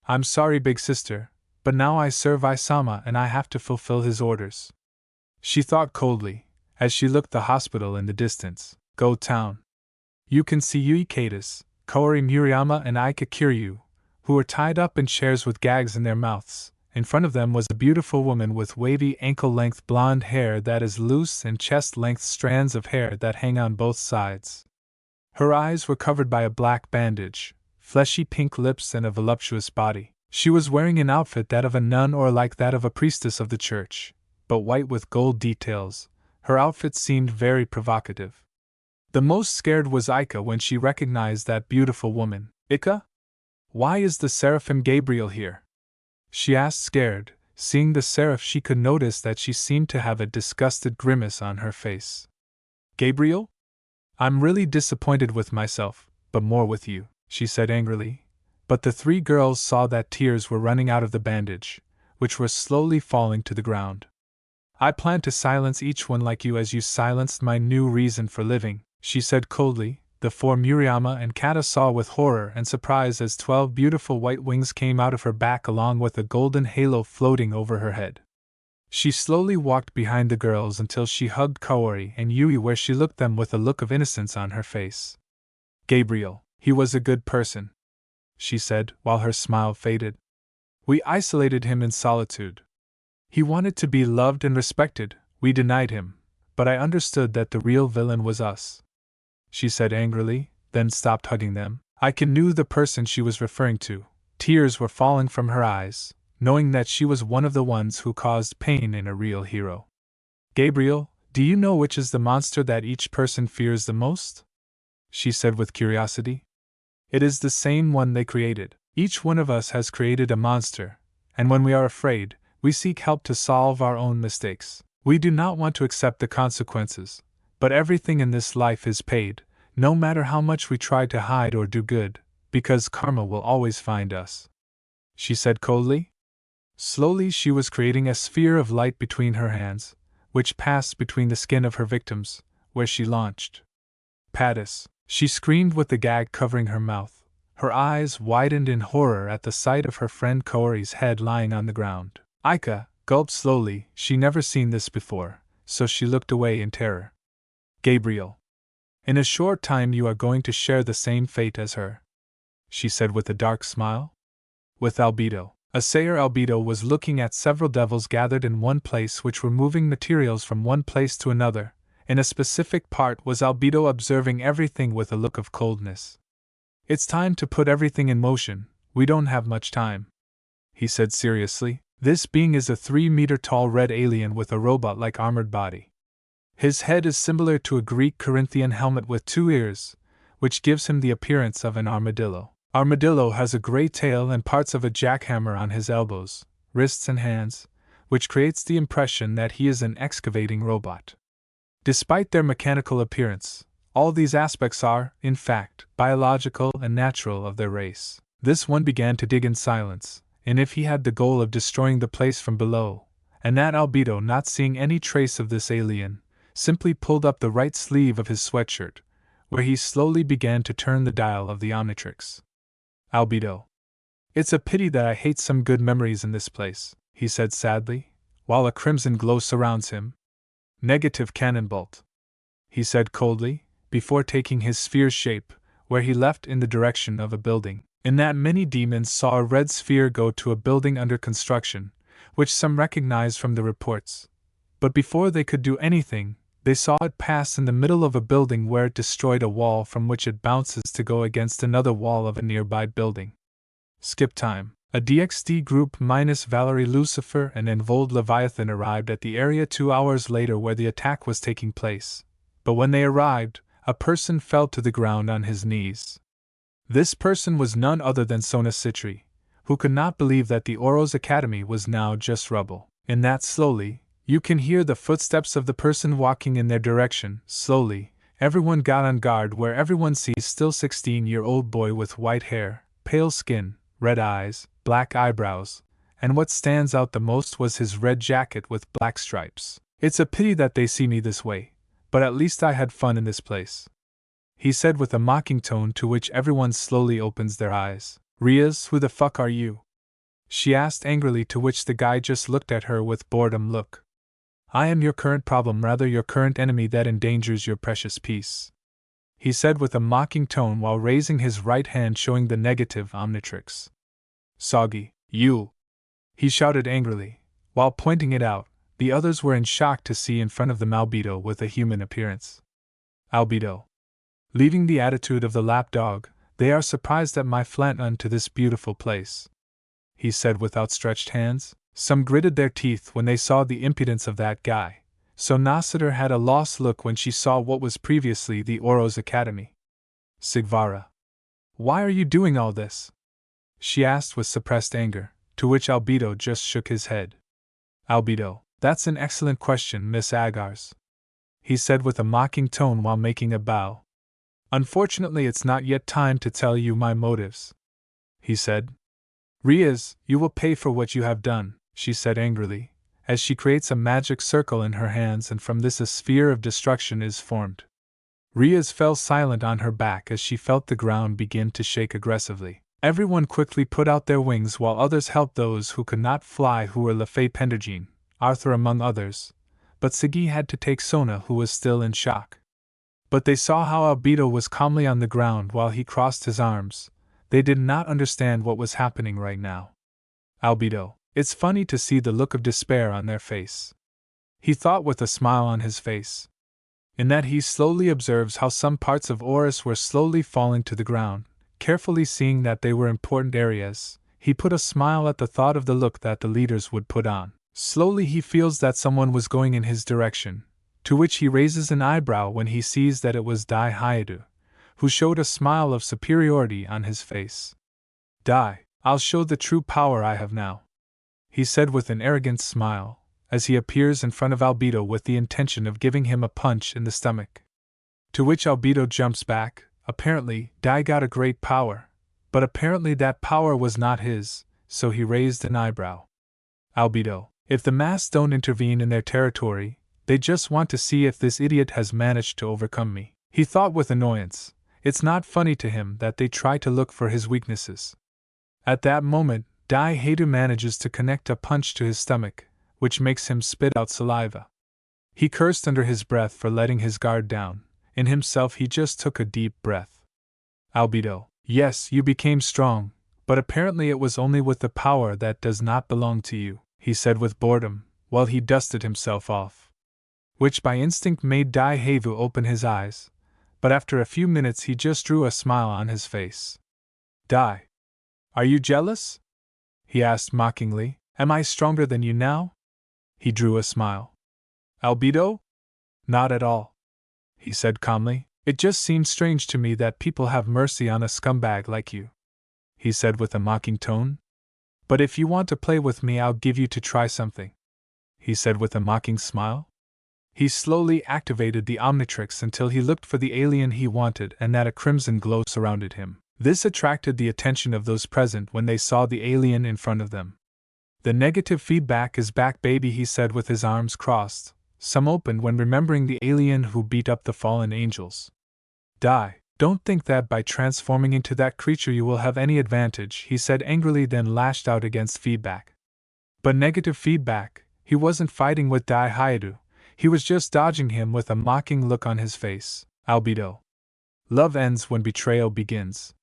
I'm sorry, big sister, but now I serve Isama and I have to fulfill his orders. She thought coldly, as she looked the hospital in the distance. Go town. You can see Yui Kadis, Kaori Murayama and Aika Kiryu, who were tied up in chairs with gags in their mouths. In front of them was a beautiful woman with wavy ankle-length blonde hair that is loose and chest-length strands of hair that hang on both sides. Her eyes were covered by a black bandage, fleshy pink lips and a voluptuous body. She was wearing an outfit that of a nun or like that of a priestess of the church, but white with gold details. Her outfit seemed very provocative. The most scared was Aika when she recognized that beautiful woman. Ika? Why is the Seraphim Gabriel here? She asked scared. Seeing the seraph she could notice that she seemed to have a disgusted grimace on her face. Gabriel? I'm really disappointed with myself, but more with you, she said angrily. But the 3 girls saw that tears were running out of the bandage, which were slowly falling to the ground. I plan to silence each one like you as you silenced my new reason for living, she said coldly. The 4 Murayama and Kata saw with horror and surprise as 12 beautiful white wings came out of her back along with a golden halo floating over her head. She slowly walked behind the girls until she hugged Kaori and Yui where she looked them with a look of innocence on her face. Gabriel, he was a good person, she said while her smile faded. We isolated him in solitude. He wanted to be loved and respected, we denied him, but I understood that the real villain was us, she said angrily, then stopped hugging them. Aika knew the person she was referring to. Tears were falling from her eyes, knowing that she was one of the ones who caused pain in a real hero. Gabriel, do you know which is the monster that each person fears the most? She said with curiosity. It is the same one they created. Each one of us has created a monster, and when we are afraid, we seek help to solve our own mistakes. We do not want to accept the consequences, but everything in this life is paid, no matter how much we try to hide or do good, because karma will always find us, she said coldly. Slowly she was creating a sphere of light between her hands, which passed between the skin of her victims, where she launched. Pattis, she screamed with the gag covering her mouth. Her eyes widened in horror at the sight of her friend Kaori's head lying on the ground. Aika gulped slowly, she never seen this before, so she looked away in terror. Gabriel. In a short time you are going to share the same fate as her, she said with a dark smile. With Albedo. Assayer Albedo was looking at several devils gathered in one place which were moving materials from one place to another. In a specific part was Albedo observing everything with a look of coldness. It's time to put everything in motion, we don't have much time, he said seriously. This being is a 3-meter-tall red alien with a robot-like armored body. His head is similar to a Greek Corinthian helmet with 2 ears, which gives him the appearance of an armadillo. Armadillo has a gray tail and parts of a jackhammer on his elbows, wrists and hands, which creates the impression that he is an excavating robot. Despite their mechanical appearance, All these aspects are, in fact, biological and natural of their race. This one began to dig in silence, and if he had the goal of destroying the place from below, and that albedo, not seeing any trace of this alien, simply pulled up the right sleeve of his sweatshirt, where he slowly began to turn the dial of the Omnitrix. Albedo. It's a pity that I hate some good memories in this place, he said sadly, while a crimson glow surrounds him. Negative cannon bolt, he said coldly, before taking his sphere shape, where he left in the direction of a building. In that many demons saw a red sphere go to a building under construction, which some recognized from the reports. But before they could do anything, they saw it pass in the middle of a building where it destroyed a wall from which it bounces to go against another wall of a nearby building. Skip time. A DXD group minus Valerie Lucifer and Envold Leviathan arrived at the area 2 hours later where the attack was taking place. But when they arrived, a person fell to the ground on his knees. This person was none other than Sona Citri, who could not believe that the Oros Academy was now just rubble. In that slowly, you can hear the footsteps of the person walking in their direction. Slowly, everyone got on guard where everyone sees still 16-year-old boy with white hair, pale skin, red eyes, black eyebrows, and what stands out the most was his red jacket with black stripes. It's a pity that they see me this way, but at least I had fun in this place, he said with a mocking tone to which everyone slowly opens their eyes. Riaz, who the fuck are you? She asked angrily, to which the guy just looked at her with boredom look. I am your current problem, rather your current enemy that endangers your precious peace, he said with a mocking tone while raising his right hand showing the negative Omnitrix. Soggy, you! He shouted angrily, while pointing it out. The others were in shock to see in front of them albedo with a human appearance. Albedo. Leaving the attitude of the lapdog, they are surprised at my flant unto this beautiful place, he said with outstretched hands. Some gritted their teeth when they saw the impudence of that guy, so Nasitor had a lost look when she saw what was previously the Oros Academy. Sigvara. Why are you doing all this? She asked with suppressed anger, to which albedo just shook his head. Albedo. That's an excellent question, Miss Agars, he said with a mocking tone while making a bow. Unfortunately, it's not yet time to tell you my motives, he said. Riaz, you will pay for what you have done, she said angrily, as she creates a magic circle in her hands, and from this a sphere of destruction is formed. Riaz fell silent on her back as she felt the ground begin to shake aggressively. Everyone quickly put out their wings while others helped those who could not fly, who were Lefay Pendergene, Arthur among others, but Sigi had to take Sona, who was still in shock. But they saw how albedo was calmly on the ground while he crossed his arms. They did not understand what was happening right now. Albedo. It's funny to see the look of despair on their face, he thought with a smile on his face. In that he slowly observes how some parts of Oris were slowly falling to the ground, carefully seeing that they were important areas. He put a smile at the thought of the look that the leaders would put on. Slowly he feels that someone was going in his direction, to which he raises an eyebrow when he sees that it was Dai Hayadu, who showed a smile of superiority on his face. Dai, I'll show the true power I have now, he said with an arrogant smile, as he appears in front of albedo with the intention of giving him a punch in the stomach. To which albedo jumps back. Apparently, Dai got a great power, but apparently that power was not his, so he raised an eyebrow. Albedo. If the mass don't intervene in their territory, they just want to see if this idiot has managed to overcome me, he thought with annoyance. It's not funny to him that they try to look for his weaknesses. At that moment, Dai Hayadu manages to connect a punch to his stomach, which makes him spit out saliva. He cursed under his breath for letting his guard down. In himself he just took a deep breath. Albedo. Yes, you became strong, but apparently it was only with the power that does not belong to you, he said with boredom, while he dusted himself off. Which by instinct made Dai Hayadu open his eyes, but after a few minutes he just drew a smile on his face. Dai. Are you jealous? He asked mockingly. Am I stronger than you now? He drew a smile. Albedo? Not at all, he said calmly. It just seems strange to me that people have mercy on a scumbag like you, he said with a mocking tone. But if you want to play with me, I'll give you to try something, he said with a mocking smile. He slowly activated the Omnitrix until he looked for the alien he wanted and that a crimson glow surrounded him. This attracted the attention of those present when they saw the alien in front of them. The negative feedback is back, baby, he said with his arms crossed, some open when remembering the alien who beat up the fallen angels. Die. Don't think that by transforming into that creature you will have any advantage, he said angrily, then lashed out against feedback. But negative feedback, he wasn't fighting with Dai Haidu, he was just dodging him with a mocking look on his face. Albedo. Love ends when betrayal begins,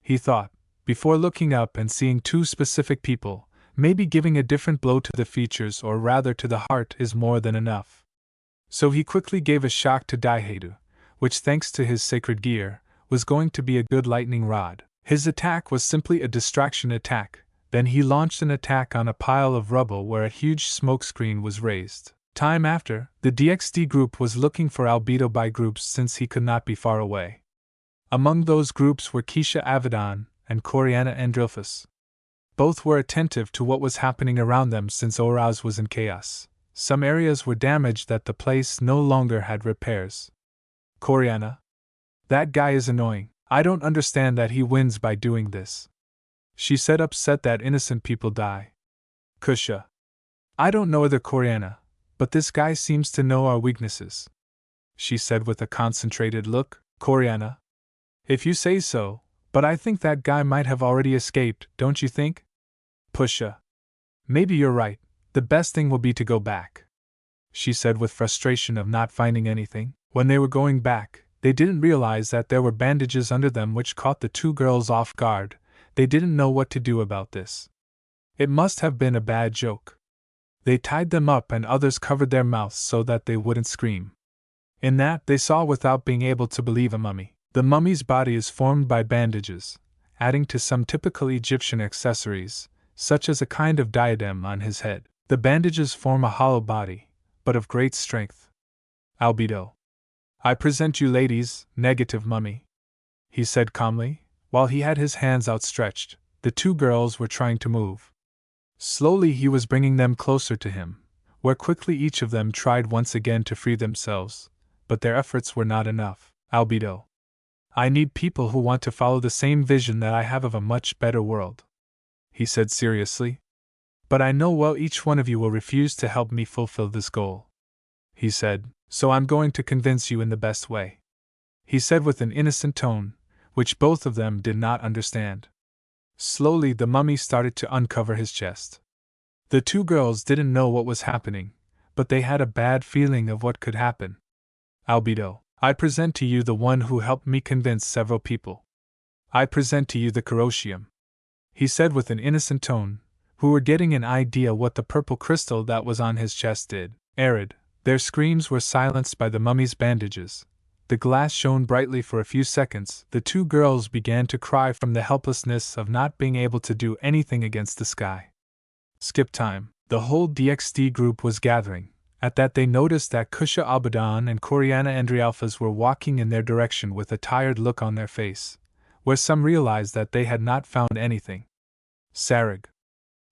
he thought, before looking up and seeing two specific people. Maybe giving a different blow to the features, or rather to the heart, is more than enough. So he quickly gave a shock to Daiheidu, which, thanks to his sacred gear, was going to be a good lightning rod. His attack was simply a distraction attack. Then he launched an attack on a pile of rubble where a huge smoke screen was raised. Time after, the DXD group was looking for Albedo by groups since he could not be far away. Among those groups were Keisha Avedon and Coriana Andrilphus. Both were attentive to what was happening around them since Oraz was in chaos. Some areas were damaged that the place no longer had repairs. Coriana. That guy is annoying. I don't understand that he wins by doing this. She said, upset that innocent people die. Kusha. I don't know other Coriana, but this guy seems to know our weaknesses. She said with a concentrated look. Coriana. If you say so, but I think that guy might have already escaped, don't you think? Pusha. Maybe you're right, the best thing will be to go back. She said with frustration of not finding anything. When they were going back, they didn't realize that there were bandages under them which caught the two girls off guard. They didn't know what to do about this. It must have been a bad joke. They tied them up and others covered their mouths so that they wouldn't scream. In that, they saw without being able to believe a mummy. The mummy's body is formed by bandages, adding to some typical Egyptian accessories, such as a kind of diadem on his head. The bandages form a hollow body, but of great strength. Albedo. I present you, ladies, negative mummy, he said calmly, while he had his hands outstretched. The two girls were trying to move. Slowly he was bringing them closer to him, where quickly each of them tried once again to free themselves, but their efforts were not enough. Albedo. I need people who want to follow the same vision that I have of a much better world, he said seriously. But I know well each one of you will refuse to help me fulfill this goal, he said, so I'm going to convince you in the best way, he said with an innocent tone, which both of them did not understand. Slowly the mummy started to uncover his chest. The two girls didn't know what was happening, but they had a bad feeling of what could happen. Albedo. I present to you the one who helped me convince several people. I present to you the Keroshium, he said with an innocent tone, who were getting an idea what the purple crystal that was on his chest did. Arid. Their screams were silenced by the mummy's bandages. The glass shone brightly for a few seconds. The two girls began to cry from the helplessness of not being able to do anything against the sky. Skip time. The whole DXD group was gathering. At that they noticed that Kusha Abadan and Coriana Andrialphas were walking in their direction with a tired look on their face, where some realized that they had not found anything. Sarag.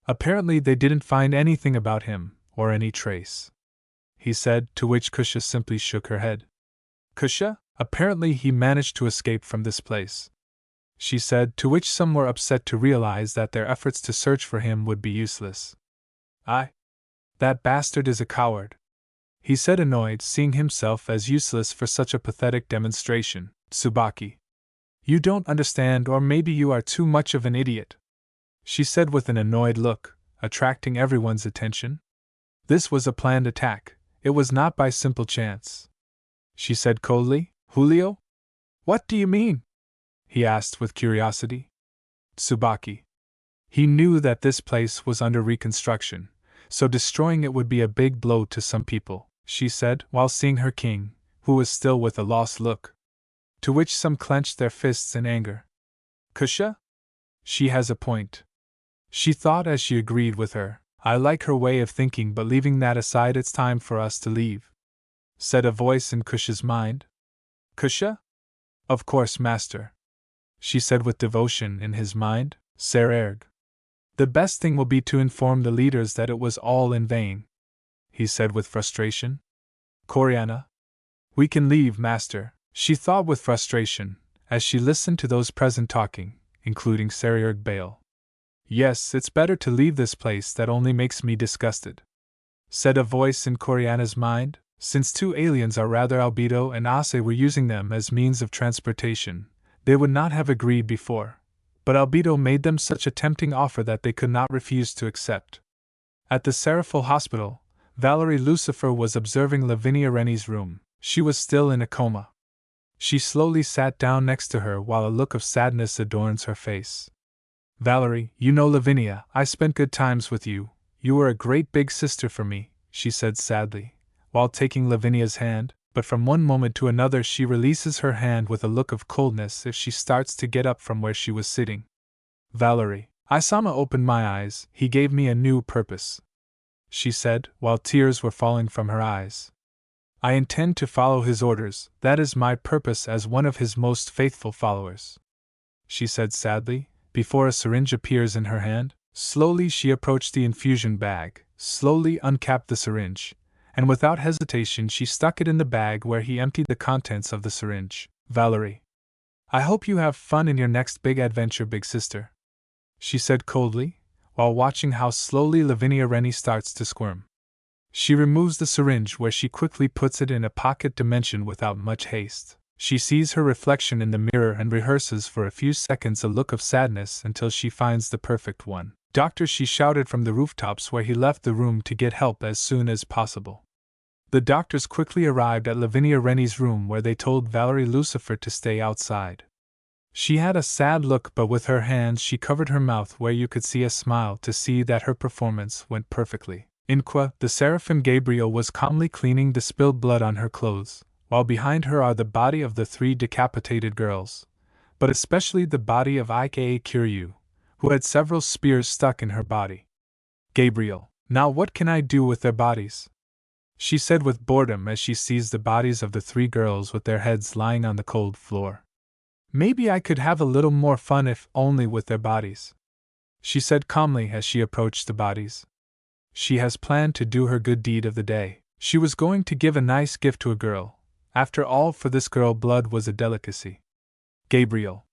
Apparently they didn't find anything about him, or any trace, he said, to which Kusha simply shook her head. Kusha? Apparently he managed to escape from this place, she said, to which some were upset to realize that their efforts to search for him would be useless. That bastard is a coward, he said, annoyed, seeing himself as useless for such a pathetic demonstration. Tsubaki. You don't understand, or maybe you are too much of an idiot, she said with an annoyed look, attracting everyone's attention. This was a planned attack, it was not by simple chance, she said coldly. Julio? What do you mean? He asked with curiosity. Tsubaki. He knew that this place was under reconstruction, so destroying it would be a big blow to some people, she said, while seeing her king, who was still with a lost look. To which some clenched their fists in anger. Kusha? She has a point, she thought as she agreed with her. I like her way of thinking, but leaving that aside, it's time for us to leave, said a voice in Kusha's mind. Kusha? Of course, master, she said with devotion in his mind. Sarerg. The best thing will be to inform the leaders that it was all in vain, he said with frustration. Koreana? We can leave, master, she thought with frustration, as she listened to those present talking, including Sekiryuutei. Yes, it's better to leave this place, that only makes me disgusted, said a voice in Koreana's mind. Since two aliens are rather albedo and Issei were using them as means of transportation, they would not have agreed before, but albedo made them such a tempting offer that they could not refuse to accept. At the Seraphil Hospital, Valerie Lucifer was observing Lavinia Rennie's room. She was still in a coma. She slowly sat down next to her while a look of sadness adorns her face. Valerie, you know Lavinia, I spent good times with you. You were a great big sister for me, she said sadly, while taking Lavinia's hand, but from one moment to another she releases her hand with a look of coldness if she starts to get up from where she was sitting. Valerie, Isama opened my eyes, he gave me a new purpose, she said, while tears were falling from her eyes. I intend to follow his orders, that is my purpose as one of his most faithful followers, she said sadly, before a syringe appears in her hand. Slowly she approached the infusion bag, slowly uncapped the syringe, and without hesitation she stuck it in the bag where he emptied the contents of the syringe. Valerie, I hope you have fun in your next big adventure, big sister, she said coldly, while watching how slowly Lavinia Rennie starts to squirm. She removes the syringe where she quickly puts it in a pocket dimension without much haste. She sees her reflection in the mirror and rehearses for a few seconds a look of sadness until she finds the perfect one. Doctor, she shouted from the rooftops where he left the room to get help as soon as possible. The doctors quickly arrived at Lavinia Rennie's room where they told Valerie Lucifer to stay outside. She had a sad look, but with her hands she covered her mouth where you could see a smile to see that her performance went perfectly. Inqua, the Seraphim Gabriel, was calmly cleaning the spilled blood on her clothes, while behind her are the body of the three decapitated girls, but especially the body of Sekiryuutei, who had several spears stuck in her body. Gabriel, now what can I do with their bodies? She said with boredom as she sees the bodies of the three girls with their heads lying on the cold floor. Maybe I could have a little more fun if only with their bodies, she said calmly as she approached the bodies. She has planned to do her good deed of the day. She was going to give a nice gift to a girl. After all, for this girl blood was a delicacy. Gabriel,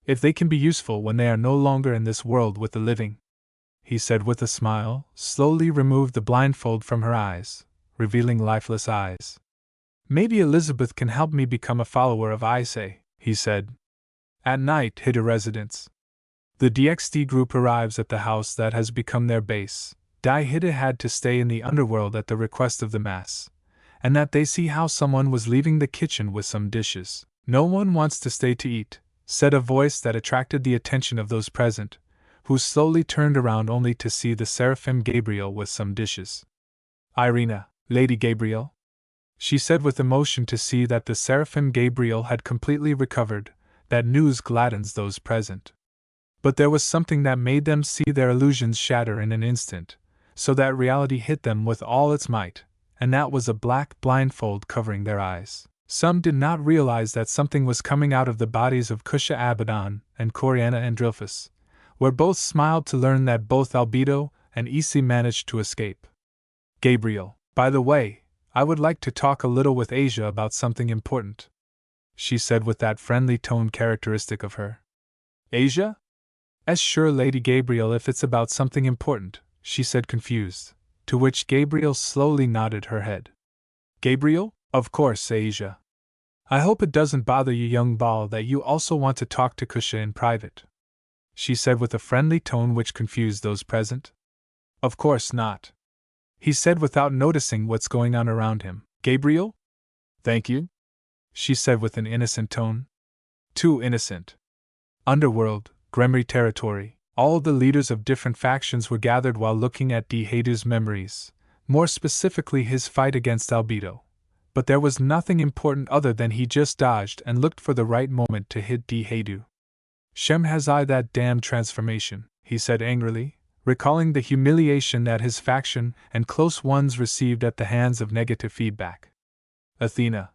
if they can be useful when they are no longer in this world with the living, he said with a smile, slowly removed the blindfold from her eyes, revealing lifeless eyes. Maybe Elizabeth can help me become a follower of Issei, he said. At night, hit a residence. The DXD group arrives at the house that has become their base. Hida had to stay in the underworld at the request of the mass, and that they see how someone was leaving the kitchen with some dishes. No one wants to stay to eat, said a voice that attracted the attention of those present, who slowly turned around only to see the Seraphim Gabriel with some dishes. Irina, Lady Gabriel, she said with emotion to see that the Seraphim Gabriel had completely recovered. That news gladdens those present. But there was something that made them see their illusions shatter in an instant, so that reality hit them with all its might, and that was a black blindfold covering their eyes. Some did not realize that something was coming out of the bodies of Kusha Abaddon and Koreana and Drilphus, where both smiled to learn that both Albedo and Issei managed to escape. Gabriel, by the way, I would like to talk a little with Asia about something important, she said with that friendly tone characteristic of her. Asia? Sure, Lady Gabriel, if it's about something important, she said confused, to which Gabriel slowly nodded her head. Gabriel? Of course, Asia. I hope it doesn't bother you, young Ball, that you also want to talk to Kusha in private, she said with a friendly tone which confused those present. Of course not, he said without noticing what's going on around him. Gabriel? Thank you, she said with an innocent tone. Too innocent. Underworld, Gremry territory, all the leaders of different factions were gathered while looking at Heidu's memories, more specifically his fight against Albedo. But there was nothing important other than he just dodged and looked for the right moment to hit Heidu. Shem has I that damn transformation, he said angrily, recalling the humiliation that his faction and close ones received at the hands of negative feedback. Athena.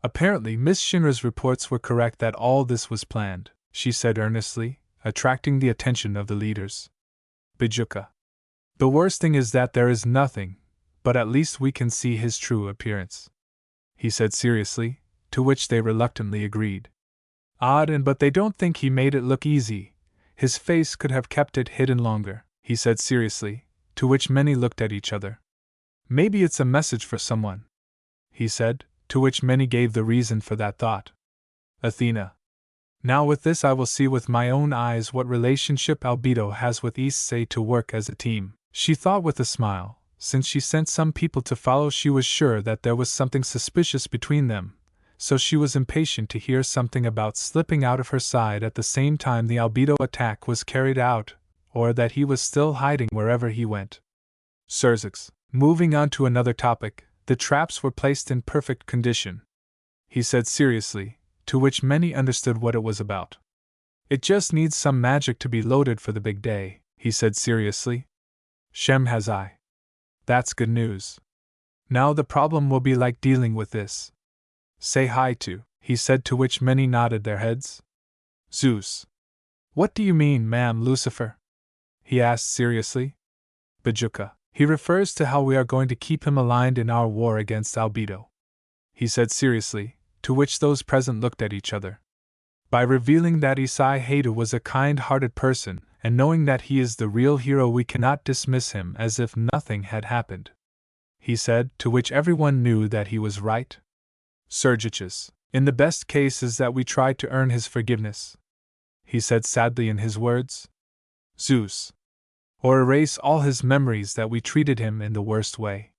Apparently Miss Shinra's reports were correct that all this was planned, she said earnestly, attracting the attention of the leaders. Bijuka. The worst thing is that there is nothing, but at least we can see his true appearance," he said seriously, to which they reluctantly agreed. "Odd, but they don't think he made it look easy. His face could have kept it hidden longer," he said seriously, to which many looked at each other. "Maybe it's a message for someone," he said, to which many gave the reason for that thought. Athena. "Now with this I will see with my own eyes what relationship Albedo has with Issei to work as a team," she thought with a smile. Since she sent some people to follow, she was sure that there was something suspicious between them, so she was impatient to hear something about slipping out of her side at the same time the Albedo attack was carried out, or that he was still hiding wherever he went. Xerxes. Moving on to another topic, the traps were placed in perfect condition, he said seriously, to which many understood what it was about. "It just needs some magic to be loaded for the big day," he said seriously. "Shem has I. That's good news. Now the problem will be like dealing with this." "Say hi to," he said, to which many nodded their heads. "Zeus." "What do you mean, ma'am, Lucifer?" he asked seriously. "Bajuka. He refers to how we are going to keep him aligned in our war against Albedo," he said seriously, to which those present looked at each other. "By revealing that Issei was a kind-hearted person, and knowing that he is the real hero, we cannot dismiss him as if nothing had happened," he said, to which everyone knew that he was right. "Xerxes. In the best case is that we try to earn his forgiveness," he said sadly in his words. "Zeus. Or erase all his memories that we treated him in the worst way,"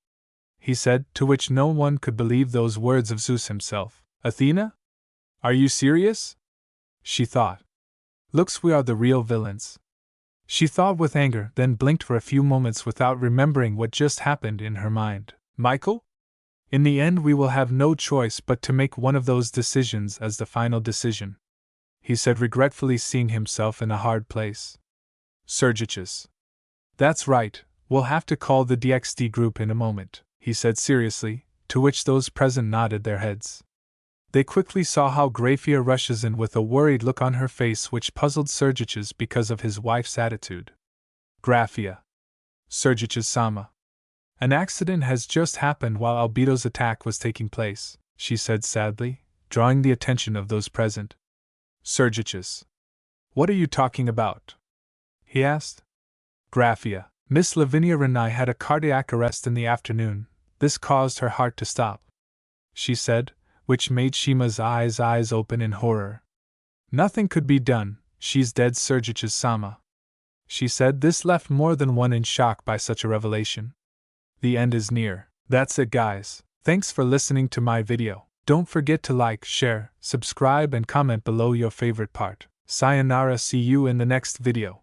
he said, to which no one could believe those words of Zeus himself. "Athena? Are you serious?" she thought. "Looks we are the real villains," she thought with anger, then blinked for a few moments without remembering what just happened in her mind. "Michael? In the end we will have no choice but to make one of those decisions as the final decision," he said regretfully, seeing himself in a hard place. "Xerxes. That's right, we'll have to call the DXD group in a moment," he said seriously, to which those present nodded their heads. They quickly saw how Graphia rushes in with a worried look on her face, which puzzled Xerxes because of his wife's attitude. "Graphia. Xerxes-sama. An accident has just happened while Albedo's attack was taking place," she said sadly, drawing the attention of those present. "Xerxes. What are you talking about?" he asked. "Graphia. Miss Lavinia Renai had a cardiac arrest in the afternoon. This caused her heart to stop," she said, which made Shima's eyes open in horror. "Nothing could be done, she's dead, Xerxes-sama," she said. This left more than one in shock by such a revelation. The end is near. That's it, guys. Thanks for listening to my video. Don't forget to like, share, subscribe and comment below your favorite part. Sayonara, see you in the next video.